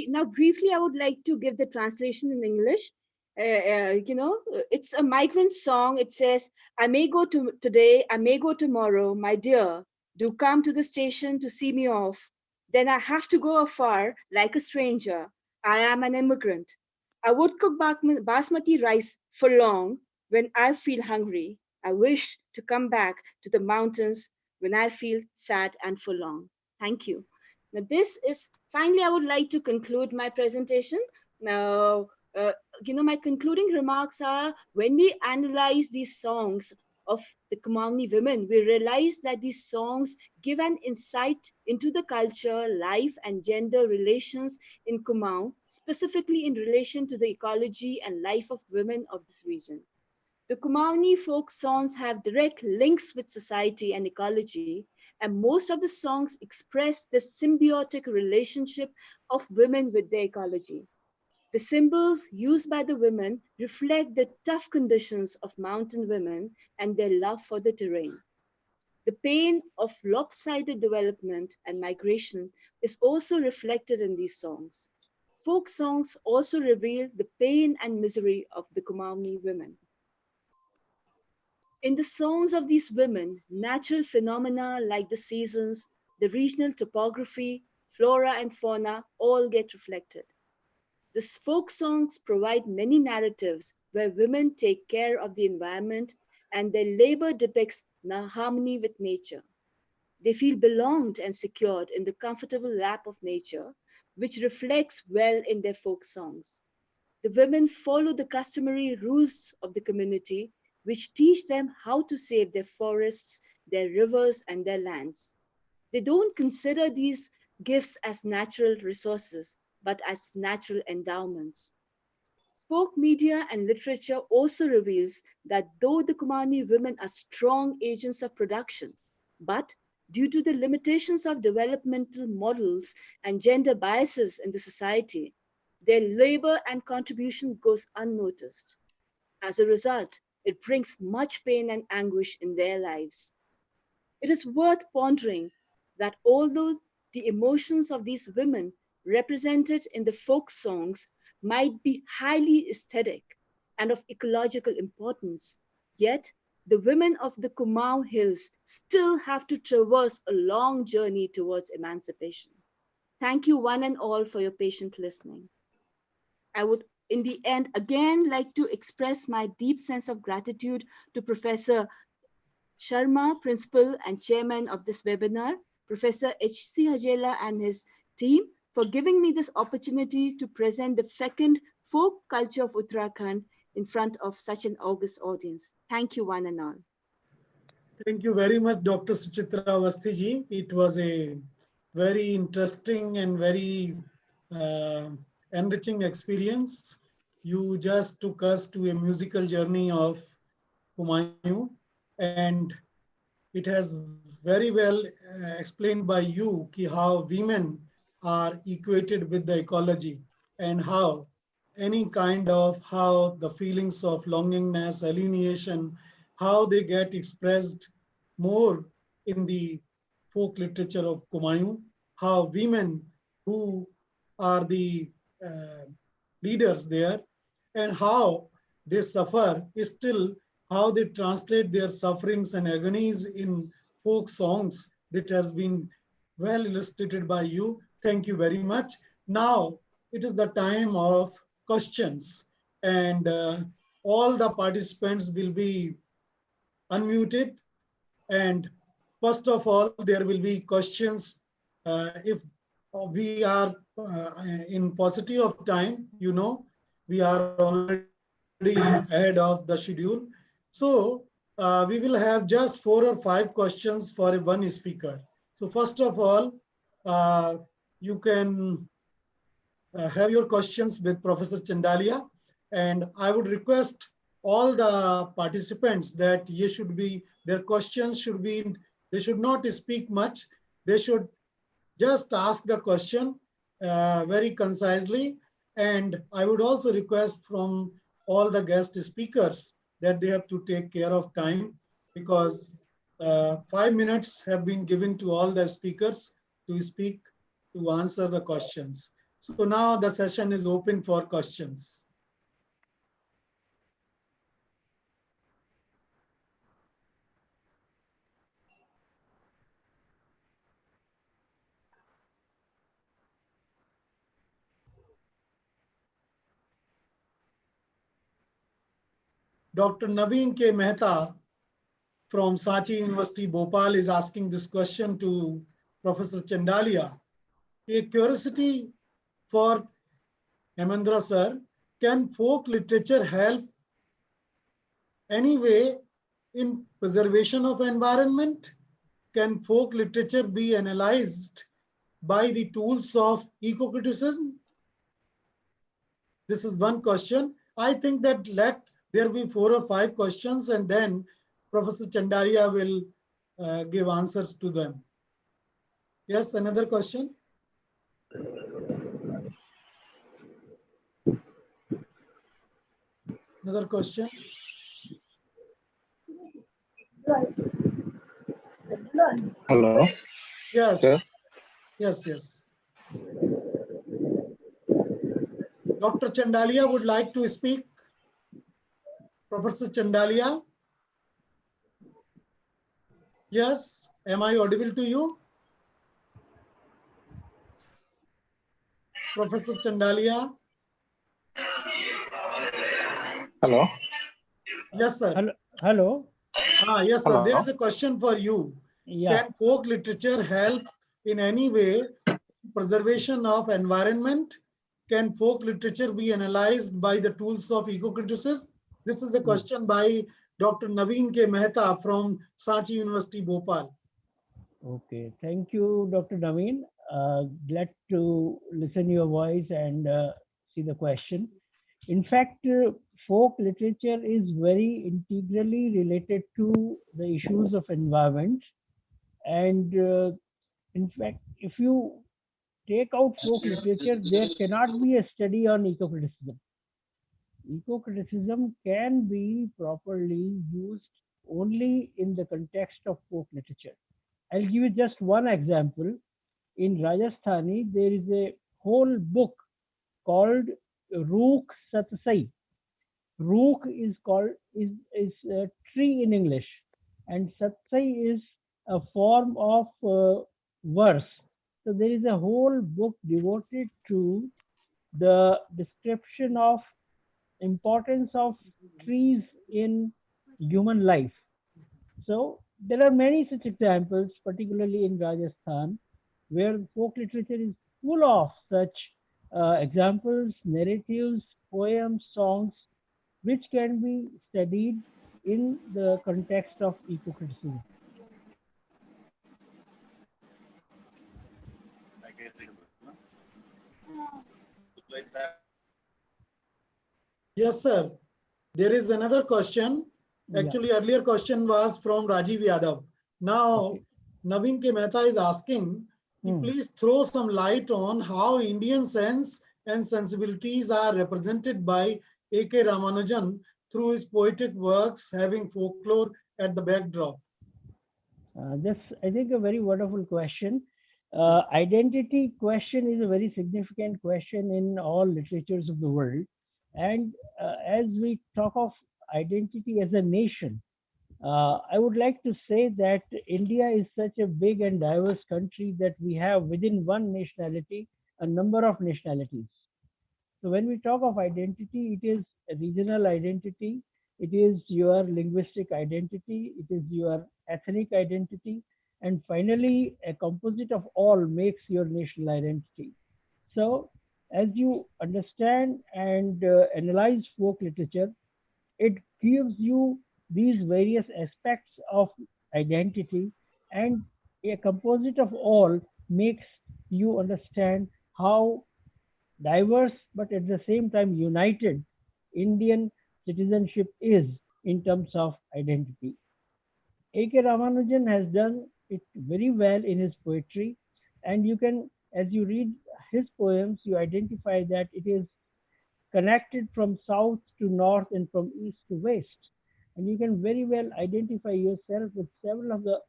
now briefly, I would like to give the translation in English. It's a migrant song. It says, I may go to today, I may go tomorrow, my dear, do come to the station to see me off. Then I have to go afar like a stranger. I am an immigrant. I would cook basmati rice for long when I feel hungry. I wish to come back to the mountains when I feel sad and forlorn. Thank you. Now this is, finally, I would like to conclude my presentation. Now, my concluding remarks are, when we analyze these songs of the Kumaoni women, we realize that these songs give an insight into the culture, life, and gender relations in Kumaon, specifically in relation to the ecology and life of women of this region. The Kumaoni folk songs have direct links with society and ecology, and most of the songs express the symbiotic relationship of women with their ecology. The symbols used by the women reflect the tough conditions of mountain women and their love for the terrain. The pain of lopsided development and migration is also reflected in these songs. Folk songs also reveal the pain and misery of the Kumaoni women. In the songs of these women, natural phenomena like the seasons, the regional topography, flora and fauna all get reflected. The folk songs provide many narratives where women take care of the environment and their labor depicts harmony with nature. They feel belonged and secured in the comfortable lap of nature, which reflects well in their folk songs. The women follow the customary rules of the community, which teach them how to save their forests, their rivers, and their lands. They don't consider these gifts as natural resources, but as natural endowments. Folk media and literature also reveals that though the Kumaoni women are strong agents of production, but due to the limitations of developmental models and gender biases in the society, their labor and contribution goes unnoticed. As a result, it brings much pain and anguish in their lives. It is worth pondering that although the emotions of these women represented in the folk songs might be highly aesthetic and of ecological importance, yet the women of the Kumau Hills still have to traverse a long journey towards emancipation. Thank you, one and all, for your patient listening. I would, in the end, again like to express my deep sense of gratitude to Professor Sharma, Principal and Chairman of this webinar, Professor H.C. Hajela and his team for giving me this opportunity to present the fecund folk culture of Uttarakhand in front of such an august audience. Thank you, one and all. Thank you very much, Dr. Suchitra Avasthi. It was a very interesting and very enriching experience. You just took us to a musical journey of Humayun, and it has very well explained by you how women are equated with the ecology and how any kind of how the feelings of longingness, alienation, how they get expressed more in the folk literature of Kumaun, how women who are the leaders there and how they suffer is still how they translate their sufferings and agonies in folk songs that has been well illustrated by you. Thank you very much. Now it is the time of questions, and all the participants will be unmuted, and first of all there will be questions. If we are in paucity of time, you know, we are already ahead of the schedule. So we will have just 4 or 5 questions for one speaker. So first of all, you can have your questions with Professor Chandalia, and I would request all the participants that their questions should be, they should not speak much. They should just ask the question very concisely. And I would also request from all the guest speakers that they have to take care of time, because 5 minutes have been given to all the speakers to speak, to answer the questions. So now the session is open for questions. Dr. Naveen K. Mehta from Sachi University, Bhopal is asking this question to Professor Chandalia. A curiosity for Hemendra sir, can folk literature help anyway in preservation of environment? Can folk literature be analyzed by the tools of eco-criticism? This is one question. I think that let there be 4 or 5 questions, and then Professor Chandalia will give answers to them. Yes, another question. Another question. Hello. Yes. Sir? Yes. Dr. Chandalia would like to speak. Professor Chandalia. Yes. Am I audible to you? Professor Chandalia. Hello. Yes, sir. Hello. Yes, sir. Hello. There is a question for you. Yeah. Can folk literature help in any way preservation of environment? Can folk literature be analyzed by the tools of eco-criticism? This is a question by Dr. Naveen K. Mehta from Sachi University, Bhopal. Okay. Thank you, Dr. Naveen. Glad to listen your voice and see the question. In fact, folk literature is very integrally related to the issues of environment. And in fact, if you take out folk literature, there cannot be a study on eco-criticism. Eco-criticism can be properly used only in the context of folk literature. I'll give you just one example. In Rajasthani, there is a whole book called Rook Satsai. Rook is a tree in English, and Satsai is a form of verse. So there is a whole book devoted to the description of importance of trees in human life. So there are many such examples, particularly in Rajasthan, where folk literature is full of such examples, narratives, poems, songs, which can be studied in the context of eco-criticism. Yes, sir. There is another question. Yeah. Actually, earlier question was from Rajiv Yadav. Now, Okay. Naveen K. Mehta is asking, please throw some light on how Indian sense and sensibilities are represented by A.K. Ramanujan through his poetic works having folklore at the backdrop. That's, I think, a very wonderful question. Yes. Identity question is a very significant question in all literatures of the world. And as we talk of identity as a nation, I would like to say that India is such a big and diverse country that we have within one nationality a number of nationalities. So when we talk of identity, it is a regional identity, it is your linguistic identity, it is your ethnic identity, and finally, a composite of all makes your national identity. So as you understand and analyze folk literature, it gives you these various aspects of identity, and a composite of all makes you understand how diverse but at the same time united Indian citizenship is in terms of identity. A.K. Ramanujan has done it very well in his poetry, and you can, as you read his poems, you identify that it is connected from south to north and from east to west. And you can very well identify yourself with several of the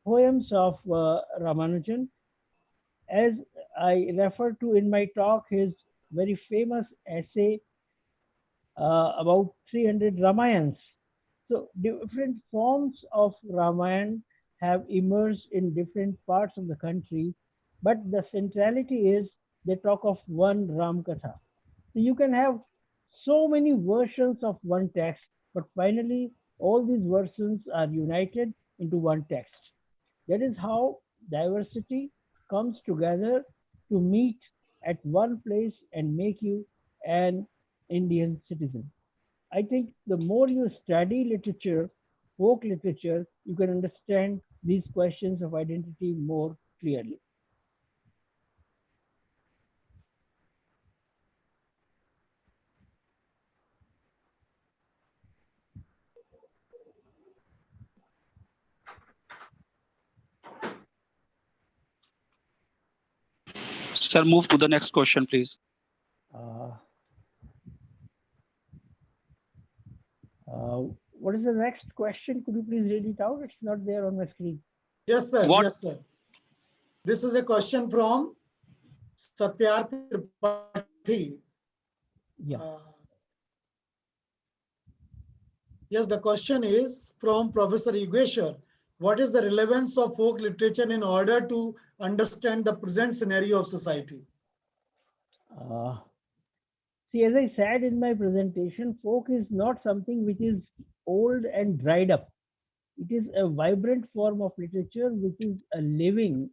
poems of Ramanujan. As I referred to in my talk, his very famous essay about 300 Ramayans. So different forms of Ramayan have emerged in different parts of the country, but the centrality is they talk of one Ram Katha. So you can have so many versions of one text, but finally all these versions are united into one text. That is how diversity comes together to meet at one place and make you an Indian citizen. I think the more you study literature, folk literature, you can understand these questions of identity more clearly. Sir, move to the next question, please. What is the next question? Could you please read it out? It's not there on my screen. Yes, sir. What? Yes, sir. This is a question from Satyar Tripathi. Yeah. Yes, the question is from Professor Yogeshwar. What is the relevance of folk literature in order to understand the present scenario of society? See, as I said in my presentation, folk is not something which is old and dried up. It is a vibrant form of literature, which is a living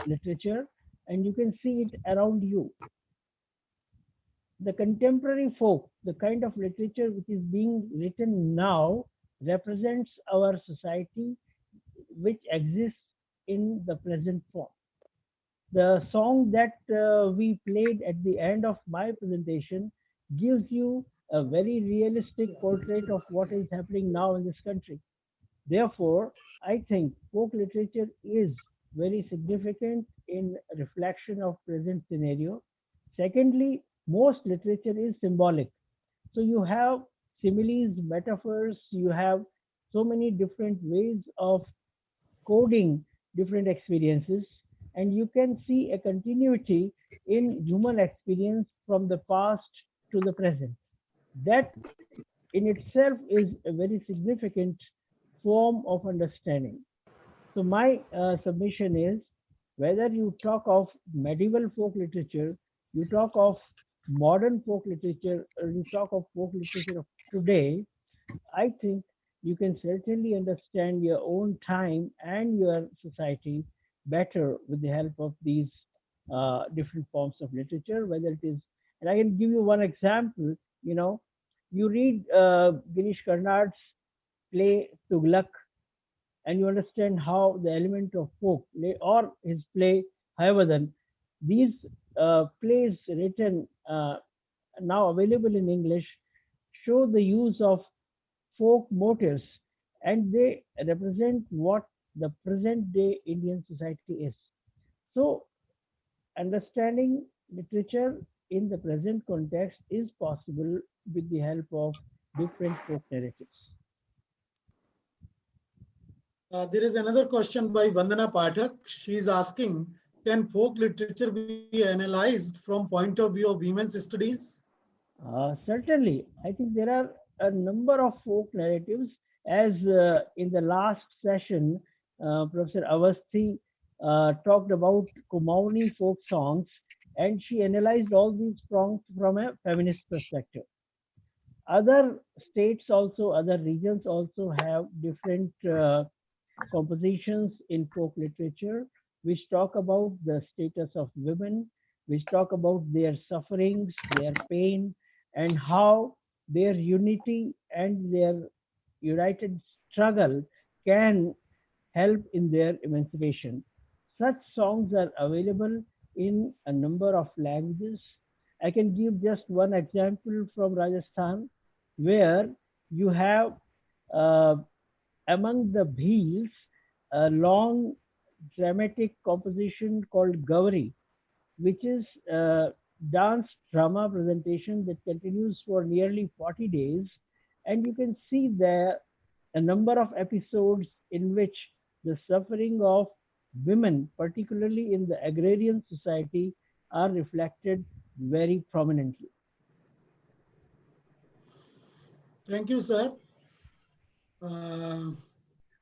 literature, and you can see it around you. The contemporary folk, the kind of literature which is being written now, represents our society which exists in the present form. The song that we played at the end of my presentation gives you a very realistic portrait of what is happening now in this country. Therefore, I think folk literature is very significant in reflection of present scenario. Secondly, most literature is symbolic. So you have similes, metaphors, you have so many different ways of coding different experiences, and you can see a continuity in human experience from the past to the present. That in itself is a very significant form of understanding. So my submission is, whether you talk of medieval folk literature, you talk of modern folk literature, or you talk of folk literature of today, I think you can certainly understand your own time and your society better with the help of these different forms of literature, whether it is, and I can give you one example, you know, you read Girish Karnad's play Tughlaq, and you understand how the element of folk or his play Hayavadan, these plays written now available in English show the use of folk motifs, and they represent what the present day Indian society is. So understanding literature in the present context is possible with the help of different folk narratives. There is another question by Vandana Pathak. She is asking, can folk literature be analyzed from point of view of women's studies? Certainly, I think there are a number of folk narratives. As in the last session, Professor Avasthi talked about Kumauni folk songs, and she analyzed all these songs from a feminist perspective. Other states also, other regions also have different compositions in folk literature which talk about the status of women, which talk about their sufferings, their pain, and how their unity and their united struggle can help in their emancipation. Such songs are available in a number of languages. I can give just one example from Rajasthan, where you have uh, among the Bheels a long dramatic composition called Gauri, which is a dance drama presentation that continues for nearly 40 days. And you can see there a number of episodes in which the suffering of women, particularly in the agrarian society, are reflected very prominently. Thank you, sir. Uh,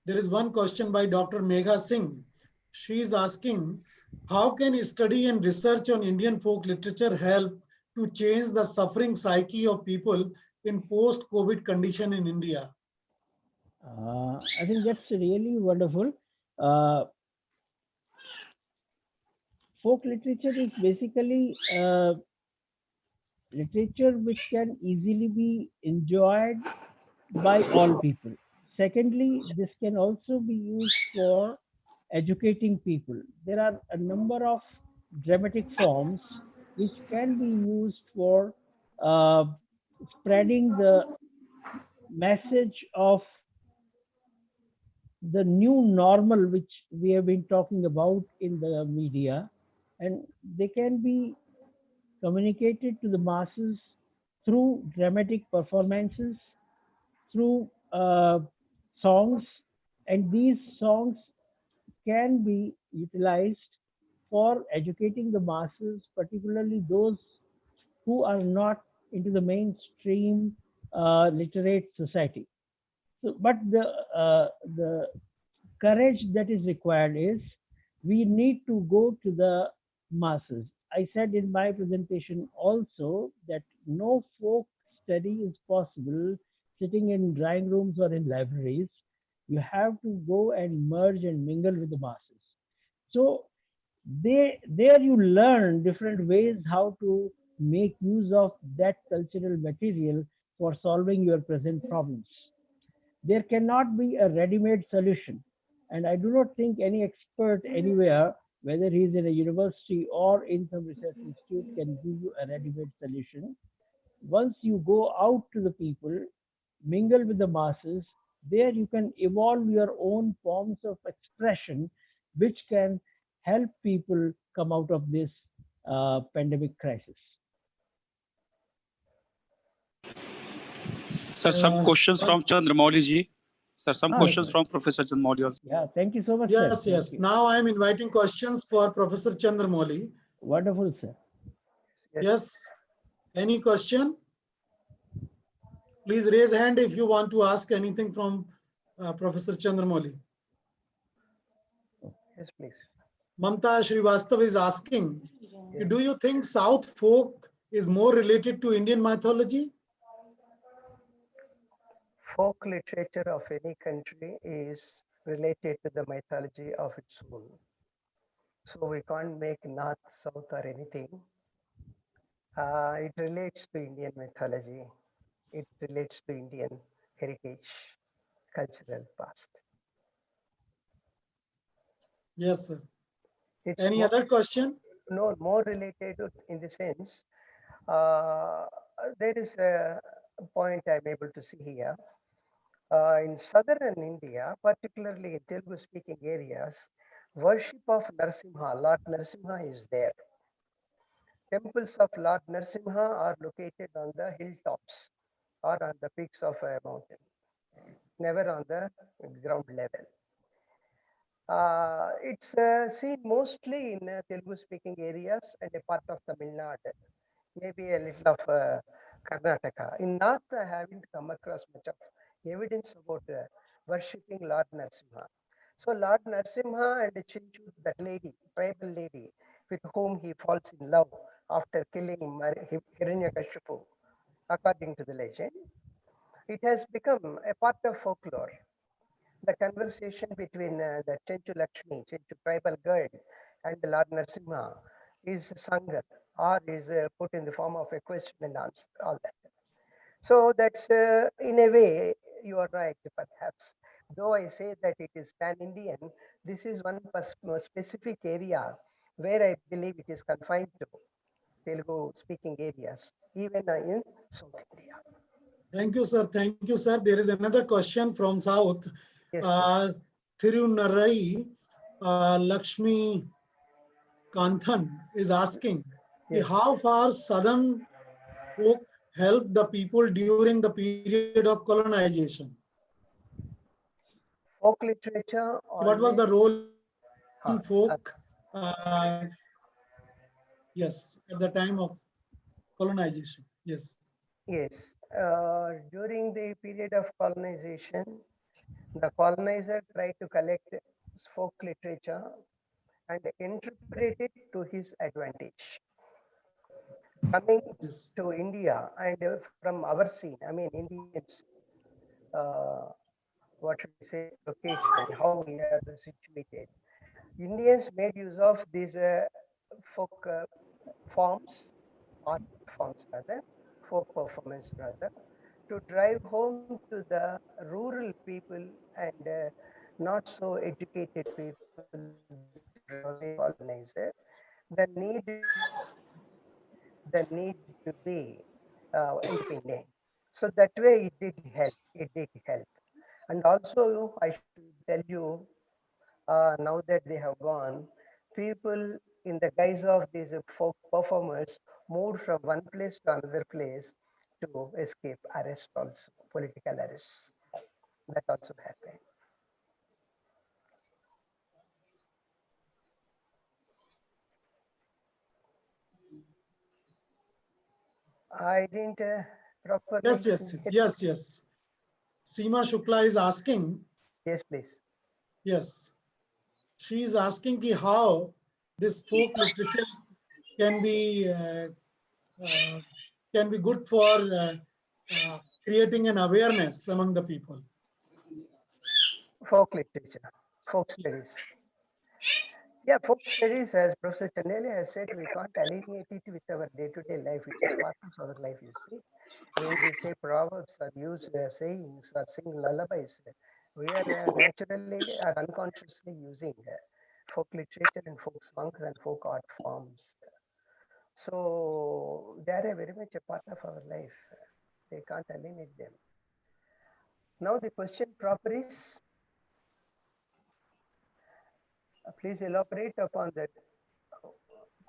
there is one question by Dr. Megha Singh. She is asking, how can study and research on Indian folk literature help to change the suffering psyche of people in post-COVID condition in India? I think that's really wonderful. Uh, Folk literature is basically literature which can easily be enjoyed by all people. Secondly, this can also be used for educating people. There are a number of dramatic forms which can be used for uh, spreading the message of the new normal which we have been talking about in the media, and they can be communicated to the masses through dramatic performances, through songs, and these songs can be utilized for educating the masses, particularly those who are not into the mainstream literate society. So, but the courage that is required is we need to go to the masses. I said in my presentation also that no folk study is possible sitting in drawing rooms or in libraries. You have to go and merge and mingle with the masses. So there you learn different ways how to make use of that cultural material for solving your present problems. There cannot be a ready-made solution. And I do not think any expert anywhere, whether he's in a university or in some research institute, can give you a ready-made solution. Once you go out to the people, mingle with the masses, there you can evolve your own forms of expression which can help people come out of this pandemic crisis. Sir, some questions from Chandramouli ji. Sir, some Ah, questions yes. from Professor Chandramouli also. Yeah, thank you so much, Yes, sir. Thank yes. you. Now I am inviting questions for Professor Chandramouli. Wonderful, sir. Yes. Any question? Please raise hand if you want to ask anything from Professor Chandramouli. Yes, please. Mamta Srivastav is asking, Yes. do you think South folk is more related to Indian mythology? Folk literature of any country is related to the mythology of its own. So we can't make north, south or anything. It relates to Indian mythology. It relates to Indian heritage, cultural past. Yes, sir. It's Any more, other question? no, more related in the sense, uh, there is a point I'm able to see here. In southern India, particularly in Telugu speaking areas, worship of Narasimha, Lord Narasimha is there. Temples of Lord Narasimha are located on the hilltops or on the peaks of a mountain, never on the ground level. It's seen mostly in Telugu speaking areas and a part of Tamil Nadu, maybe a little of Karnataka. In North, I haven't come across much of evidence about worshipping Lord Narasimha. So Lord Narasimha and Chinchu, that lady, tribal lady, with whom he falls in love after killing Hiranyakashipu, according to the legend, it has become a part of folklore. The conversation between the Chenchu Lakshmi, Chenchu tribal girl, and the Lord Narasimha is sung or is put in the form of a question and answer, all that. So that's in a way, you are right, perhaps. Though I say that it is pan-Indian, this is one specific area where I believe it is confined to Telugu speaking areas, even in South India. Thank you, sir. Thank you, sir. There is another question from South. Yes, Thirunarai Lakshmi Kanthan is asking, Yes. how far Southern folk helped the people during the period of colonization? Folk literature. What was the role in folk? Yes, at the time of colonization. Yes. Yes. During the period of colonization, the colonizer tried to collect folk literature and interpret it to his advantage. Coming to India and from our scene, I mean, Indians, what should we say, location, how we are situated. Indians made use of these folk forms, art forms rather, folk performance rather, to drive home to the rural people and not so educated people, colonizer, the need to be independent. So that way it did help. It did help. And also, I should tell you, now that they have gone, people in the guise of these folk performers moved from one place to another place to escape arrest also, political arrests. That also happened. I didn't properly. Yes. Seema Shukla is asking. Yes, please. Yes. She is asking how this folk literature can be good for creating an awareness among the people. Folk literature, folk studies. Yeah, folk studies, as Professor Chandalia has said, we can't alienate it with our day-to-day life. It's a part of our life, you see. When we say proverbs or use sayings or sing lullabies, we are naturally or unconsciously using folk literature and folk songs and folk art forms. So they are very much a part of our life. They can't eliminate them. Now the question proper is, please elaborate upon that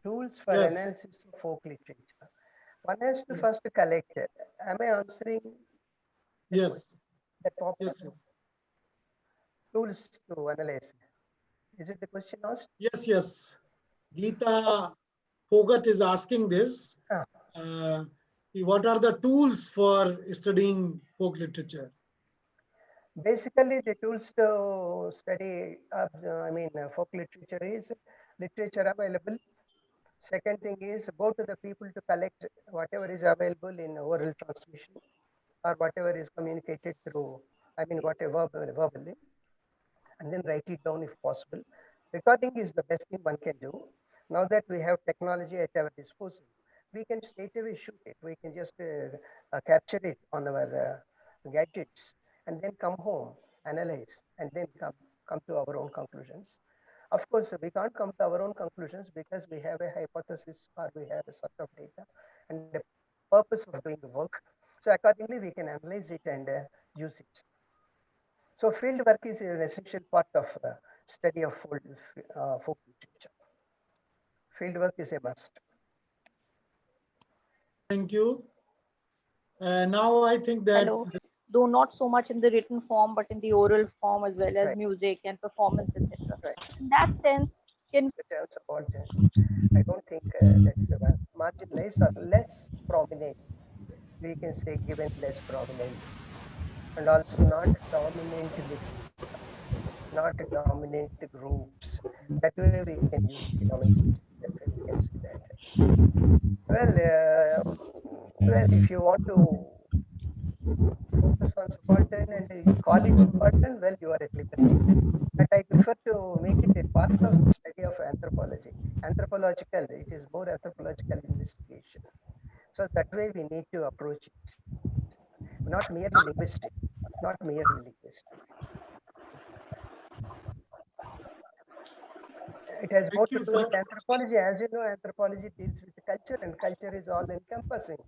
tools for Yes. analysis of folk literature. One has to first collect it. Am I answering the Yes. question that popped up? Yes, sir. Tools to analyze. Is it the question asked? Yes, yes. Geeta Fogat is asking this. Ah. What are the tools for studying folk literature? Basically, the tools to study, folk literature is literature available. Second thing is go to the people to collect whatever is available in oral transmission or whatever is communicated through, whatever verbally, and then write it down if possible. Recording is the best thing one can do. Now that we have technology at our disposal, we can straight away shoot it. We can just capture it on our gadgets and then come home, analyze, and then come to our own conclusions. Of course, we can't come to our own conclusions because we have a hypothesis or we have a sort of data and the purpose of doing the work. So accordingly, we can analyze it and use it. So field work is an essential part of study of folk literature. Field work is a must. Thank you. Now I think that Hello. Though not so much in the written form, but in the oral form as well as Right. music and performance, etc. Right. In that sense, can The terms of audience, I don't think that's marginalized or less prominent. We can say given less prominence, and also not dominant literature, not dominant groups. That way we can use the nomenclature. That way we can say that. Well, if you want to focus on subaltern and you call it subaltern, well, you are at liberty. But I prefer to make it a part of the study of anthropology. Anthropological, it is more anthropological investigation. So that way we need to approach it. Not merely linguistic, not merely linguistic. It has more to do with anthropology. As you know, anthropology deals with culture, and culture is all encompassing.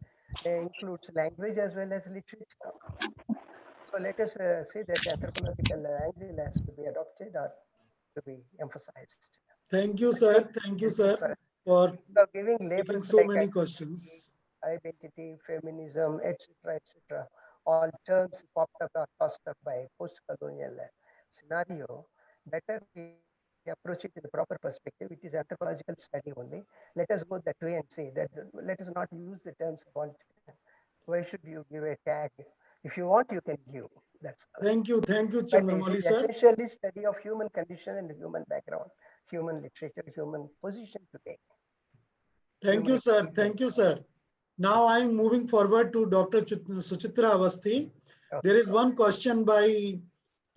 It includes language as well as literature. So let us say that anthropological angle has to be adopted or to be emphasized. Thank you, sir. Thank you, sir, for giving labels so like many questions. identity, feminism, etc., etc. All terms popped up or tossed up by post-colonial scenario. Better we approach it in the proper perspective. It is anthropological study only. Let us go that way and say that let us not use the terms subaltern. Why should you give a tag? If you want, you can give. That's all. Thank you, Chandramali, sir. Essentially study of human condition and human background, human literature, human position today. Thank you, sir. Thank you, sir. Now I'm moving forward to Dr. Suchitra Avasthi. There is one question by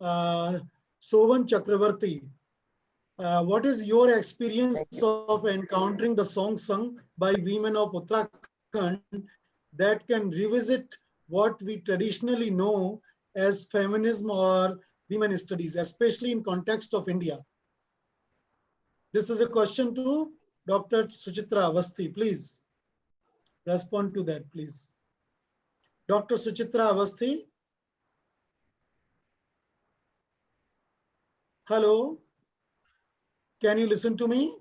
Sovan Chakravarti. What is your experience of encountering the song sung by women of Uttarakhand that can revisit what we traditionally know as feminism or women studies, especially in context of India? This is a question to Dr. Suchitra Avasthi. Please respond to that, please. Dr. Suchitra Avasthi. Hello. Can you listen to me?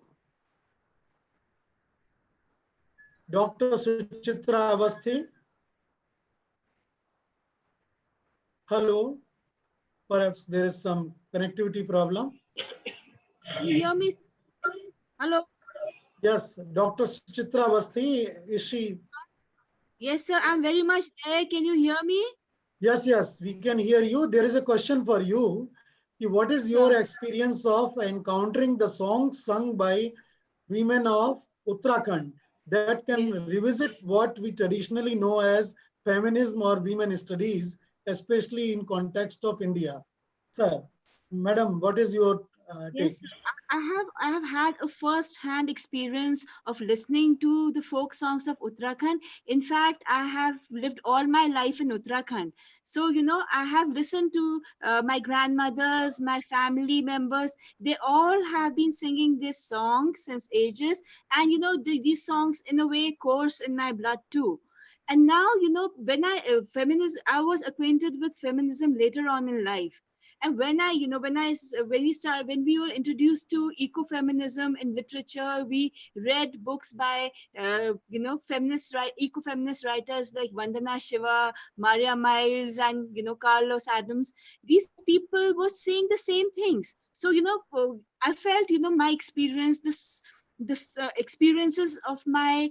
Dr. Suchitra Avasthi. Hello. Perhaps there is some connectivity problem. You hear me? Hello. Yes, Dr. Suchitra Avasthi, is she? Yes, sir. I'm very much there. Can you hear me? Yes, yes, we can hear you. There is a question for you. What is your experience of encountering the songs sung by women of Uttarakhand that can revisit what we traditionally know as feminism or women studies, especially in context of India? Sir, madam, what is your take? Yes, I have had a first-hand experience of listening to the folk songs of Uttarakhand. In fact, I have lived all my life in Uttarakhand. So, you know, I have listened to my grandmothers, my family members. They all have been singing this song since ages. And, you know, these songs in a way course in my blood too. And now, you know, when I was acquainted with feminism later on in life. And when when we were introduced to ecofeminism in literature, we read books by ecofeminist writers like Vandana Shiva, Maria Miles, and Carlos Adams. These people were saying the same things. So I felt my experience, this experiences of my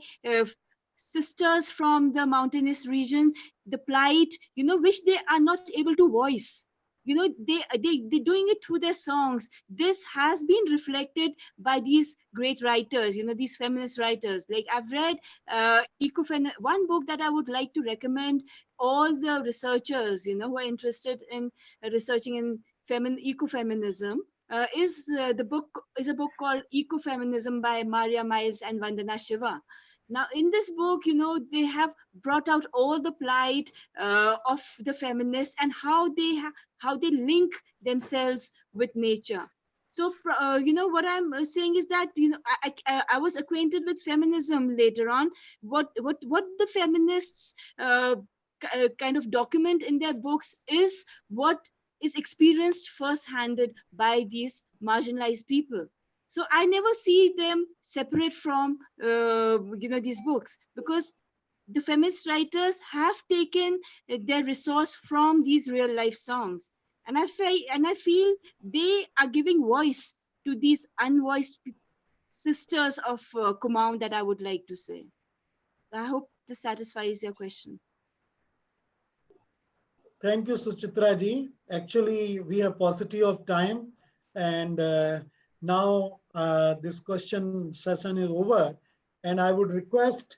sisters from the mountainous region, the plight which they are not able to voice. They're doing it through their songs. This has been reflected by these great writers, these feminist writers. Like I've read one book that I would like to recommend all the researchers who are interested in researching in ecofeminism. Is a book called Ecofeminism by Maria Miles and Vandana Shiva. Now, in this book, they have brought out all the plight of the feminists and how they link themselves with nature. So, what I'm saying is that I was acquainted with feminism later on. What the feminists kind of document in their books is what is experienced first-handed by these marginalized people. So I never see them separate from these books, because the feminist writers have taken their resource from these real life songs, and I feel they are giving voice to these unvoiced sisters of Kumaon that I would like to say. I hope this satisfies your question. Thank you, Suchitra ji. Actually, we have paucity of time, and now this question session is over, and I would request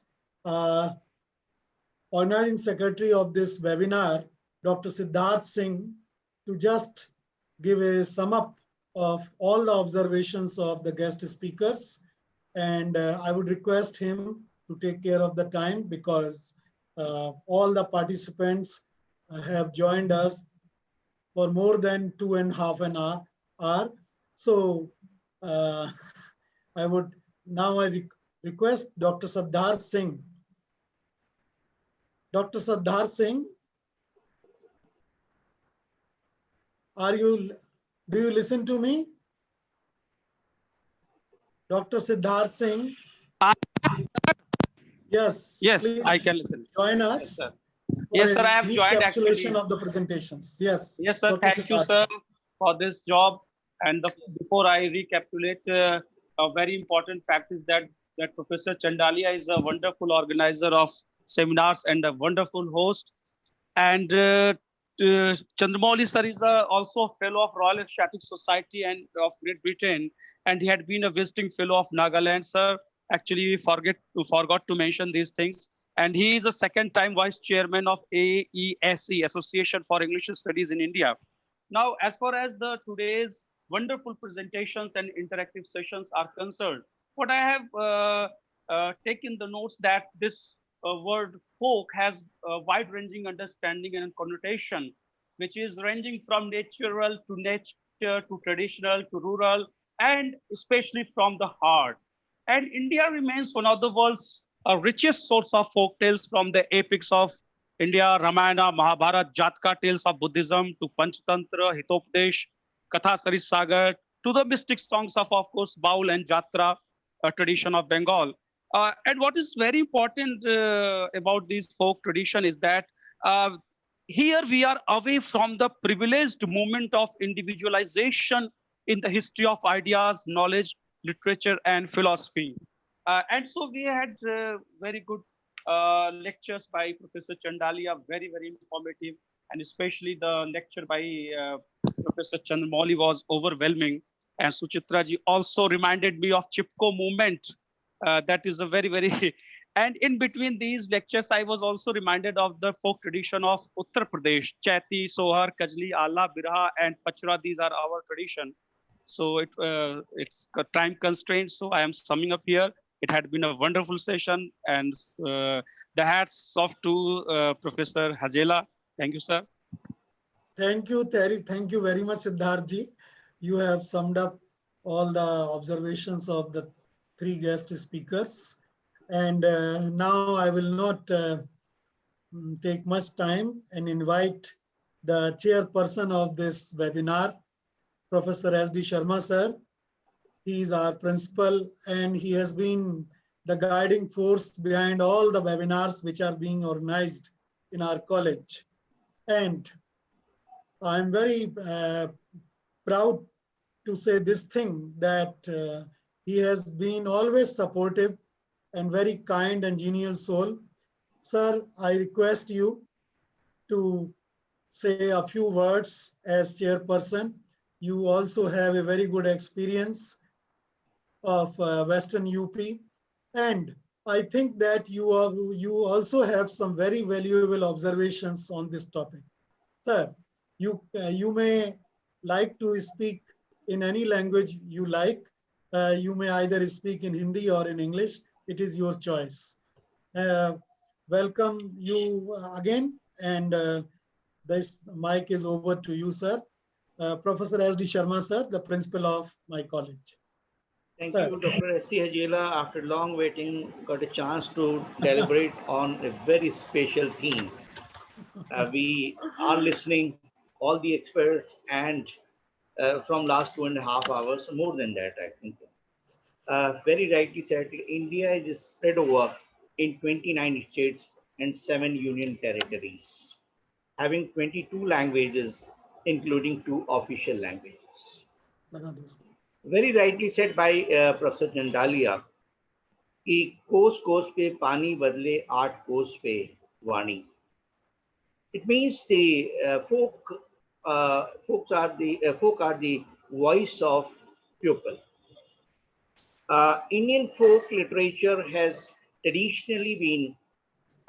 honoring secretary of this webinar, Dr. Siddharth Singh, to just give a sum up of all the observations of the guest speakers, and I would request him to take care of the time, because all the participants have joined us for more than 2.5 hours. So I would now request Dr. Siddharth Singh. Dr. Siddharth Singh, do you listen to me? Dr. Siddharth Singh. Yes, please I can listen. Join us. Yes, sir, I have joined actually. Recapitulation of the presentations. Yes. Yes, sir. Dr. Thank you, Siddharth sir, Singh. for this job. And before I recapitulate, a very important fact is that Professor Chandalia is a wonderful organizer of seminars and a wonderful host. And Chandramouli sir is also a fellow of Royal Asiatic Society and of Great Britain, and he had been a visiting fellow of Nagaland, sir. Actually, we forgot to mention these things. And he is a second-time vice chairman of AESE, Association for English Studies in India. Now, as far as today's wonderful presentations and interactive sessions are concerned, what I have taken the notes that this word folk has a wide-ranging understanding and connotation, which is ranging from natural to nature to traditional to rural, and especially from the heart. And India remains one of the world's richest source of folk tales, from the epics of India, Ramayana, Mahabharata, Jataka tales of Buddhism to Panchatantra, Hitopadesh, Katha Sagar, to the mystic songs of course, Baul and Jatra, a tradition of Bengal. And what is very important about these folk tradition is that here we are away from the privileged moment of individualization in the history of ideas, knowledge, literature, and philosophy. And so we had very good lectures by Professor Chandalia, very, very informative, and especially the lecture by Professor Chandramouli was overwhelming. And Suchitra ji also reminded me of Chipko movement. That is a very, very, and in between these lectures, I was also reminded of the folk tradition of Uttar Pradesh, Chaiti, Sohar, Kajli, Ala, Birha, and Pachra. These are our tradition. So it's time constraints, so I am summing up here. It had been a wonderful session, and the hats off to Professor Hajela. Thank you, sir. Thank you, Terry. Thank you very much, Siddharth ji. You have summed up all the observations of the three guest speakers. And now I will not take much time and invite the chairperson of this webinar, Professor S.D. Sharma sir. He is our principal and he has been the guiding force behind all the webinars which are being organized in our college. And I'm very proud to say this thing that he has been always supportive and very kind and genial soul. Sir, I request you to say a few words as chairperson. You also have a very good experience of Western UP. And I think that you also have some very valuable observations on this topic. Sir, you may like to speak in any language you like. You may either speak in Hindi or in English. It is your choice. Welcome you again, and this mic is over to you, sir. Professor S.D. Sharma, sir, the principal of my college. Thank Sir. you, Dr. S.C. Hajela. After long waiting, got a chance to deliberate on a very special theme. We are listening all the experts and from last 2.5 hours, more than that, I think. Very rightly said, India is spread over in 29 states and 7 union territories, having 22 languages, including 2 official languages. Very rightly said by Professor Chandalia, कि कोस कोस पे पानी बदले 8 कोस पे वाणी. It means the folk are the voice of people. Indian folk literature has traditionally been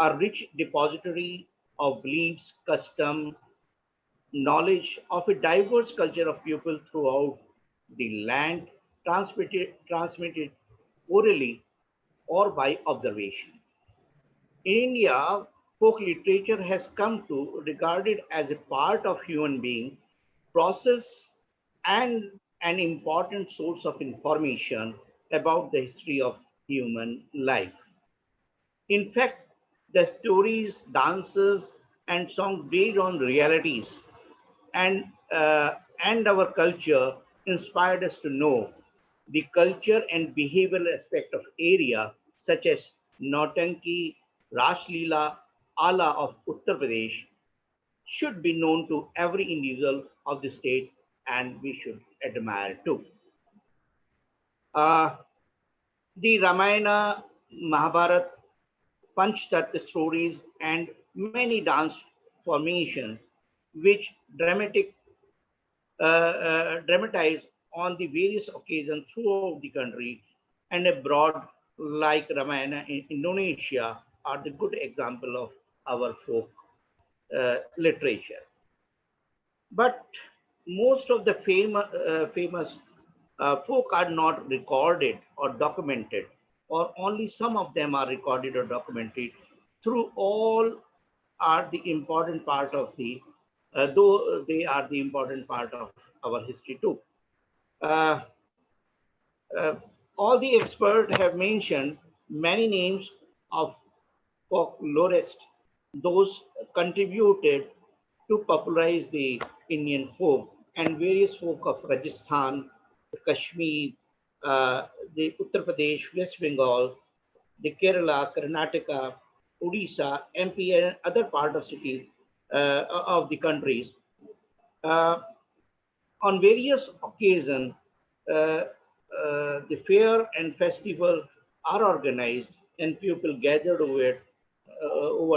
a rich depository of beliefs, custom, knowledge of a diverse culture of people throughout the land, transmitted orally or by observation. In India, folk literature has come to regarded as a part of human being process and an important source of information about the history of human life. In fact, the stories, dances, and songs based on realities and our culture inspired us to know the culture and behavioral aspect of area such as Nautanki, Rash Leela, Ala of Uttar Pradesh should be known to every individual of the state and we should admire too. The Ramayana, Mahabharata, Panchtattva stories and many dance formations which dramatize on the various occasions throughout the country and abroad like Ramayana in Indonesia are the good example of our folk literature. But most of the famous folk are not recorded or documented, or only some of them are recorded or documented. Through all are the important part of the, though they are the important part of our history too. Uh, all the experts have mentioned many names of folklorists, those contributed to popularize the Indian folk and various folk of Rajasthan, Kashmir, the Uttar Pradesh, West Bengal, the Kerala, Karnataka, Odisha, MP, and other part of cities of the countries. On various occasions, the fair and festival are organized and people gathered over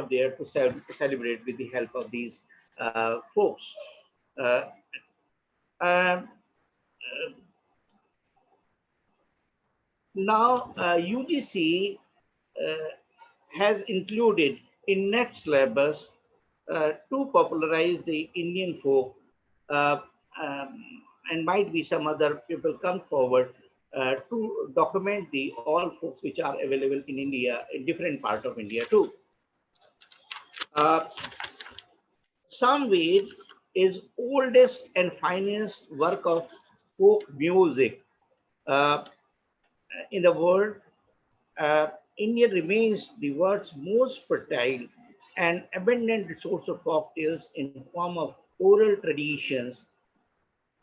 there to celebrate with the help of these folks. Now, UGC has included in next syllabus to popularize the Indian folk, and might be some other people come forward to document the all folks which are available in India, in different part of India too. Samved is oldest and finest work of folk music in the world. India remains the world's most fertile and abundant resource of folk tales in form of oral traditions.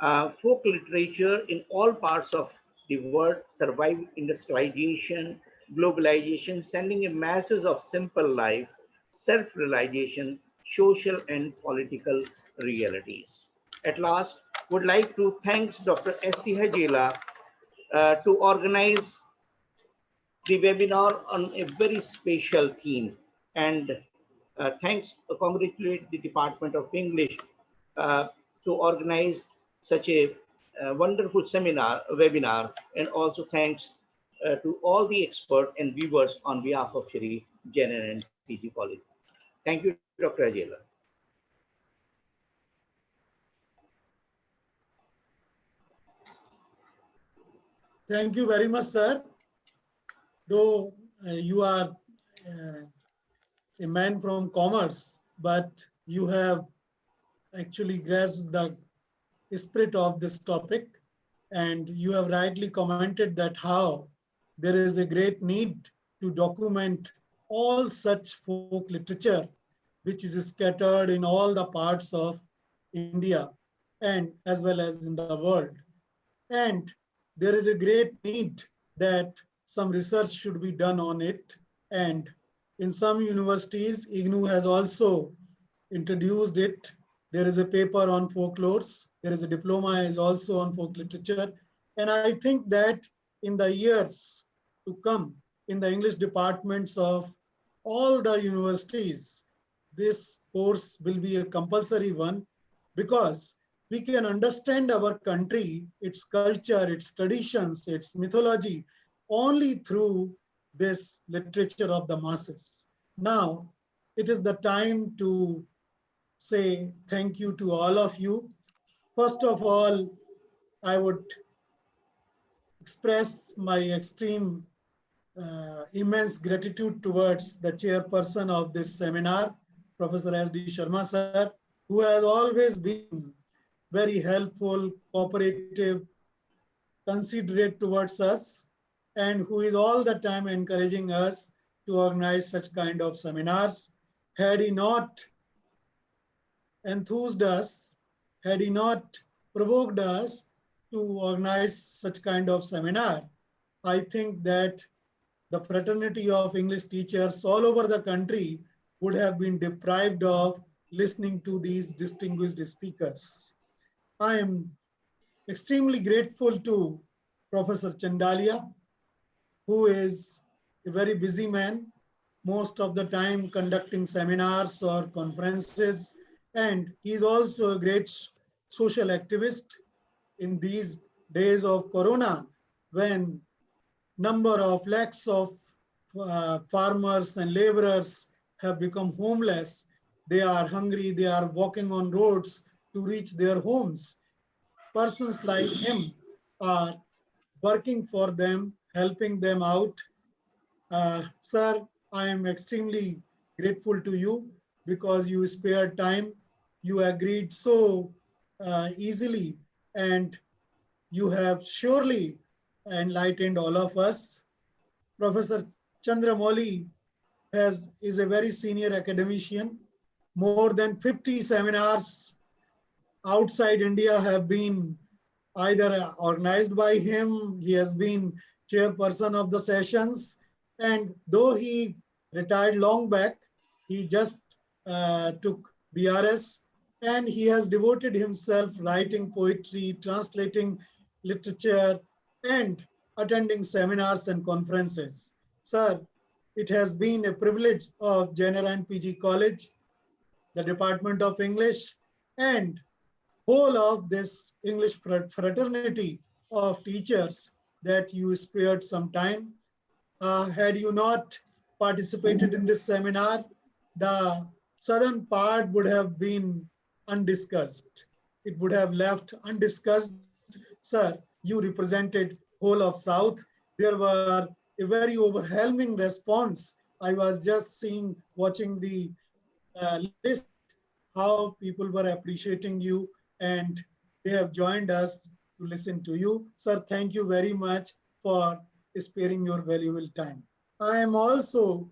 Folk literature in all parts of the world survived industrialization, globalization, sending a masses of simple life, self-realization, social and political realities. At last, would like to thank Dr. S.C. Hajela to organize the webinar on a very special theme. And thanks, congratulate the Department of English uh, to organize such a wonderful seminar, webinar, and also thanks to all the experts and viewers on behalf of Shri, Janan and PG College. Thank you, Dr. Ajela. Thank you very much, sir. Though you are a man from commerce, but you have actually grasped the spirit of this topic, and you have rightly commented that how there is a great need to document all such folk literature which is scattered in all the parts of India and as well as in the world. And there is a great need that some research should be done on it. And in some universities, IGNU has also introduced it. There is a paper on folklores. There is a diploma is also on folk literature. And I think that in the years to come, in the English departments of all the universities, this course will be a compulsory one, because we can understand our country, its culture, its traditions, its mythology, only through this literature of the masses. Now, it is the time to say thank you to all of you. First of all, I would express my extreme immense gratitude towards the chairperson of this seminar, Professor S.D. Sharma sir, who has always been very helpful, cooperative, considerate towards us, and who is all the time encouraging us to organize such kind of seminars. Had he not enthused us, had he not provoked us to organize such kind of seminar, I think that the fraternity of English teachers all over the country would have been deprived of listening to these distinguished speakers. I am extremely grateful to Professor Chandalia, who is a very busy man, most of the time conducting seminars or conferences. And he is also a great social activist in these days of Corona, when number of lakhs of farmers and laborers have become homeless. They are hungry, they are walking on roads to reach their homes. Persons like him are working for them, helping them out. Sir, I am extremely grateful to you because you spared time. You agreed so easily, and you have surely enlightened all of us. Professor Chandramouli is a very senior academician. More than 50 seminars outside India have been either organized by him, he has been chairperson of the sessions, and though he retired long back, he just took BRS, and he has devoted himself writing poetry, translating literature, and attending seminars and conferences. Sir, it has been a privilege of Narain PG College, the Department of English, and whole of this English fraternity of teachers that you spared some time. Had you not participated in this seminar, the southern part would have been undiscussed. It would have left undiscussed. Sir, you represented whole of South. There were a very overwhelming response. I was just watching the list, how people were appreciating you, and they have joined us to listen to you. Sir, thank you very much for sparing your valuable time. I am also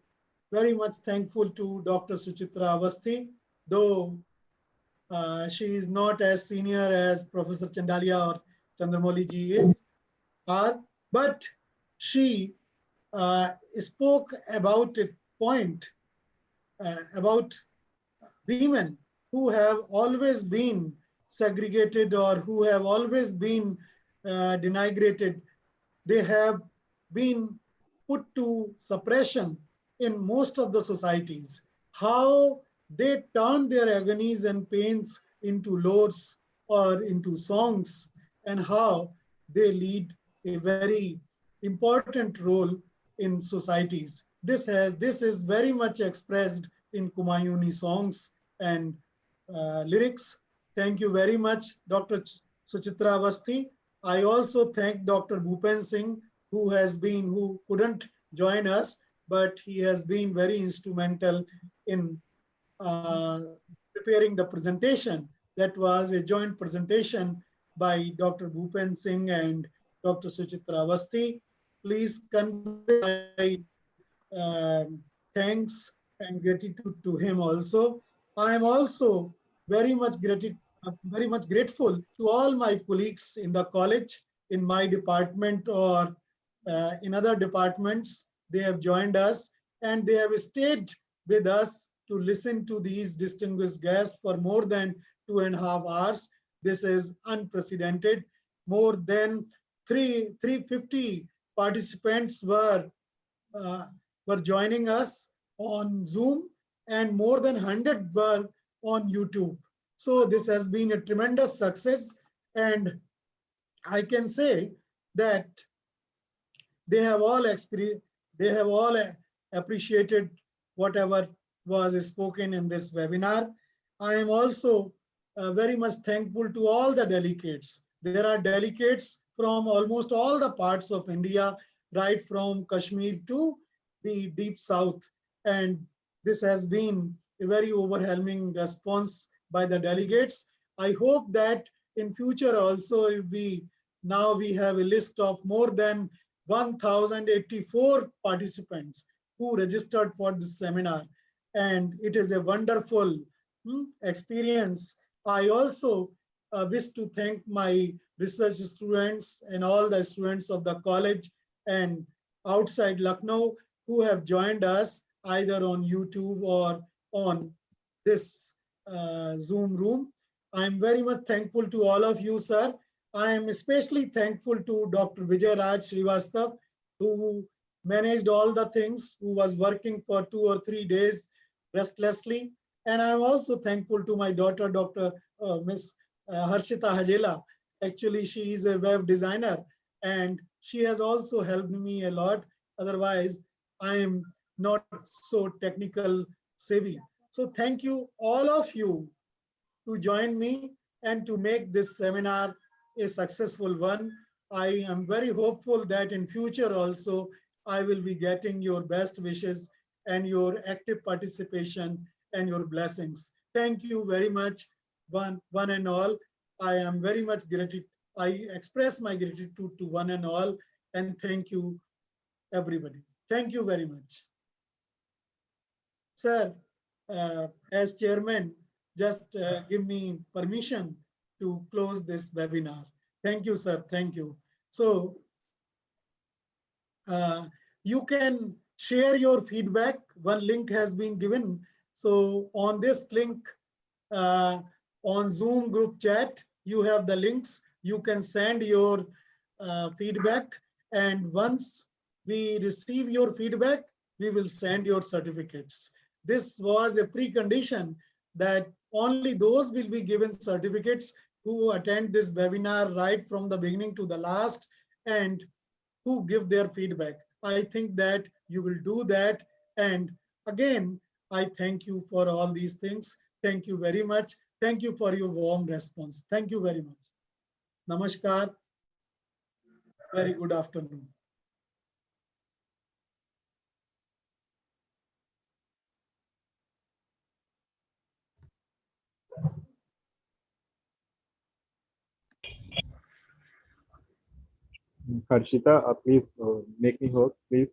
very much thankful to Dr. Suchitra Avasthi, though She is not as senior as Professor Chandalia or Chandramouli ji are, but she spoke about a point about women who have always been segregated or who have always been denigrated. They have been put to suppression in most of the societies. How they turn their agonies and pains into lores or into songs, and how they lead a very important role in societies. This is very much expressed in Kumayuni songs and lyrics. Thank you very much, Dr. Suchitra Avasthi. I also thank Dr. Bhupen Singh, who couldn't join us, but he has been very instrumental in preparing the presentation. That was a joint presentation by Dr. Bhupen Singh and Dr. Suchitra Avasthi. Please convey my thanks and gratitude to him also. I am also very much grateful to all my colleagues in the college, in my department or in other departments. They have joined us and they have stayed with us to listen to these distinguished guests for more than 2.5 hours. This is unprecedented. More than 350 participants were joining us on Zoom, and more than 100 were on YouTube. So this has been a tremendous success, and I can say that they have all appreciated whatever was spoken in this webinar. I am also very much thankful to all the delegates. There are delegates from almost all the parts of India, right from Kashmir to the deep south. And this has been a very overwhelming response by the delegates. I hope that in future also, if now we have a list of more than 1,084 participants who registered for this seminar. And it is a wonderful experience. I also wish to thank my research students and all the students of the college and outside Lucknow who have joined us either on YouTube or on this Zoom room. I'm very much thankful to all of you, sir. I am especially thankful to Dr. Vijay Raj Srivastav, who managed all the things, who was working for 2 or 3 days restlessly. And I'm also thankful to my daughter, Dr. Miss Harshita Hajela. Actually, she is a web designer and she has also helped me a lot. Otherwise, I am not so technical savvy. So thank you, all of you, to join me and to make this seminar a successful one. I am very hopeful that in future also, I will be getting your best wishes and your active participation and your blessings. Thank you very much, one and all. I am very much grateful. I express my gratitude to one and all, and thank you, everybody. Thank you very much. Sir, as chairman, just give me permission to close this webinar. Thank you, sir. Thank you. So you can share your feedback. One link has been given. So on this link, on Zoom group chat, you have the links. You can send your feedback. And once we receive your feedback, we will send your certificates. This was a precondition that only those will be given certificates who attend this webinar right from the beginning to the last and who give their feedback. I think that you will do that. And again, I thank you for all these things. Thank you very much. Thank you for your warm response. Thank you very much. Namaskar. Very good afternoon. Harshita, please make me host, please.